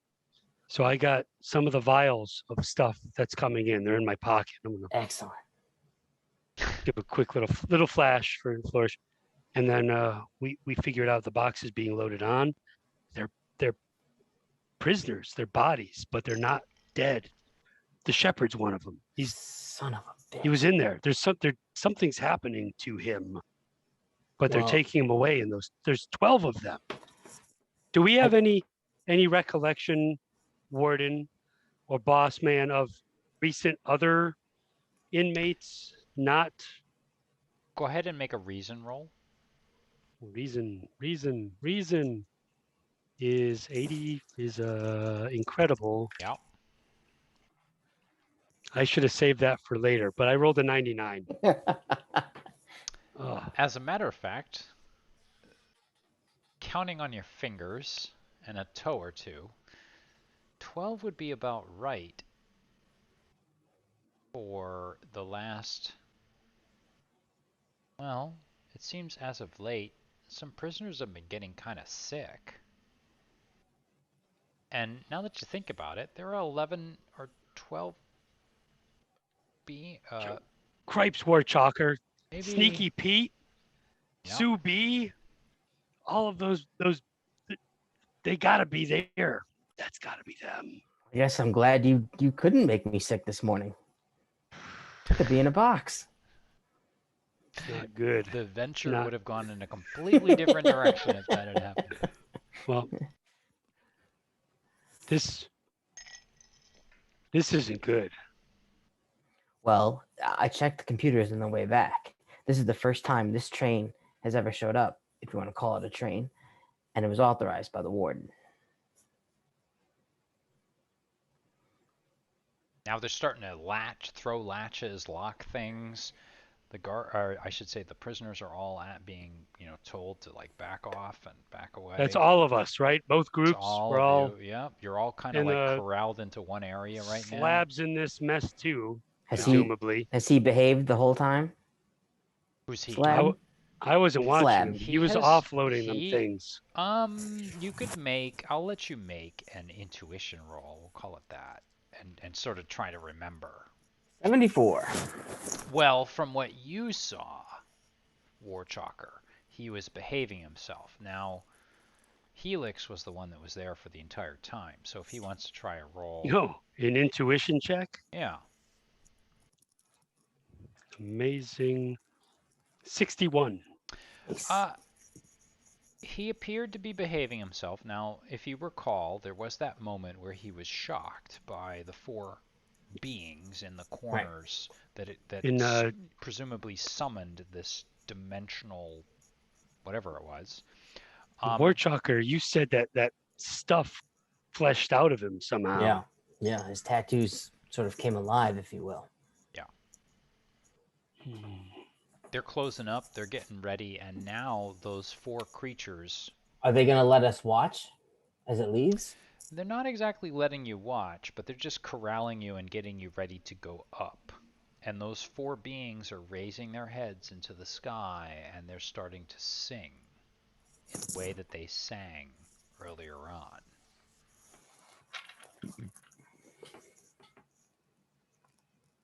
some of the vials of stuff that's coming in. They're in my pocket. I'm gonna excellent. Give a quick little flash for flourish, and then we figured out the boxes being loaded on. They're prisoners. They're bodies, but they're not dead. The shepherd's one of them. He's son of a bitch. He was in there. Something's happening to him, but they're taking him away. And there's 12 of them. Do we have any recollection, warden or boss man, of recent other inmates not? Go ahead and make a reason roll. Reason. is 80 is incredible. Yeah. I should have saved that for later, but I rolled a 99. Ugh. As a matter of fact, counting on your fingers and a toe or two, 12 would be about right for the last. Well, it seems as of late, some prisoners have been getting kind of sick. And now that you think about it, there are 11 or 12 B, Cripes Warchalker, maybe. Sneaky Pete, Yep. Sue B, all of those, they gotta be there. That's gotta be them. I guess I'm glad you couldn't make me sick this morning. Could be in a box. It's not good. The venture Not- would have gone in a completely different direction if that had happened. Well, this isn't good. Well, I checked the computers on the way back. This is the first time this train has ever showed up, if you want to call it a train, and it was authorized by the warden. Now they're starting to throw latches, lock things. Or I should say, the prisoners are all being, told to like back off and back away. That's all of us, right? Both groups. It's all We're of all you. Yep, you're all kind of in like the corralled into one area right now. slabs in this mess too, Has presumably. Has he behaved the whole time? Who's he? Slab? I wasn't watching Slab. him. He He was has- offloading them he- things. You could make. I'll let you make an intuition roll. We'll call it that, and sort of try to remember. 74. Well, from what you saw, Warchalker, he was behaving himself. Now, Helix was the one that was there for the entire time. So if he wants to try a roll, No, an intuition check. yeah, Amazing. 61. he appeared to be behaving himself. Now, if you recall, there was that moment where he was shocked by the four beings in the corners that presumably summoned this dimensional, whatever it was. Warchalker, you said that stuff fleshed out of him somehow. Yeah. His tattoos sort of came alive, if you will. Yeah. They're closing up. They're getting ready, and now those four creatures. Are they going to let us watch as it leaves? They're not exactly letting you watch, but they're just corralling you and getting you ready to go up. And those four beings are raising their heads into the sky, and they're starting to sing in the way that they sang earlier on.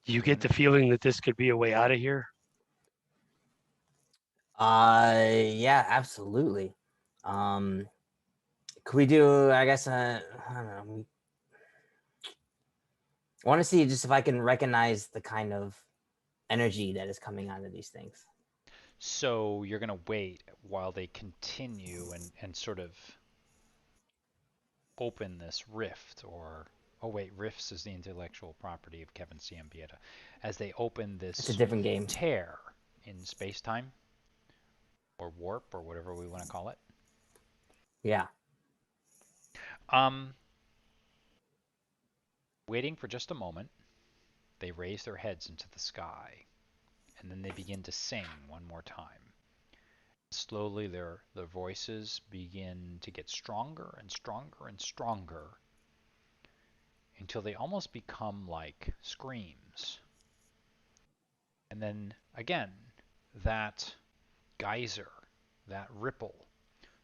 Do you get the feeling that this could be a way out of here? Yeah, absolutely. Could we do, I guess, I don't know. I want to see just if I can recognize the kind of energy that is coming out of these things. So you're going to wait while they continue and sort of open this rift, or... Oh, wait, rifts is the intellectual property of Kevin Ciambieta. As they open this It's a different game. tear in space-time, or warp, or whatever we want to call it. Yeah. Waiting for just a moment, they raise their heads into the sky, and then they begin to sing one more time. Slowly, their voices begin to get stronger and stronger and stronger, until they almost become like screams. And then, again, that geyser, that ripple,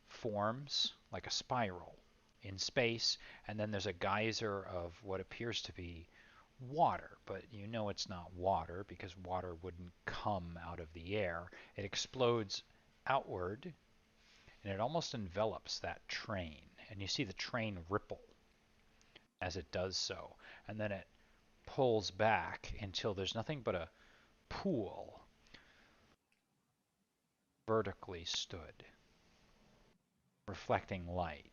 forms like a spiral in space, and then there's a geyser of what appears to be water, but you know it's not water because water wouldn't come out of the air. It explodes outward, and it almost envelops that train, and you see the train ripple as it does so, and then it pulls back until there's nothing but a pool vertically stood, reflecting light.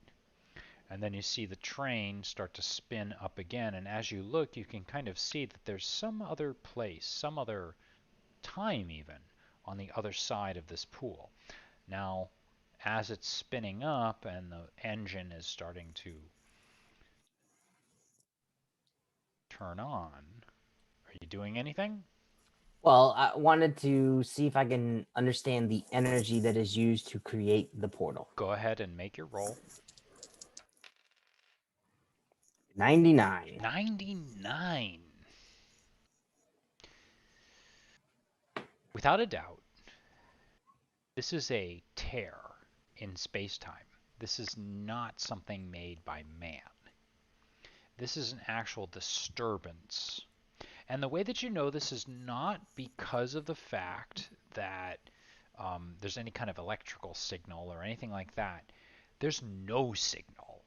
And then you see the train start to spin up again, and as you look, you can kind of see that there's some other place, some other time even, on the other side of this pool. Now, as it's spinning up and the engine is starting to turn on, are you doing anything? Well, I wanted to see if I can understand the energy that is used to create the portal. Go ahead and make your roll. 99. 99. Without a doubt, this is a tear in space-time. This is not something made by man. This is an actual disturbance. And the way that you know this is not because of the fact that there's any kind of electrical signal or anything like that. There's no signal.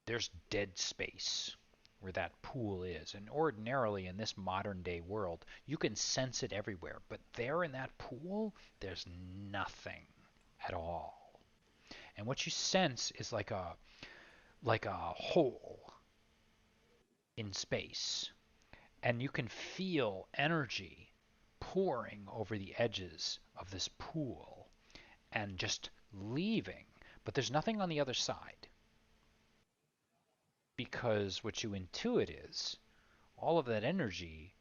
There's dead space where that pool is. And ordinarily in this modern day world, you can sense it everywhere. But there in that pool, there's nothing at all. And what you sense is like a hole in space. And you can feel energy pouring over the edges of this pool and just leaving. But there's nothing on the other side. Because what you intuit is all of that energy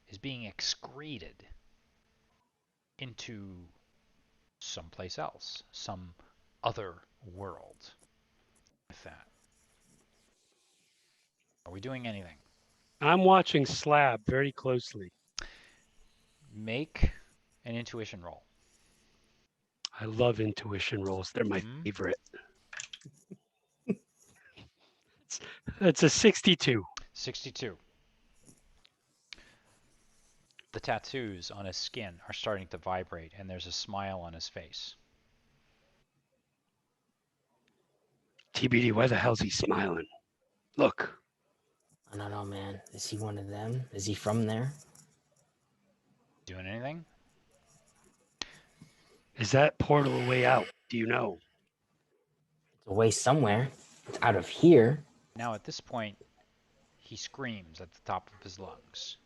is being excreted into someplace else, some other world. With that, are we doing anything? I'm watching Slab very closely. Make an intuition roll. I love intuition rolls. They're my favorite. It's a 62. 62. The tattoos on his skin are starting to vibrate, and there's a smile on his face. TBD, why the hell's he smiling? Look. I don't know, man. Is he one of them? Is he from there? Doing anything? Is that portal a way out? Do you know? It's away somewhere. It's out of here. Now at this point, he screams at the top of his lungs.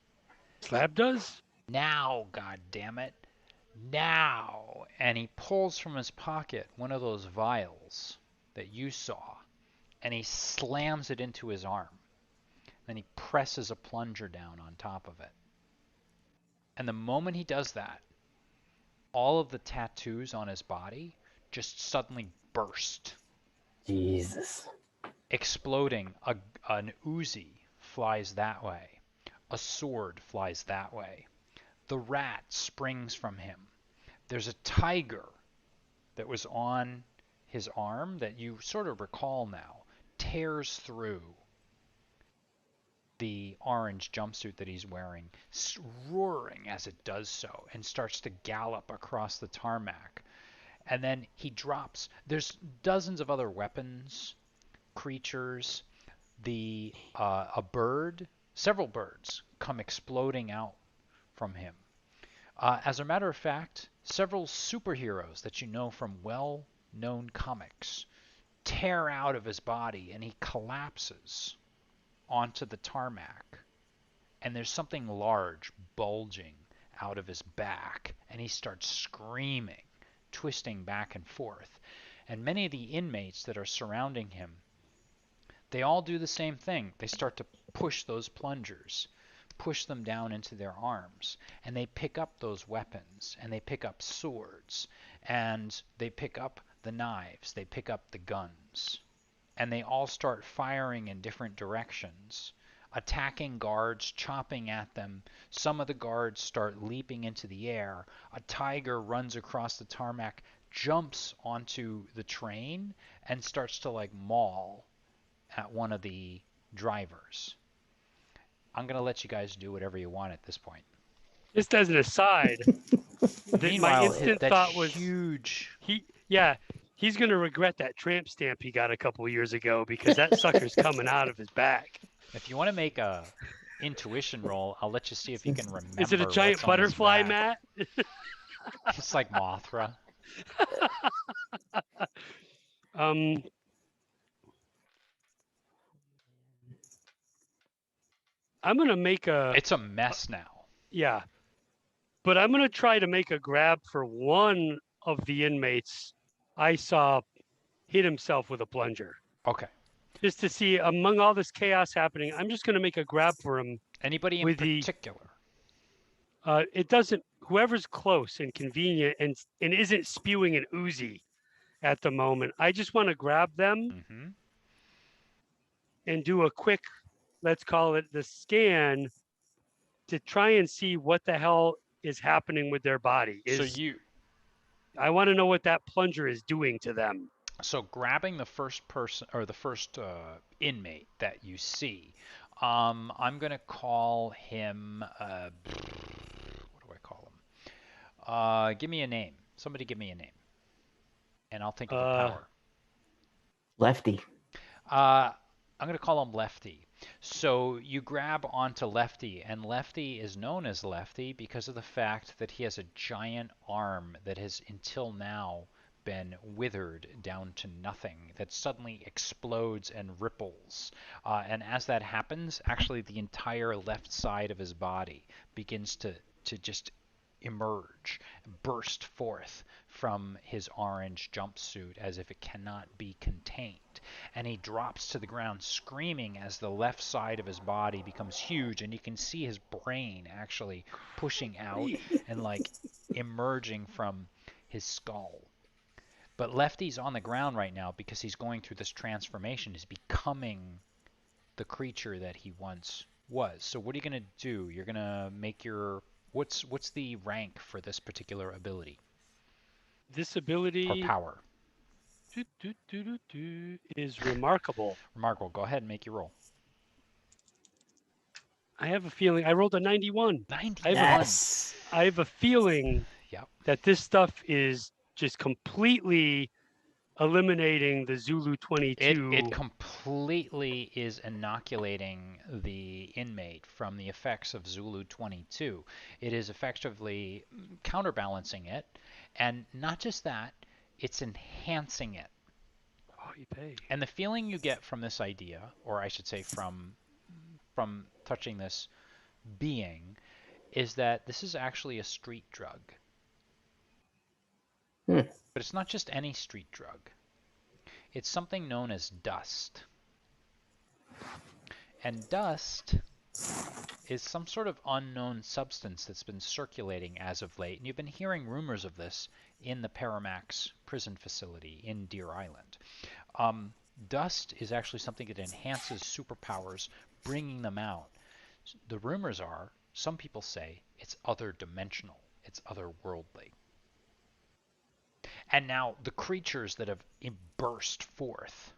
Slab does? Now, goddammit. Now! And he pulls from his pocket one of those vials that you saw, and he slams it into his arm. Then he presses a plunger down on top of it. And the moment he does that, all of the tattoos on his body just suddenly burst. Jesus. Exploding. An Uzi flies that way. A sword flies that way. The rat springs from him. There's a tiger that was on his arm that you sort of recall now, tears through the orange jumpsuit that he's wearing, roaring as it does so, and starts to gallop across the tarmac. And then he drops. There's dozens of other weapons, creatures. A bird, several birds come exploding out from him. As a matter of fact, several superheroes that you know from well-known comics tear out of his body, and he collapses onto the tarmac. And there's something large bulging out of his back, and he starts screaming, twisting back and forth. And many of the inmates that are surrounding him, they all do the same thing. They start to push those plungers, push them down into their arms, and they pick up those weapons, and they pick up swords, and they pick up the knives, they pick up the guns, and they all start firing in different directions, attacking guards, chopping at them. Some of the guards start leaping into the air. A tiger runs across the tarmac, jumps onto the train, and starts to like maul at one of the drivers. I'm going to let you guys do whatever you want at this point. Just as an aside, Meanwhile, my instant that thought was huge. He's going to regret that tramp stamp he got a couple of years ago because that sucker's coming out of his back. If you want to make a intuition roll, I'll let you see if you can remember. Is it a giant what's on his butterfly, back. Matt? It's like Mothra. I'm going to make It's a mess now. Yeah. But I'm going to try to make a grab for one of the inmates I saw hit himself with a plunger. Okay. Just to see among all this chaos happening, I'm just going to make a grab for him Anybody in with the. particular? It doesn't. Whoever's close and convenient and isn't spewing an Uzi at the moment. I just want to grab them Mm-hmm. and do a quick, let's call it the scan, to try and see what the hell is happening with their body. I want to know what that plunger is doing to them. So grabbing the first person or the first inmate that you see, I'm gonna call him. What do I call him? Give me a name. Somebody give me a name, and I'll think of a power. Lefty. I'm gonna call him Lefty. So you grab onto Lefty, and Lefty is known as Lefty because of the fact that he has a giant arm that has until now been withered down to nothing, that suddenly explodes and ripples. And as that happens, actually the entire left side of his body begins to just emerge, burst forth from his orange jumpsuit as if it cannot be contained. And he drops to the ground screaming as the left side of his body becomes huge, and you can see his brain actually pushing out and like emerging from his skull. But Lefty's on the ground right now because he's going through this transformation. He's becoming the creature that he once was. So what are you going to do? You're going to make your what's the rank for this particular ability? This ability or power? Is remarkable. Remarkable. Go ahead and make your roll. I have a feeling I rolled a 91. 91. Yes. I have a feeling Yep. that this stuff is just completely eliminating the Zulu 22. It completely is inoculating the inmate from the effects of Zulu 22. It is effectively counterbalancing it, and not just that, it's enhancing it. Oh, you pay. And the feeling you get from this idea, or I should say from touching this being, is that this is actually a street drug. But it's not just any street drug. It's something known as dust. And dust is some sort of unknown substance that's been circulating as of late. And you've been hearing rumors of this in the Paramax prison facility in Deer Island. Dust is actually something that enhances superpowers, bringing them out. The rumors are, some people say, it's other dimensional, it's otherworldly. And now the creatures that have burst forth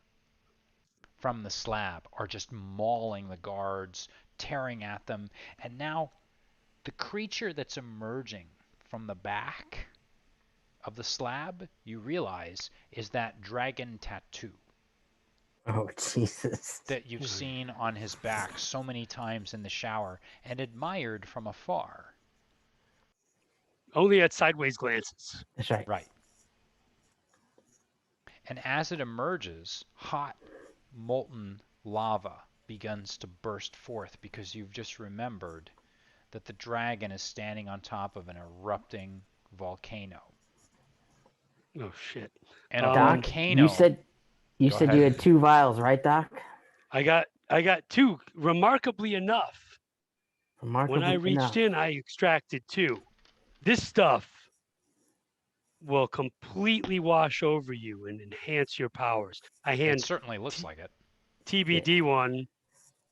from the slab are just mauling the guards, tearing at them. And now the creature that's emerging from the back of the slab, you realize, is that dragon tattoo. Oh, Jesus. That you've seen on his back so many times in the shower and admired from afar. Only at sideways glances. That's right. Right. And as it emerges, hot, molten lava begins to burst forth because you've just remembered that the dragon is standing on top of an erupting volcano. Oh, shit. And a Doc, volcano... you said you had 2 vials, right, Doc? I got 2. Remarkably enough, when I reached in, I extracted 2. This stuff will completely wash over you and enhance your powers. It certainly looks like it. TBD one,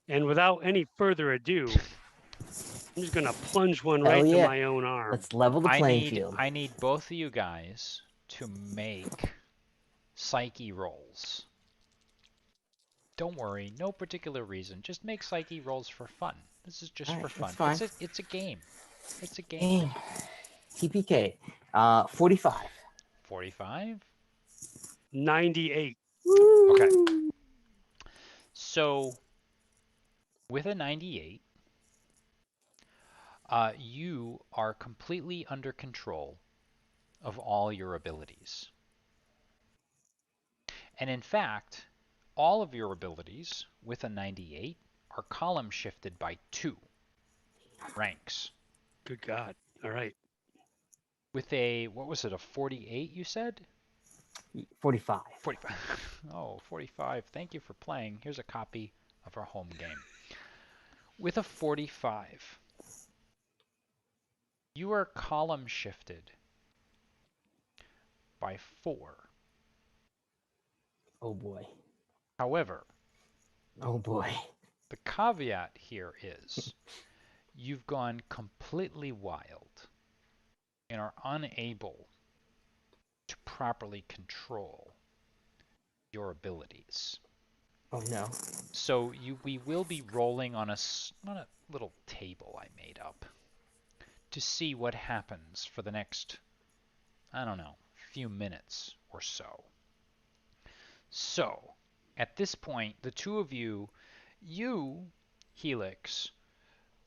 and without any further ado, I'm just gonna plunge one right to my own arm. Let's level the playing field. I need both of you guys to make psyche rolls. Don't worry, no particular reason. Just make psyche rolls for fun. This is just for fun. It's a game. It's a game. TPK. 45. 45? 98. Woo! Okay. So, with a 98, you are completely under control of all your abilities. And in fact, all of your abilities with a 98 are column shifted by 2 ranks. Good God. All right. With a, what was it, a 48 you said? 45. 45. Oh, 45. Thank you for playing. Here's a copy of our home game. With a 45, you are column shifted by 4. Oh boy. However, Oh boy. the caveat here is you've gone completely wild and are unable to properly control your abilities. Oh no. So we will be rolling on a little table I made up to see what happens for the next, I don't know, few minutes or so. So, at this point, the two of you, Helix,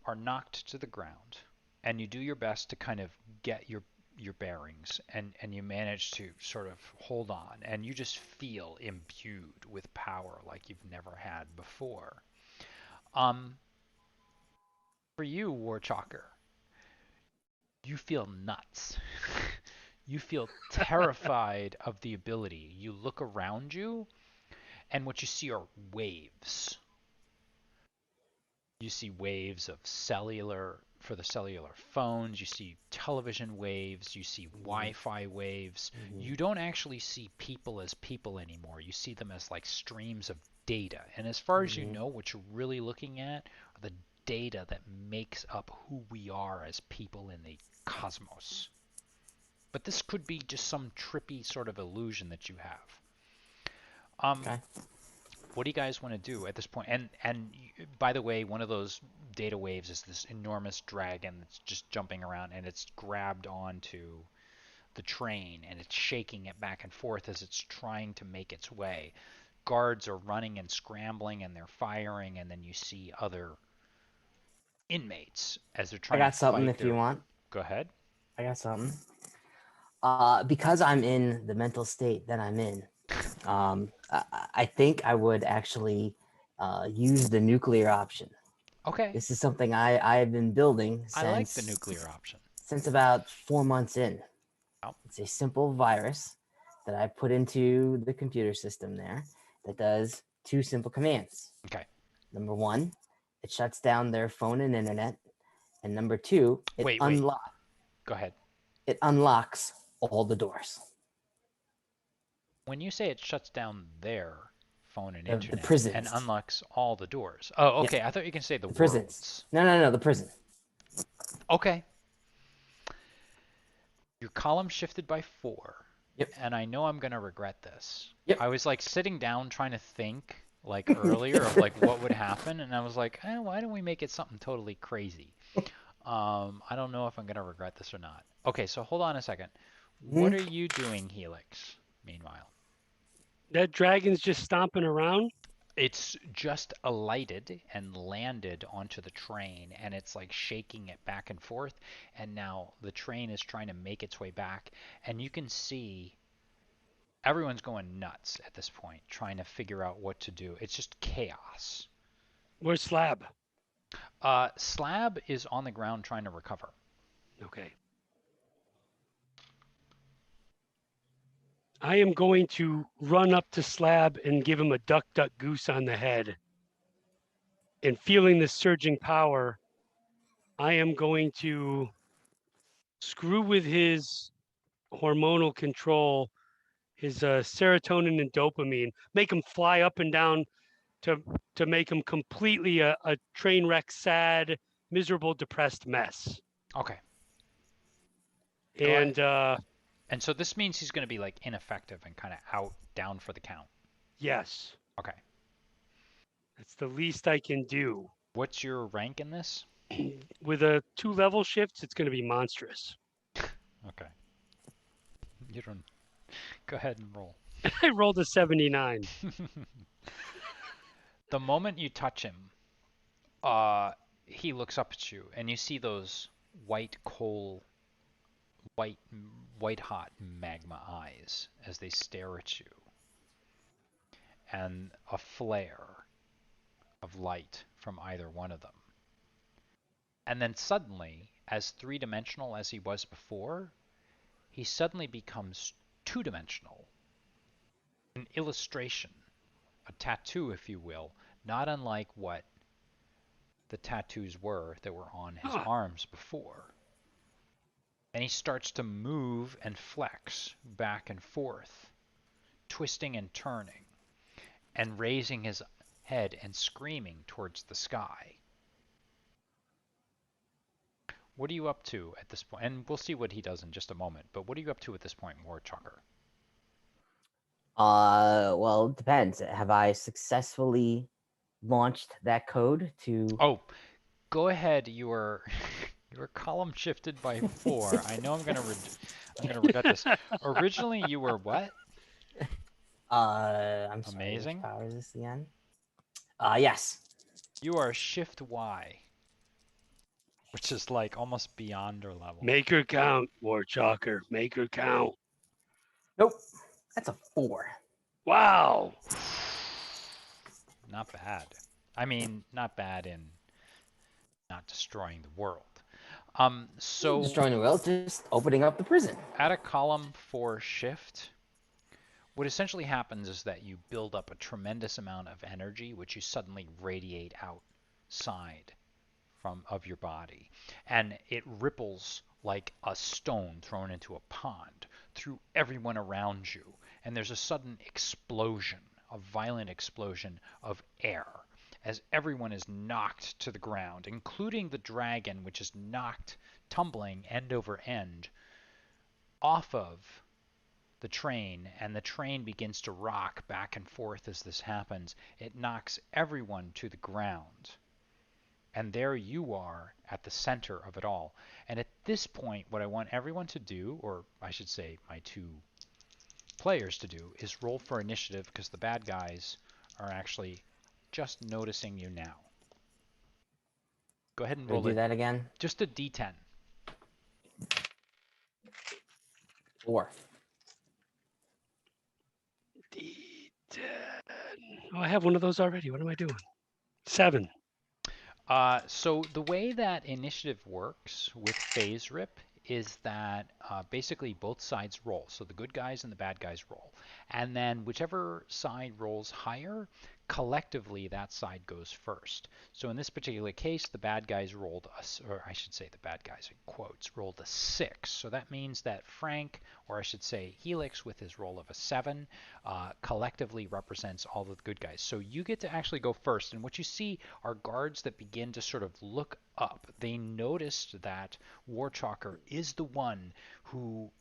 are knocked to the ground, and you do your best to kind of get your bearings, and you manage to sort of hold on, and you just feel imbued with power like you've never had before. For you, Warchalker, you feel nuts. You feel terrified of the ability. You look around you, and what you see are waves. You see waves of cellular for the cellular phones. You see television waves. You see Wi-Fi waves. You don't actually see people as people anymore. You see them as like streams of data. And as far as you know, what you're really looking at are the data that makes up who we are as people in the cosmos. But this could be just some trippy sort of illusion that you have. Okay. What do you guys want to do at this point? And by the way, one of those data waves is this enormous dragon that's just jumping around, and it's grabbed onto the train, and it's shaking it back and forth as it's trying to make its way. Guards are running and scrambling, and they're firing, and then you see other inmates as they're I trying to got something fight if you want. Go ahead. I got something. Because I'm in the mental state that I'm in, I think I would actually use the nuclear option. Okay. This is something I have been building I like the nuclear option. since about 4 months in. Oh. It's a simple virus that I put into the computer system there that does 2 simple commands. Okay. Number 1, it shuts down their phone and internet. And number 2, it unlocks. Go ahead. It unlocks all the doors. When you say it shuts down their phone and internet the prisons. and unlocks all the doors. Oh, okay. Yeah. I thought you can say the prisons. worlds. No, the prison. Okay. Your column shifted by 4. Yep. And I know I'm going to regret this. Yep. I was like sitting down trying to think like earlier of like what would happen, and I was like, why don't we make it something totally crazy? I don't know if I'm going to regret this or not. Okay, so hold on a second. What are you doing, Helix, meanwhile? That dragon's just stomping around? It's just alighted and landed onto the train, and it's like shaking it back and forth, and now the train is trying to make its way back, and you can see everyone's going nuts at this point, trying to figure out what to do. It's just chaos. Where's Slab? Slab is on the ground trying to recover. Okay. I am going to run up to Slab and give him a duck, duck, goose on the head. And feeling the surging power, I am going to screw with his hormonal control, his serotonin and dopamine, make him fly up and down to make him completely a train wreck, sad, miserable, depressed mess. Okay. And so this means he's going to be like ineffective and kind of down for the count. Yes. Okay. That's the least I can do. What's your rank in this? With a 2 level shifts, it's going to be monstrous. Okay. You don't. Go ahead and roll. I rolled a 79. The moment you touch him, he looks up at you, and you see those white hot magma eyes as they stare at you, and a flare of light from either one of them. And then suddenly, as three-dimensional as he was before, he suddenly becomes two-dimensional an illustration, a tattoo, if you will, not unlike what the tattoos were that were on his Huh. arms before. And he starts to move and flex back and forth, twisting and turning, and raising his head and screaming towards the sky. What are you up to at this point? And we'll see what he does in just a moment. But what are you up to at this point, Warchalker? Well, it depends. Have I successfully launched that code to? Oh, go ahead. You were you were column shifted by 4. I know I'm gonna regret this. Originally, you were what? I'm sorry. Which Amazing. power is this again? Yes. You are shift Y, which is like almost beyond our level. Make her count, Warchalker. Make her count. Nope. That's a 4. Wow. Not bad. I mean, not bad in not destroying the world. So Destroying the world, just opening up the prison. at a column 4 shift, what essentially happens is that you build up a tremendous amount of energy, which you suddenly radiate outside of your body, and it ripples like a stone thrown into a pond through everyone around you, and there's a sudden explosion, a violent explosion of air as everyone is knocked to the ground, including the dragon, which is knocked tumbling end over end off of the train, and the train begins to rock back and forth as this happens. It knocks everyone to the ground. And there you are at the center of it all. And at this point, what I want everyone to do, or I should say my 2 players to do, is roll for initiative, because the bad guys are actually just noticing you now. Go ahead and Can we roll do it. that again? Just a d10. 4. D10. Oh, I have one of those already. What am I doing? 7. So the way that initiative works with phase rip is that basically both sides roll. So the good guys and the bad guys roll. And then whichever side rolls higher, collectively that side goes first. So in this particular case, the bad guys rolled, or I should say the bad guys in quotes, rolled a 6. So that means that Frank, or I should say Helix with his roll of a 7, collectively represents all of the good guys. So you get to actually go first. And what you see are guards that begin to sort of look up. They noticed that Warchalker is the one who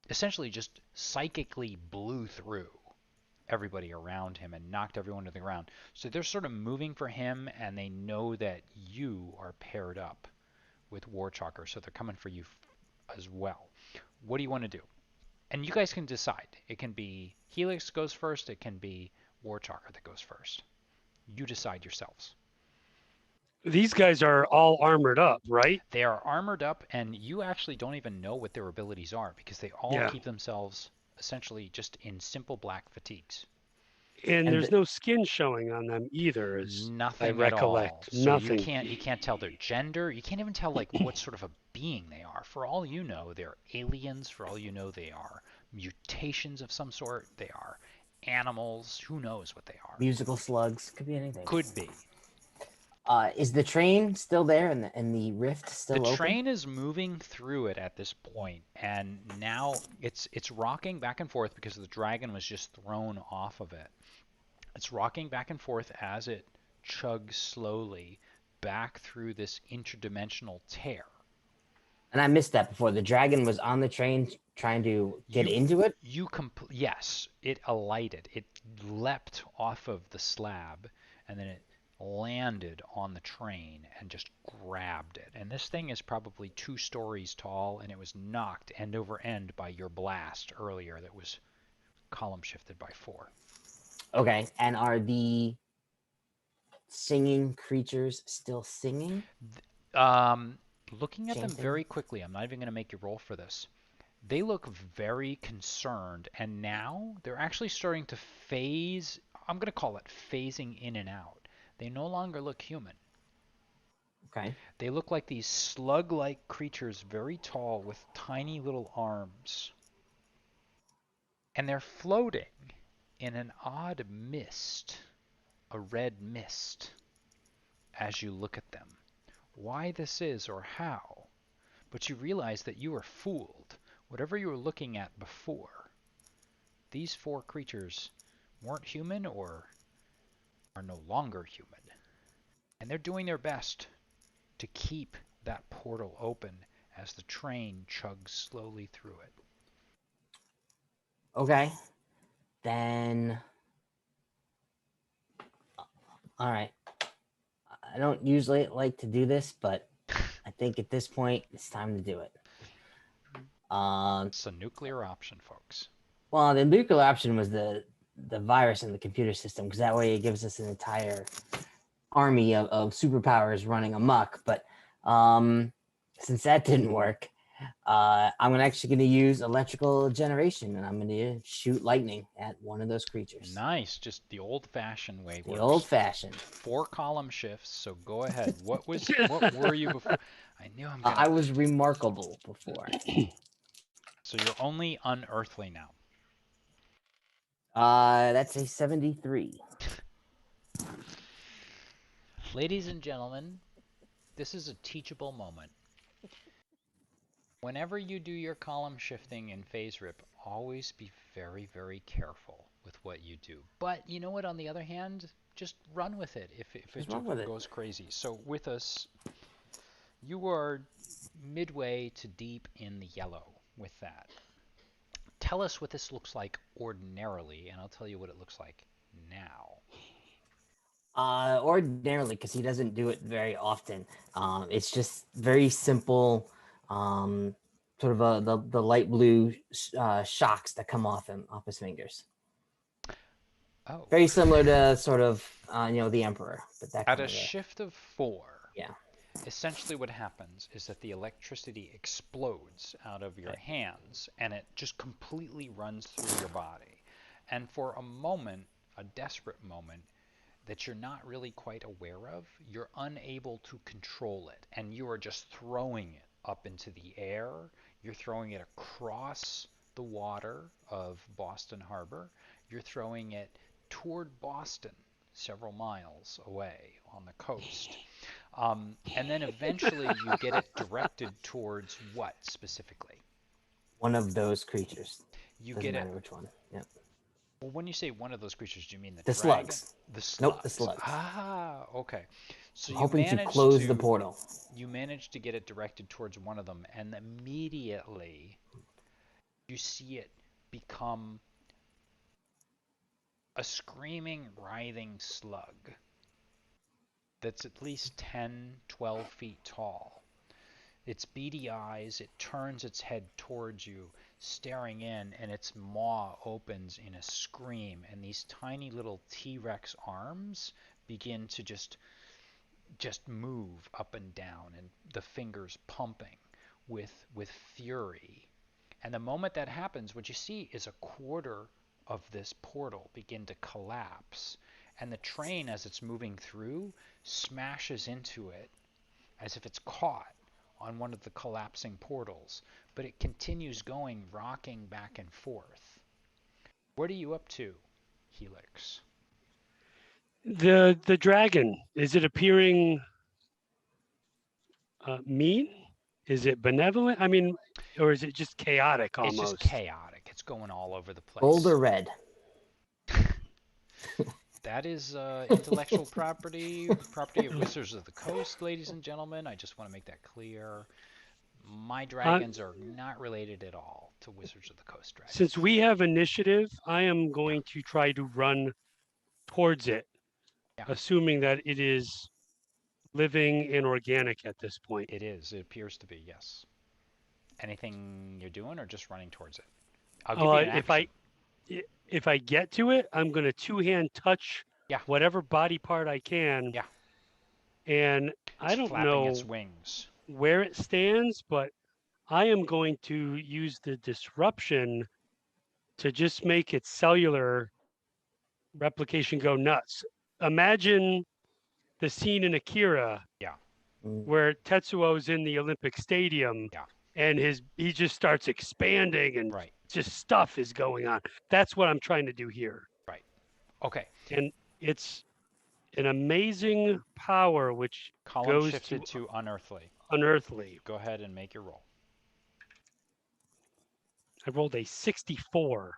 essentially just psychically blew through everybody around him and knocked everyone to the ground. So they're sort of moving for him, and they know that you are paired up with Warchalker, so they're coming for you as well. What do you want to do? And you guys can decide. It can be Helix goes first. It can be Warchalker that goes first. You decide yourselves. These guys are all armored up, right? They are armored up, and you actually don't even know what their abilities are, because they all Yeah. keep themselves essentially just in simple black fatigues. And And there's no skin showing on them either, as I Nothing at all. recollect. So Nothing. you can't tell their gender. You can't even tell like what sort of a being they are. For all you know, they're aliens. For all you know, they are mutations of some sort. They are animals. Who knows what they are? musical slugs. Could be anything. Could be. Is the train still there and the rift The still open? train is moving through it at this point, and now it's rocking back and forth because the dragon was just thrown off of it. It's rocking back and forth as it chugs slowly back through this interdimensional tear. And I missed that before. The dragon was on the train trying to get into it. Yes, it alighted. It leapt off of the slab, and then it landed on the train and just grabbed it. And this thing is probably 2 stories tall, and it was knocked end over end by your blast earlier that was column shifted by 4. Okay. And are the singing creatures still singing? Looking at them Chanting? very quickly, I'm not even going to make you roll for this. They look very concerned, and now they're actually starting to phase. I'm going to call it phasing in and out. They no longer look human. Okay. They look like these slug-like creatures, very tall, with tiny little arms. and they're floating in an odd mist, a red mist, as you look at them. Why this is or how, but you realize that you are fooled. Whatever you were looking at before, these four creatures weren't human or are no longer human. And they're doing their best to keep that portal open as the train chugs slowly through it. Okay. Then. All right. I don't usually like to do this, but I think at this point it's time to do it. It's a nuclear option, folks. Well, the nuclear option was the virus in the computer system, because that way it gives us an entire army of superpowers running amok. But since that didn't work, I'm actually going to use electrical generation, and I'm going to shoot lightning at one of those creatures. Nice, just the old-fashioned way. The old-fashioned. 4 column shifts. So go ahead. What were you before? I knew I'm gonna. I was remarkable before. So you're only unearthly now. That's a 73. Ladies and gentlemen, this is a teachable moment. Whenever you do your column shifting in phase rip, always be very, very careful with what you do. But you know what, on the other hand, just run with it if it goes crazy. So with us, you are midway to deep in the yellow with that. Tell us what this looks like ordinarily, and I'll tell you what it looks like now. Ordinarily, because he doesn't do it very often. It's just very simple, sort of the light blue shocks that come off his fingers. Oh. Very similar to sort of the Emperor, but that at a shift of 4. Yeah. Essentially what happens is that the electricity explodes out of your hands and it just completely runs through your body. And for a moment, a desperate moment that you're not really quite aware of, you're unable to control it, and you are just throwing it up into the air. You're throwing it across the water of Boston Harbor. You're throwing it toward Boston, several miles away on the coast. And then eventually you get it directed towards what specifically? One of those creatures. You Doesn't get matter it. Which one. Yep. Well, when you say one of those creatures, do you mean the dragon? Slugs? The slugs. Nope, the slugs. Ah, okay. So I'm hoping to close the portal. You managed to get it directed towards one of them, and immediately you see it become a screaming, writhing slug that's at least 10, 12 feet tall. Its beady eyes, it turns its head towards you, staring in, and its maw opens in a scream, and these tiny little T-Rex arms begin to just move up and down, and the fingers pumping with fury. And the moment that happens, what you see is a quarter of this portal begin to collapse, and the train, as it's moving through, smashes into it as if it's caught on one of the collapsing portals, but it continues going, rocking back and forth. What are you up to, Helix? The dragon, is it appearing mean? Is it benevolent? I mean, or is it just chaotic almost? It's just chaotic. It's going all over the place. Gold or red? That is intellectual property of Wizards of the Coast, ladies and gentlemen. I just want to make that clear. My dragons are not related at all to Wizards of the Coast dragons. Since we have initiative, I am going to try to run towards it, assuming that it is living and organic at this point. It is. It appears to be, yes. Anything you're doing or just running towards it? I'll give you an action. If I get to it, I'm going to two-hand touch whatever body part I can. Yeah. And I don't know its wings. Where it stands, but I am going to use the disruption to just make its cellular replication go nuts. Imagine the scene in Akira where Tetsuo's in the Olympic Stadium and he just starts expanding and just stuff is going on. That's what I'm trying to do here. Right. Okay. And it's an amazing power which Column goes to shifted to unearthly. unearthly. Go ahead and make your roll. I rolled a 64.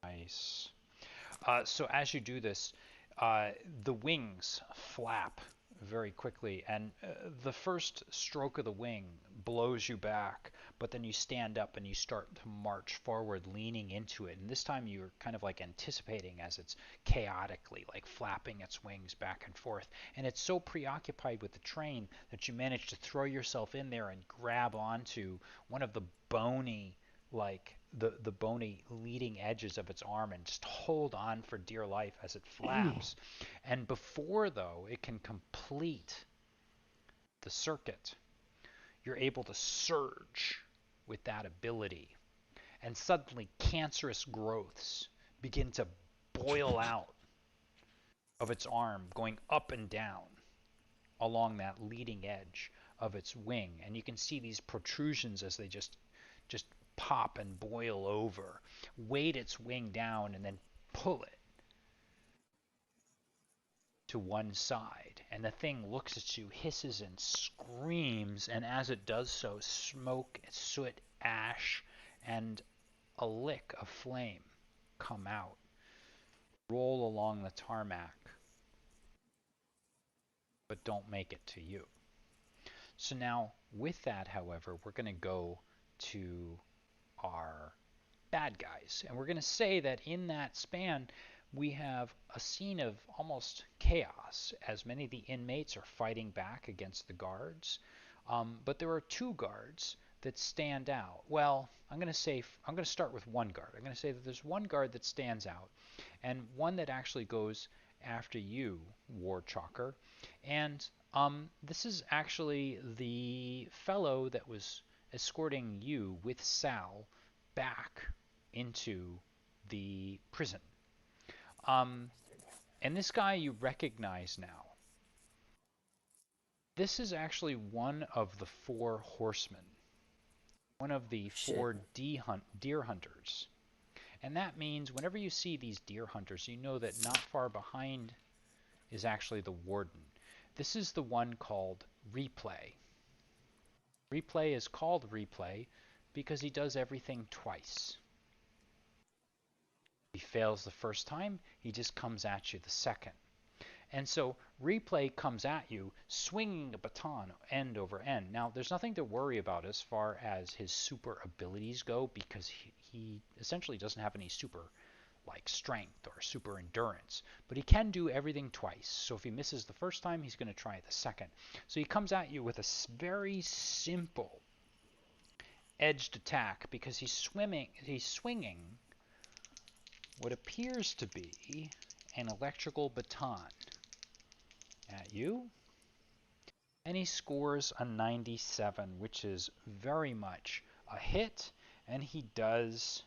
Nice. So as you do this, the wings flap very quickly, and the first stroke of the wing blows you back, but then you stand up and you start to march forward, leaning into it. And this time you're kind of like anticipating as it's chaotically like flapping its wings back and forth. And it's so preoccupied with the train that you manage to throw yourself in there and grab onto one of the bony like the bony leading edges of its arm and just hold on for dear life as it flaps. And before, though, it can complete the circuit, you're able to surge with that ability. And suddenly, cancerous growths begin to boil out of its arm, going up and down along that leading edge of its wing. And you can see these protrusions as they just pop and boil over, weight its wing down, and then pull it to one side. And the thing looks at you, hisses and screams, and as it does so, smoke, soot, ash, and a lick of flame come out, roll along the tarmac, but don't make it to you. So now, with that, however, we're going to go to our bad guys. And we're going to say that in that span, we have a scene of almost chaos, as many of the inmates are fighting back against the guards. But there are two guards that stand out. Well, I'm going to start with one guard. I'm going to say that there's one guard that stands out, and one that actually goes after you, Warchalker. And this is actually the fellow that was escorting you with Sal back into the prison. And this guy you recognize now. This is actually one of the four horsemen, one of the four deer hunters. And that means whenever you see these deer hunters, you know that not far behind is actually the warden. This is the one called Replay. Replay is called Replay because he does everything twice. If he fails the first time, he just comes at you the second. And so Replay comes at you, swinging a baton end over end. Now, there's nothing to worry about as far as his super abilities go, because he essentially doesn't have any super like strength or super endurance, but he can do everything twice. So if he misses the first time, he's going to try it the second. So he comes at you with a very simple edged attack because he's swinging what appears to be an electrical baton at you, and he scores a 97, which is very much a hit, and he does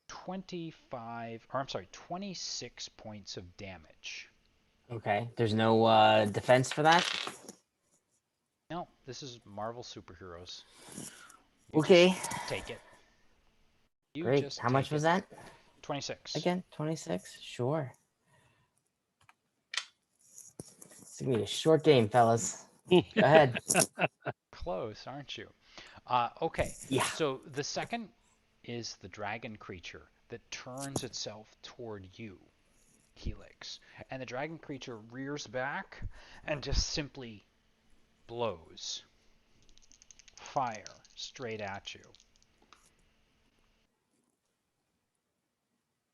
26 points of damage. Okay, there's no defense for that? No, this is Marvel superheroes. Okay. Take it. Great. How much was that? 26. Again, 26? Sure. It's going to be a short game, fellas. Go ahead. Close, aren't you? Okay. Yeah. So the second is the dragon creature that turns itself toward you, Helix. And the dragon creature rears back and just simply blows fire straight at you.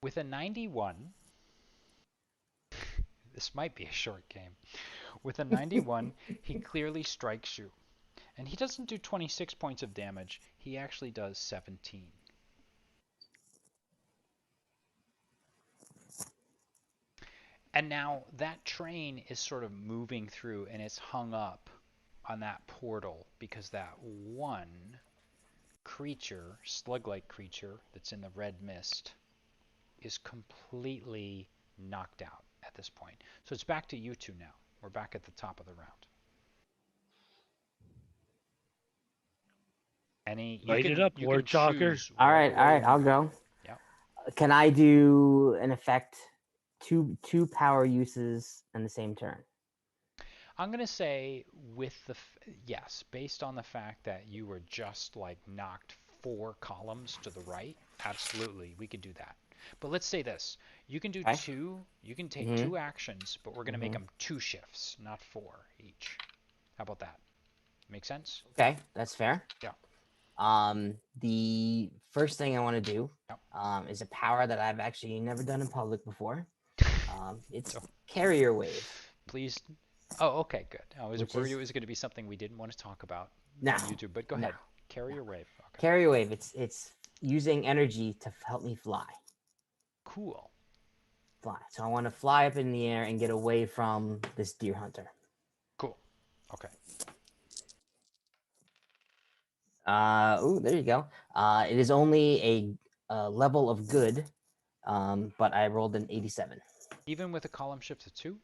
With a 91, this might be a short game. With a 91, he clearly strikes you. And he doesn't do 26 points of damage, he actually does 17. And now that train is sort of moving through, and it's hung up on that portal because that one creature, slug-like creature that's in the red mist, is completely knocked out at this point. So it's back to you two now. We're back at the top of the round. Any Light it up, you can Warchalker. choose All whatever right, all way you right, want I'll to go. go. Yeah. Can I do an effect two power uses in the same turn? I'm gonna say yes, based on the fact that you were just like knocked 4 columns to the right. Absolutely, we could do that. But let's say this: you can do Okay. two. You can take Mm-hmm. 2 actions, but we're gonna make Mm-hmm. them 2 shifts, not 4 each. How about that? Make sense? Okay, that's fair. Yeah. The first thing I want to do Yeah. is a power that I've actually never done in public before. It's So carrier wave, please. Oh, okay, good. I was which worried it is was going to be something we didn't want to talk about no, on YouTube, but go no, ahead. Carry no. your wave. Okay. Carrier wave. It's using energy to help me fly. Cool. Fly. So I want to fly up in the air and get away from this deer hunter. Cool. Okay. Oh, there you go. It is only a level of good, but I rolled an 87. Even with a column shift of 2?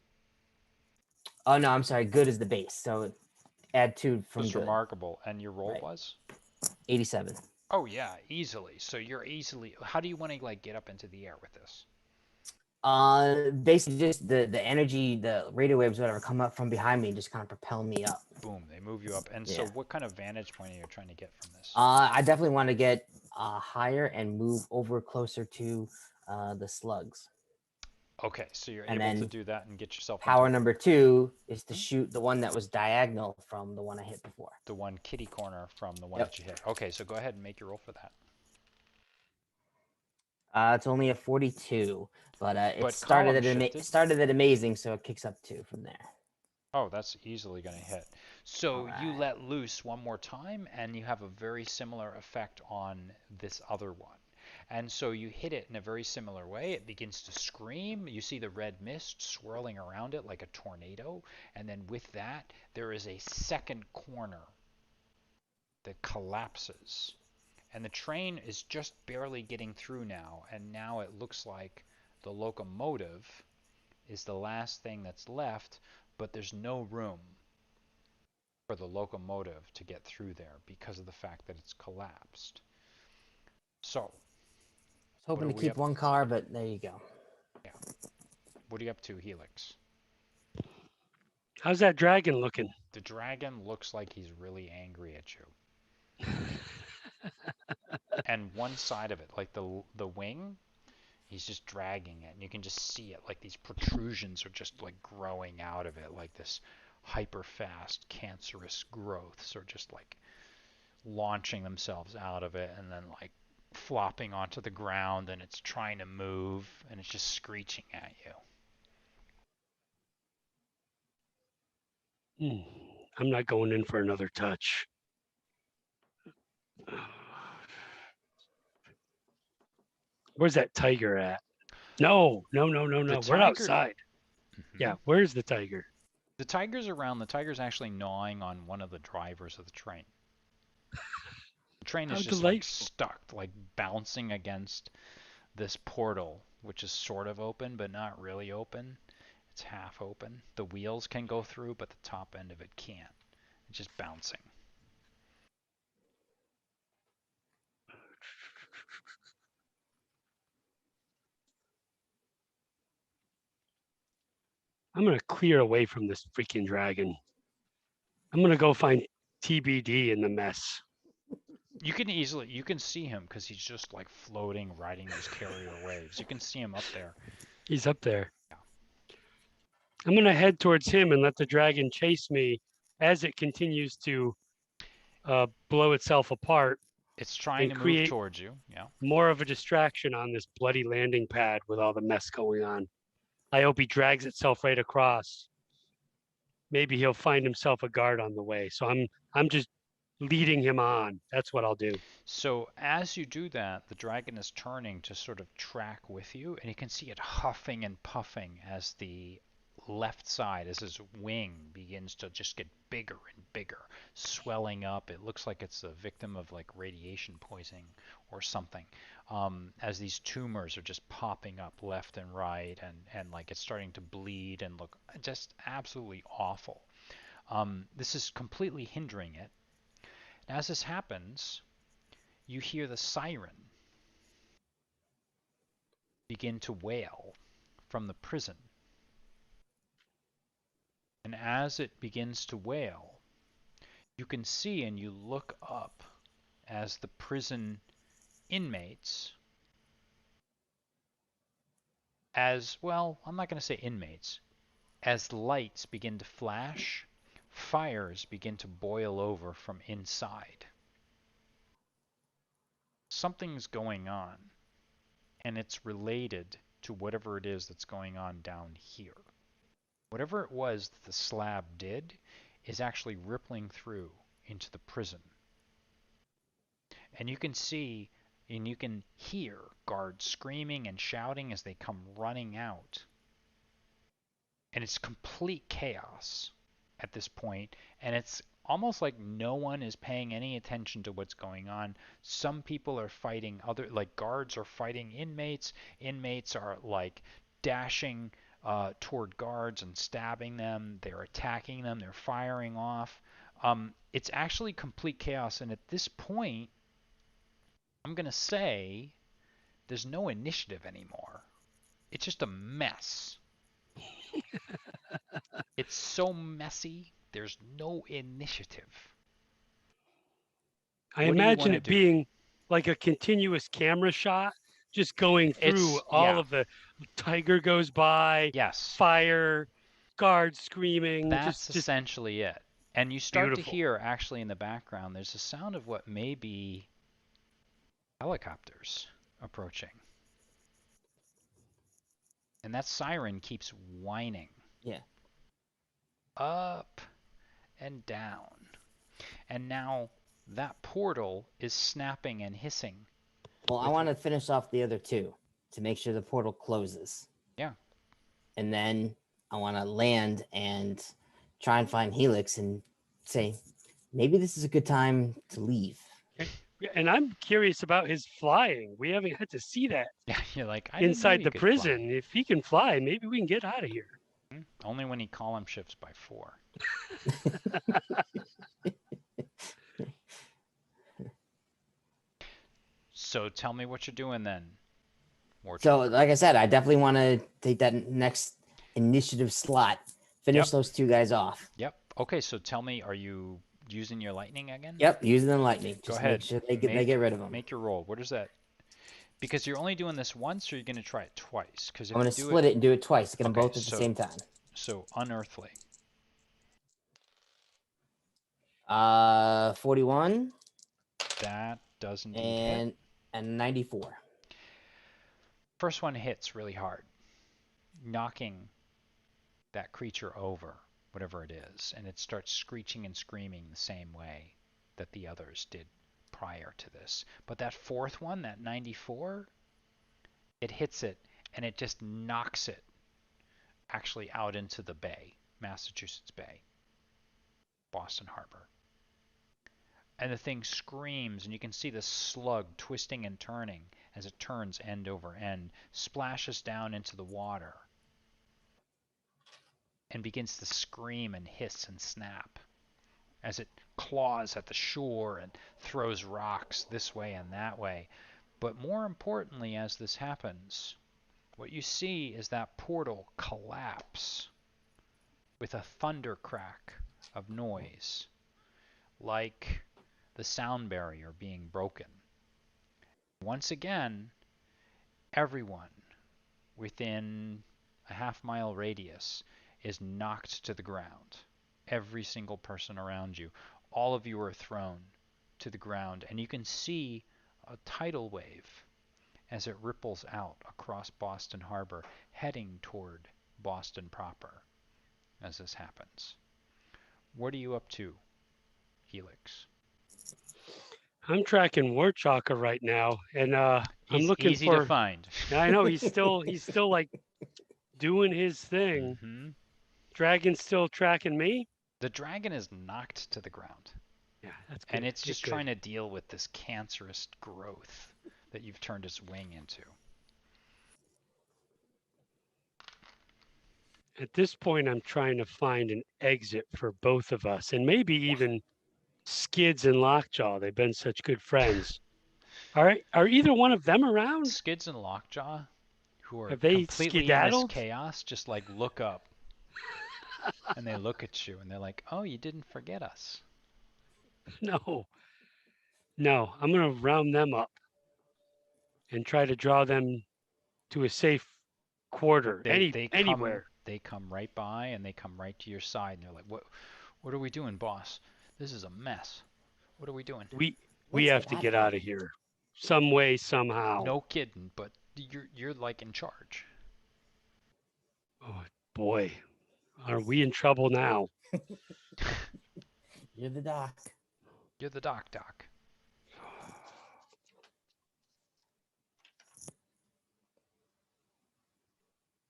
Oh no, I'm sorry. Good is the base, so add 2 from Was good. remarkable. And your roll Right. was? 87. Oh yeah, easily. So you're easily. How do you want to like get up into the air with this? Basically just the energy, the radio waves, whatever, come up from behind me and just kind of propel me up. Boom, they move you up. And so Yeah. what kind of vantage point are you trying to get from this? I definitely want to get higher and move over closer to the slugs. Okay, so you're And able to then do that and get yourself power into number 2 is to shoot the one that was diagonal from the one I hit before. the one kitty corner from the one Yep. that you hit. Okay, so go ahead and make your roll for that. It's only a 42, but it But column shifted. started at amazing, so it kicks up 2 from there. Oh, that's easily going to hit. So you Alright. let loose one more time, and you have a very similar effect on this other one. And so you hit it in a very similar way. It begins to scream. You see the red mist swirling around it like a tornado. And then with that, there is a second corner that collapses. And the train is just barely getting through now. And now it looks like the locomotive is the last thing that's left, but there's no room for the locomotive to get through there because of the fact that it's collapsed. So, I was hoping what to are we keep up? one car, but there you go. Yeah. What are you up to, Helix? How's that dragon looking? The dragon looks like he's really angry at you. And one side of it, like the wing, he's just dragging it, and you can just see it. Like these protrusions are just like growing out of it, like this hyper fast cancerous growths are just like launching themselves out of it and then like flopping onto the ground, and it's trying to move and it's just screeching at you. I'm not going in for another touch. Where's that tiger at? No. We're outside. Yeah, where's the tiger? The tiger's around. The tiger's actually gnawing on one of the drivers of the train. The train How is just like delightful. stuck, like bouncing against this portal, which is sort of open but not really open. It's half open. The wheels can go through, but the top end of it can't. It's just bouncing. I'm going to clear away from this freaking dragon. I'm going to go find TBD in the mess. You can see him because he's just like floating, riding those carrier waves. You can see him up there. He's up there. Yeah. I'm going to head towards him and let the dragon chase me as it continues to blow itself apart. It's trying and to move create towards you. Yeah. more of a distraction on this bloody landing pad with all the mess going on. I hope he drags itself right across. Maybe he'll find himself a guard on the way. So I'm just leading him on. That's what I'll do. So as you do that, the dragon is turning to sort of track with you, and you can see it huffing and puffing as the left side, as his wing begins to just get bigger and bigger, swelling up. It looks like it's a victim of like radiation poisoning or something, as these tumors are just popping up left and right, and like it's starting to bleed and look just absolutely awful. This is completely hindering it. As this happens, you hear the siren begin to wail from the prison. And as it begins to wail, you can see and you look up as the prison inmates, as well, I'm not going to say inmates, as lights begin to flash, fires begin to boil over from inside. Something's going on, and it's related to whatever it is that's going on down here. Whatever it was that the slab did is actually rippling through into the prison. And you can see and you can hear guards screaming and shouting as they come running out. And it's complete chaos at this point, and it's almost like no one is paying any attention to what's going on. Some people are fighting other, like guards are fighting inmates. Inmates are like dashing toward guards and stabbing them. They're attacking them. They're firing off. It's actually complete chaos, and at this point, I'm going to say there's no initiative anymore. It's just a mess. It's so messy, there's no initiative. I What do you imagine wanna it do? being like a continuous camera shot, just going through all of the tiger goes by, Yes, fire, guards screaming, that's just essentially it. And you start to beautiful. hear, actually, in the background, there's a sound of what may be helicopters approaching. And that siren keeps whining. Yeah. Up and down. And now that portal is snapping and hissing. Well, I want to finish off the other two to make sure the portal closes. Yeah. And then I want to land and try and find Helix and say, maybe this is a good time to leave. And I'm curious about his flying. We haven't had to see that. Yeah, you're like, I inside didn't know the prison. If he can fly, maybe we can get out of here. Only when he column shifts by 4. So tell me what you're doing then. Warchalker. So, like I said, I definitely want to take that next initiative slot, finish those two guys off. Yep. Okay, so tell me, are you using your lightning again? Yep, using the lightning. Go Just ahead. make sure they get rid of them. Make your roll. What is that? Because you're only doing this once, or you're going to try it twice? Because I'm going to split it and do it twice. Get them both at the same time. So unearthly. 41. That does indeed hit. And 94. First one hits really hard, knocking that creature over, whatever it is, and it starts screeching and screaming the same way that the others did prior to this. But that fourth one, that 94, it hits it, and it just knocks it actually out into the bay, Massachusetts Bay, Boston Harbor. And the thing screams, and you can see the slug twisting and turning as it turns end over end, splashes down into the water, and begins to scream and hiss and snap as it claws at the shore and throws rocks this way and that way. But more importantly, as this happens, what you see is that portal collapse with a thunder crack of noise, like the sound barrier being broken. Once again, everyone within a half-mile radius is knocked to the ground. Every single person around you. All of you are thrown to the ground, and you can see a tidal wave as it ripples out across Boston Harbor, heading toward Boston proper as this happens. What are you up to, Helix? I'm tracking Warchalker right now, and I'm looking easy to find. I know he's still like doing his thing. Mm-hmm. Dragon's still tracking me. The dragon is knocked to the ground. Yeah, that's good. And it's just trying to deal with this cancerous growth that you've turned its wing into. At this point, I'm trying to find an exit for both of us, and maybe even Skids and Lockjaw. They've been such good friends. Are either one of them around? Skids and Lockjaw, who are Have they completely in this skedaddled? chaos, just like look up and they look at you and they're like, "Oh, you didn't forget us." No. No, I'm going to round them up and try to draw them to a safe quarter. Anywhere. They come right by and they come right to your side and they're like, "What are we doing, boss? This is a mess. What are we doing?" We Let's have get to out get of out here. of here. Some way, somehow. No kidding, but you're like in charge. Oh boy. Are we in trouble now? You're the doc. You're the doc.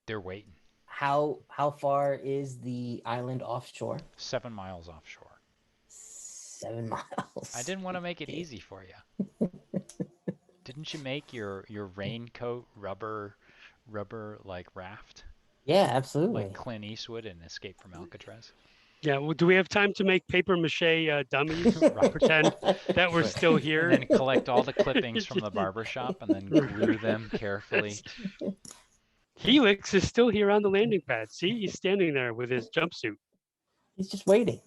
They're waiting. How far is the island offshore? 7 miles offshore. 7 miles. I didn't want to make it easy for you. Didn't you make your raincoat rubber like raft? Yeah, absolutely. Like Clint Eastwood in Escape from Alcatraz? Yeah, well, do we have time to make paper mache dummies? Pretend that we're still here. And then collect all the clippings from the barber shop and then glue them carefully. Helix is still here on the landing pad. See, he's standing there with his jumpsuit. He's just waiting.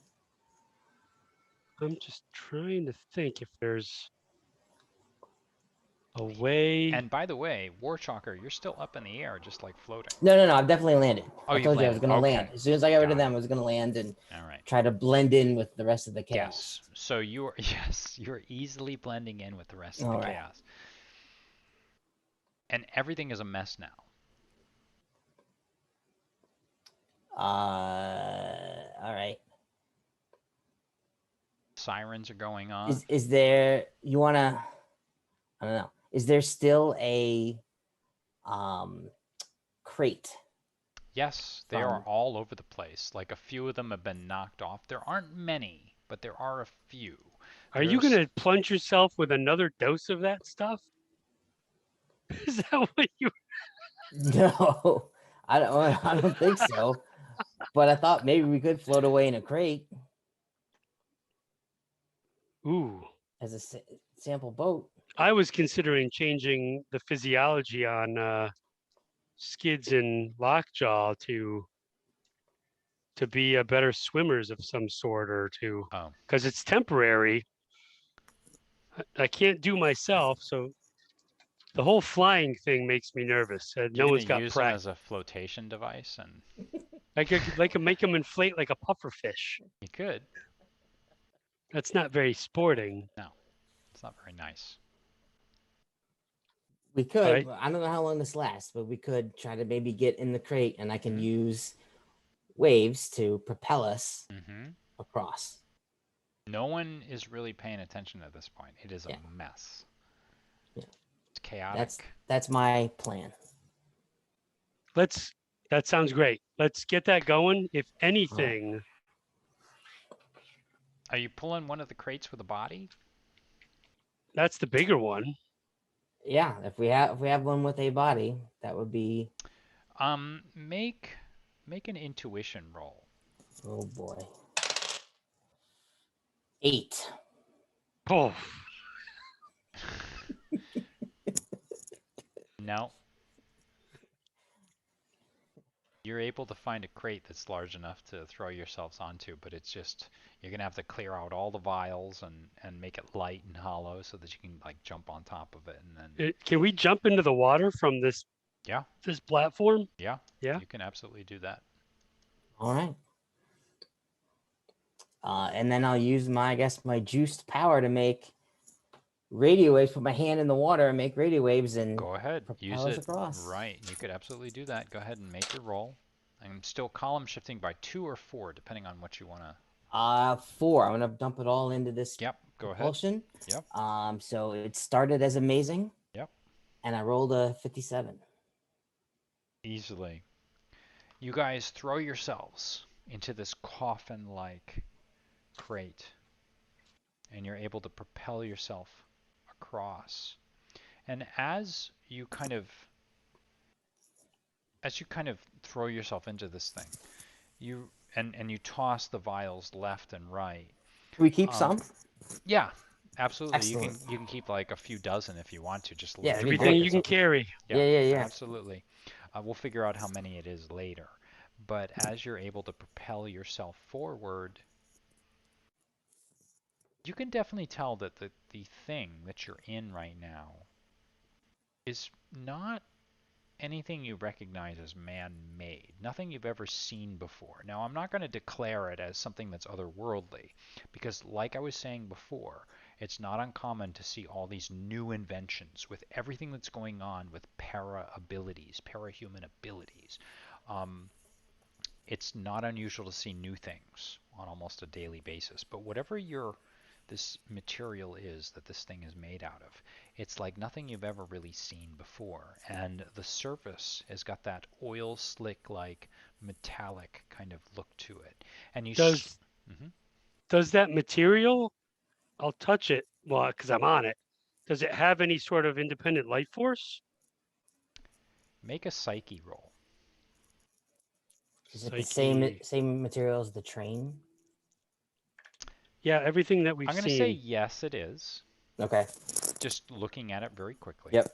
I'm just trying to think if there's a way. And by the way, Warchalker, you're still up in the air, just like floating. No, I've definitely landed. Oh, I told you I was going to Okay. land. As soon as I got rid of Got them, it. I was going to land and All right. try to blend in with the rest of the chaos. Yes. So you're easily blending in with the rest of All the right. chaos. And everything is a mess now. All right. Sirens are going on. Is there, you want to, I don't know. Is there still a crate? Yes, they are all over the place. Like a few of them have been knocked off. There aren't many, but there are a few. Are you going to plunge yourself with another dose of that stuff? Is that what you? No, I don't think so. But I thought maybe we could float away in a crate. Ooh. As a sample boat. I was considering changing the physiology on Skids and Lockjaw to be better swimmers of some sort or to, because it's temporary. I can't do myself, so the whole flying thing makes me nervous. No one's got use them as a flotation device, and I could make them inflate like a puffer fish. You could. That's not very sporting. No, it's not very nice. We could. Right. I don't know how long this lasts, but we could try to maybe get in the crate, and I can use waves to propel us across. No one is really paying attention at this point. It is a mess. Yeah. It's chaotic. That's my plan. That sounds great. Let's get that going. If anything. Are you pulling one of the crates with a body? That's the bigger one. Yeah, if we have one with a body, that would be. Make an intuition roll. Oh boy. 8. Oh. No. You're able to find a crate that's large enough to throw yourselves onto, but it's just you're gonna have to clear out all the vials and make it light and hollow so that you can like jump on top of it and then. Can we jump into the water from this? Yeah. This platform? Yeah. Yeah. You can absolutely do that. All right. And then I'll use my juiced power to make radio waves. Put my hand in the water and make radio waves and go ahead. Use it across. Right. You could absolutely do that. Go ahead and make your roll. I'm still column shifting by 2 or 4, depending on what you want to. 4. I'm gonna dump it all into this. Yep. Go propulsion. Ahead. Yep. So it started as amazing. Yep. And I rolled a 57. Easily. You guys throw yourselves into this coffin-like crate, and you're able to propel yourself across. And as you kind of throw yourself into this thing, you toss the vials left and right. Can we keep some? Yeah, Absolutely. Excellent. You can keep like a few dozen if you want to, just Yeah, load it'd them be up Everything great. you as can a carry. yeah, Yeah. absolutely. We'll figure out how many it is later. But as you're able to propel yourself forward, you can definitely tell that the thing that you're in right now is not anything you recognize as man-made, nothing you've ever seen before. Now, I'm not going to declare it as something that's otherworldly, because like I was saying before, it's not uncommon to see all these new inventions with everything that's going on with para-abilities, para-human abilities. Um, it's not unusual to see new things on almost a daily basis. But whatever this material is that this thing is made out of, it's like nothing you've ever really seen before. And the surface has got that oil slick like metallic kind of look to it. And Does Mhm. does that material? I'll touch it. Well, because I'm on it. Does it have any sort of independent life force? Make a psyche roll. Is it the same Psyche. same material as the train? Yeah, everything that we've I'm going to say seen. yes, it is. Okay. Just looking at it very quickly. Yep.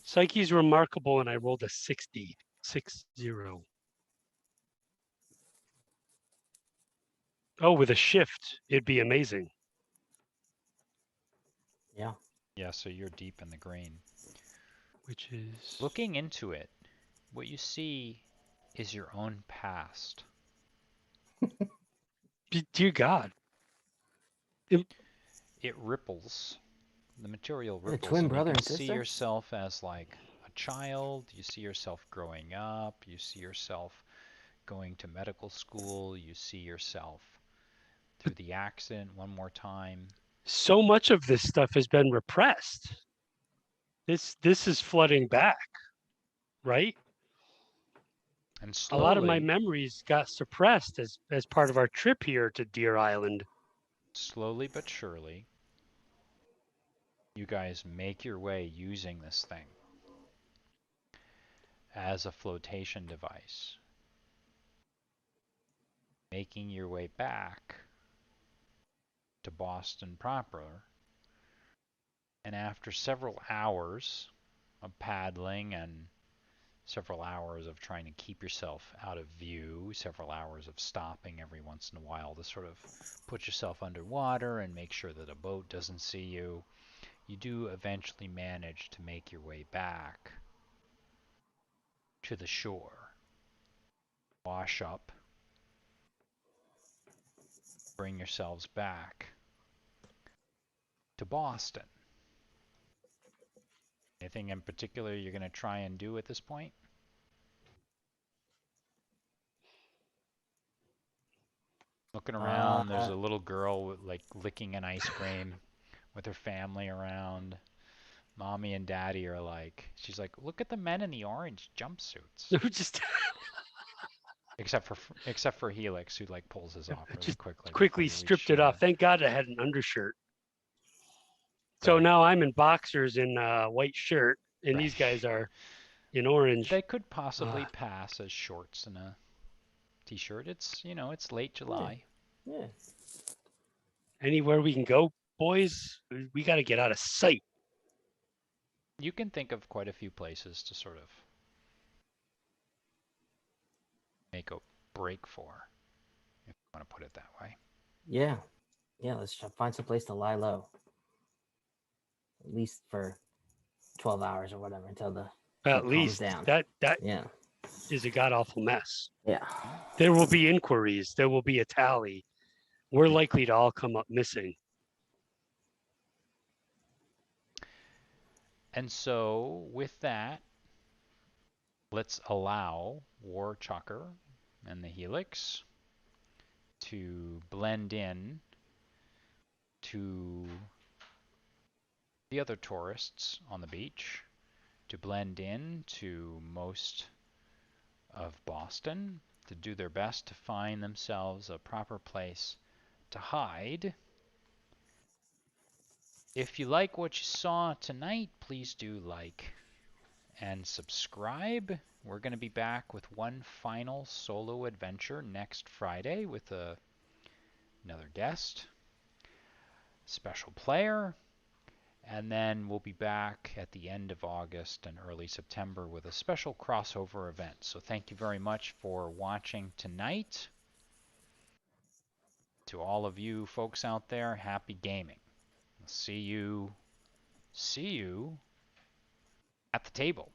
Psyche's remarkable, and I rolled a 60. 60. Oh, with a shift, it'd be amazing. Yeah. Yeah, so you're deep in the green. Which is Looking into it, what you see is your own past. dear God. It- It ripples. The material A ripples, twin and you brother can and see sister? yourself as like a child. You see yourself growing up. You see yourself going to medical school. You see yourself through the accident one more time. so much of this stuff has been repressed. This is flooding back, right? And A lot of my slowly, memories got suppressed as part of our trip here to Deer Island. slowly but surely, you guys make your way using this thing as a flotation device, making your way back to Boston proper. And after several hours of paddling and several hours of trying to keep yourself out of view, several hours of stopping every once in a while to sort of put yourself underwater and make sure that a boat doesn't see you, you do eventually manage to make your way back to the shore. Wash up, bring yourselves back to Boston. Anything in particular you're going to try and do at this point? Looking around, there's Uh, a little girl with, like licking an ice cream with her family around. Mommy and daddy are like, she's like, look at the men in the orange jumpsuits. just Except for Helix, who like pulls his off really just quickly before quickly you reach stripped it off. shore. Thank God I had an undershirt. So But now I'm in boxers and a white shirt, and these guys are in orange. they could possibly Uh, pass as shorts and a t-shirt. It's late yeah. July. Yeah. Anywhere we can go, boys, we got to get out of sight. You can think of quite a few places to sort of make a break for, if you want to put it that way. Yeah. Yeah. Let's find some place to lie low. At least for 12 hours or whatever until the At ship calms least down. that Yeah. is a god awful mess. Yeah. Hmm? There will be inquiries. There will be a tally. We're likely to all come up missing. And so, with that, let's allow Warchalker and the Helix to blend in to the other tourists on the beach, to blend in to most of Boston, to do their best to find themselves a proper place to hide. If you like what you saw tonight, please do like and subscribe. We're going to be back with one final solo adventure next Friday with another guest. special player. And then we'll be back at the end of August and early September with a special crossover event. So thank you very much for watching tonight. To all of you folks out there, happy gaming. See you at the table.